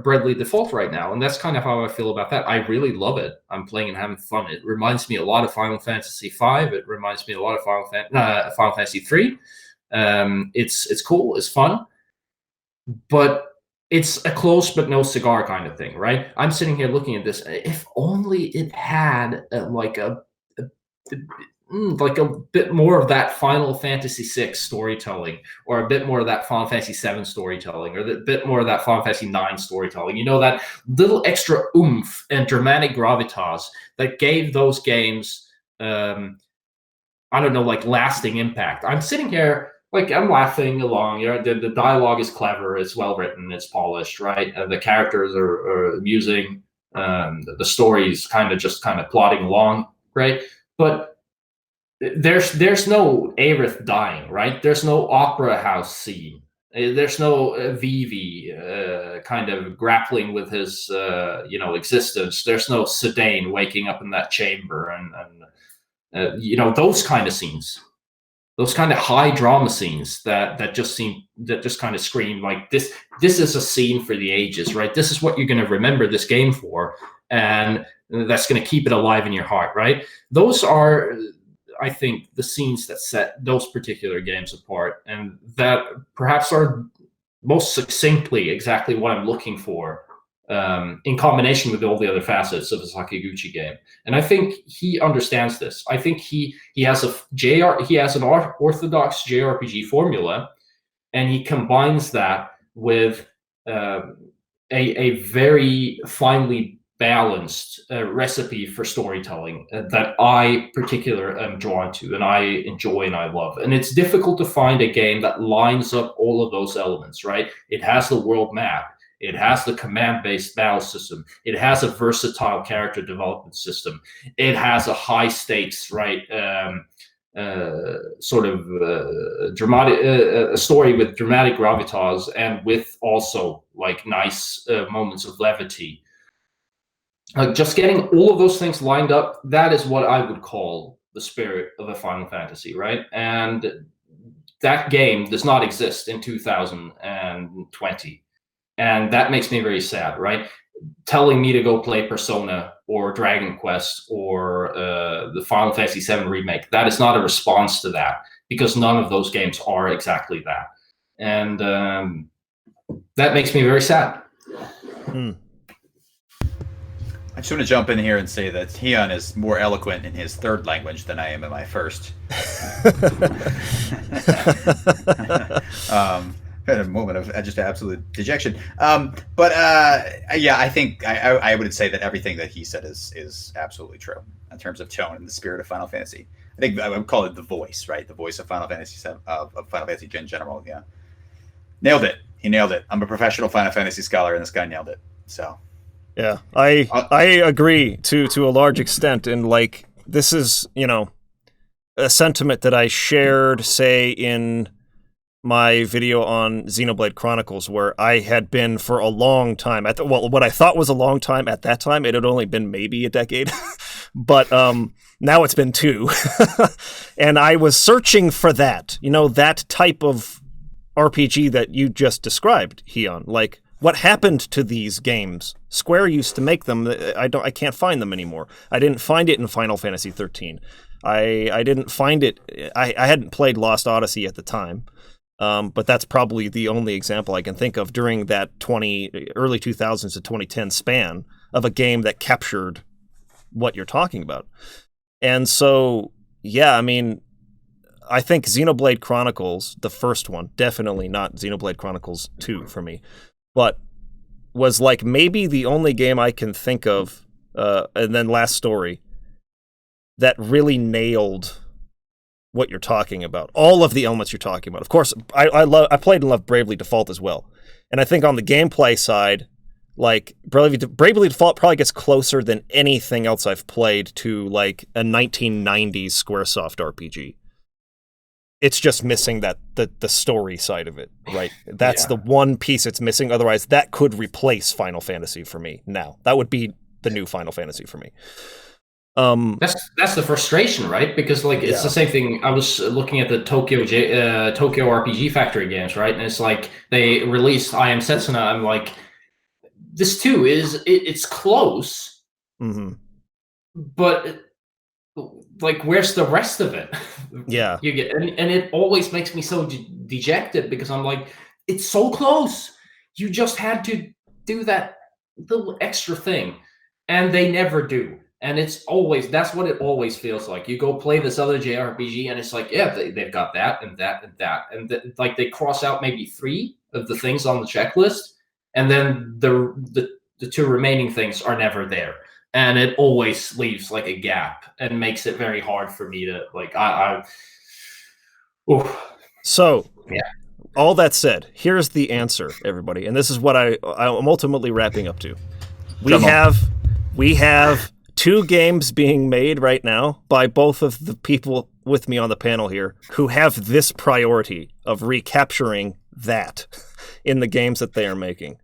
Bravely Default right now, and that's kind of how I feel about that. I really love it. I'm playing and having fun. It reminds me a lot of Final Fantasy V. It reminds me a lot of Final Fantasy III. It's cool. It's fun. But it's a close but no cigar kind of thing, right? I'm sitting here looking at this. If only it had like a bit more of that Final Fantasy VI storytelling, or a bit more of that Final Fantasy VII storytelling, or a bit more of that Final Fantasy IX storytelling. You know, that little extra oomph and dramatic gravitas that gave those games, I don't know, like lasting impact. I'm sitting here, like, I'm laughing along. You know, the dialogue is clever, it's well written, it's polished, right? The characters are amusing. The story's kind of plodding along, right? But there's no Aerith dying, right? There's no opera house scene. There's no Vivi kind of grappling with his existence. There's no Sedaine waking up in that chamber and those kind of scenes. Those kind of high drama scenes that just kind of scream like this is a scene for the ages, right? This is what you're going to remember this game for, and that's going to keep it alive in your heart, right? Those are, I think, the scenes that set those particular games apart, and that perhaps are most succinctly exactly what I'm looking for, in combination with all the other facets of a Sakaguchi game. And I think he understands this. I think he has an orthodox JRPG formula, and he combines that with a very finely balanced recipe for storytelling that I particularly am drawn to, and I enjoy and I love. And it's difficult to find a game that lines up all of those elements, right? It has the world map. It has the command-based battle system. It has a versatile character development system. It has a high-stakes, right, dramatic a story with dramatic gravitas, and with also like nice moments of levity. Just getting all of those things lined up, that is what I would call the spirit of a Final Fantasy, right? And that game does not exist in 2020. And that makes me very sad, right? Telling me to go play Persona or Dragon Quest or the Final Fantasy VII Remake, that is not a response to that, because none of those games are exactly that. And that makes me very sad. I just want to jump in here and say that Hian is more eloquent in his third language than I am in my first. Had a moment of just absolute dejection. Yeah, I think I would say that everything that he said is absolutely true in terms of tone and the spirit of Final Fantasy. I think I would call it the voice, right? The voice of Final Fantasy of Final Fantasy in general. Yeah, nailed it. He nailed it. I'm a professional Final Fantasy scholar, and this guy nailed it. So, yeah, I agree to a large extent, and like this is a sentiment that I shared, say, in my video on Xenoblade Chronicles, where I had been for a long time what I thought was a long time at that time. It had only been maybe a decade, but now it's been 2. And I was searching for that, that type of RPG that you just described, Hian. Like, what happened to these games? Square used to make them. I can't find them anymore. I didn't find it in Final Fantasy 13. I didn't find it. I hadn't played Lost Odyssey at the time, but that's probably the only example I can think of during that early 2000s to 2010 span of a game that captured what you're talking about. And so, yeah, I mean, I think Xenoblade Chronicles, the first one, definitely not Xenoblade Chronicles 2 for me, but was like maybe the only game I can think of, and then Last Story, that really nailed what you're talking about. All of the elements you're talking about. Of course, I played and loved Bravely Default as well. And I think on the gameplay side, like Bravely Default probably gets closer than anything else I've played to like a 1990s Squaresoft RPG. It's just missing that the story side of it, right? That's the one piece it's missing. Otherwise, that could replace Final Fantasy for me now. That would be the new Final Fantasy for me. That's the frustration, right? Because like it's the same thing. I was looking at the Tokyo RPG Factory games, right? And it's like they released I Am Setsuna. I'm like, this too it's close, but like where's the rest of it? Yeah, you get and it always makes me so dejected because I'm like, it's so close. You just had to do that little extra thing, and they never do. And it's always, that's what it always feels like. You go play this other JRPG and it's like, yeah, they've got that and that and that. And like they cross out maybe 3 of the things on the checklist. And then the 2 remaining things are never there. And it always leaves like a gap and makes it very hard for me to like, So, all that said, here's the answer, everybody. And this is what I'm ultimately wrapping up to. We have 2 games being made right now by both of the people with me on the panel here who have this priority of recapturing that in the games that they are making.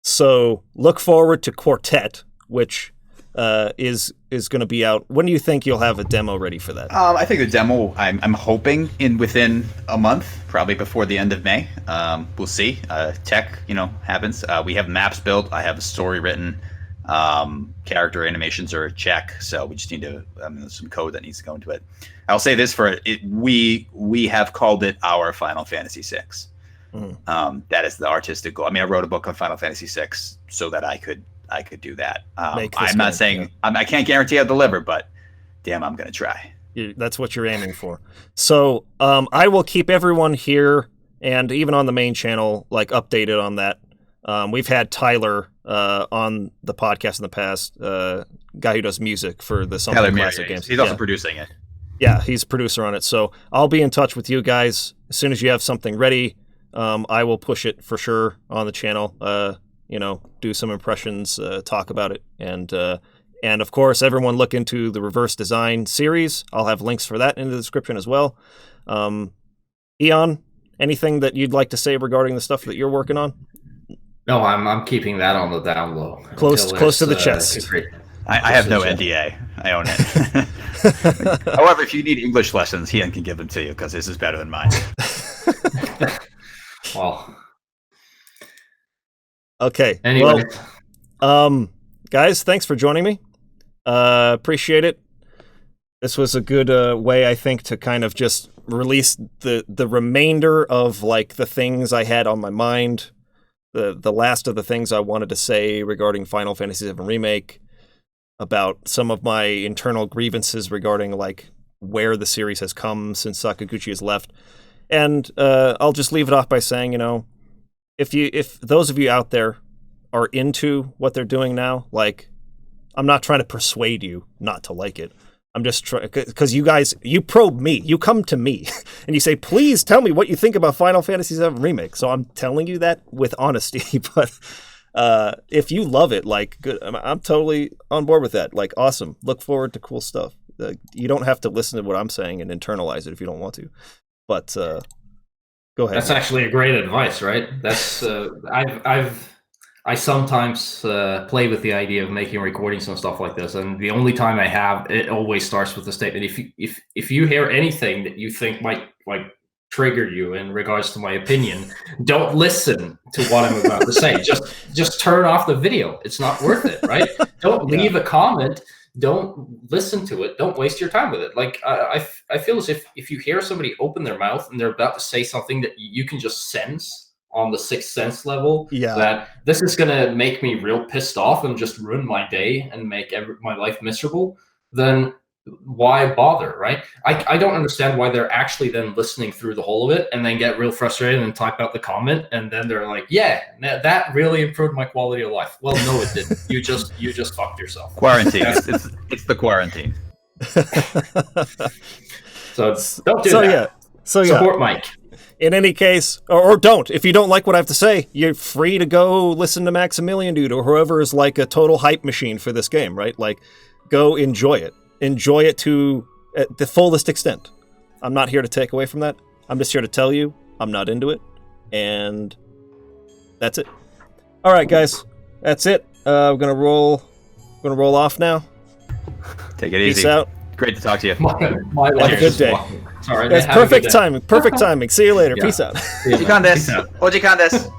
So look forward to Quartet, which is going to be out. When do you think you'll have a demo ready for that? I think the demo, I'm hoping within a month, probably before the end of May. We'll see. Tech, happens. We have maps built. I have a story written. Character animations are a check, so we just need to there's some code that needs to go into it. I'll say this for it, we have called it our Final Fantasy VI. That is the artistic goal. I mean, I wrote a book on Final Fantasy VI so that I could do that. I'm not saying I can't guarantee I'll deliver, but damn, I'm gonna try. That's what you're aiming for. So I will keep everyone here and even on the main channel like updated on that. We've had Tyler on the podcast in the past, guy who does music for the Something Classic games. He's also producing it. Yeah, he's a producer on it. So I'll be in touch with you guys as soon as you have something ready. I will push it for sure on the channel. Do some impressions, talk about it, and of course, everyone look into the Reverse Design series. I'll have links for that in the description as well. Hian, anything that you'd like to say regarding the stuff that you're working on? No, I'm keeping that on the down low. Close to the chest. I have no NDA. I own it. However, if you need English lessons, Hian can give them to you because this is better than mine. Well. Okay. Anyway. Well, guys, thanks for joining me. Appreciate it. This was a good way, I think, to kind of just release the remainder of like the things I had on my mind. The last of the things I wanted to say regarding Final Fantasy VII Remake, about some of my internal grievances regarding like where the series has come since Sakaguchi has left. And I'll just leave it off by saying, if those of you out there are into what they're doing now, like, I'm not trying to persuade you not to like it. I'm just trying, because you guys, you probe me, you come to me and you say, please tell me what you think about Final Fantasy VII Remake. So I'm telling you that with honesty, but if you love it, like, good, I'm totally on board with that. Like, awesome. Look forward to cool stuff. You don't have to listen to what I'm saying and internalize it if you don't want to, but go ahead. That's actually a great advice, right? That's, I sometimes play with the idea of making recordings and stuff like this, and the only time I have, it always starts with the statement: if you hear anything that you think might like trigger you in regards to my opinion, don't listen to what I'm about to say. Just turn off the video. It's not worth it, right? Don't leave a comment. don't listen to it. Don't waste your time with it. Like I feel as if you hear somebody open their mouth and they're about to say something that you can just sense on the sixth sense level, that this is gonna make me real pissed off and just ruin my day and make my life miserable, then why bother, right? I don't understand why they're actually then listening through the whole of it and then get real frustrated and type out the comment and then they're like, yeah, that really improved my quality of life. Well, no, it didn't. You just fucked yourself. Quarantine. it's the quarantine. So don't do that. Support Mike. In any case, or don't. If you don't like what I have to say, you're free to go listen to Maximilian Dude or whoever is like a total hype machine for this game, right? Like, go enjoy it. Enjoy it to the fullest extent. I'm not here to take away from that. I'm just here to tell you I'm not into it. And that's it. All right, guys. That's it. We're gonna roll off now. Take it easy. Peace out. Great to talk to you. My Have a good day. Sorry, that's perfect timing. Perfect timing. See you later. Peace out. Ojikan desu.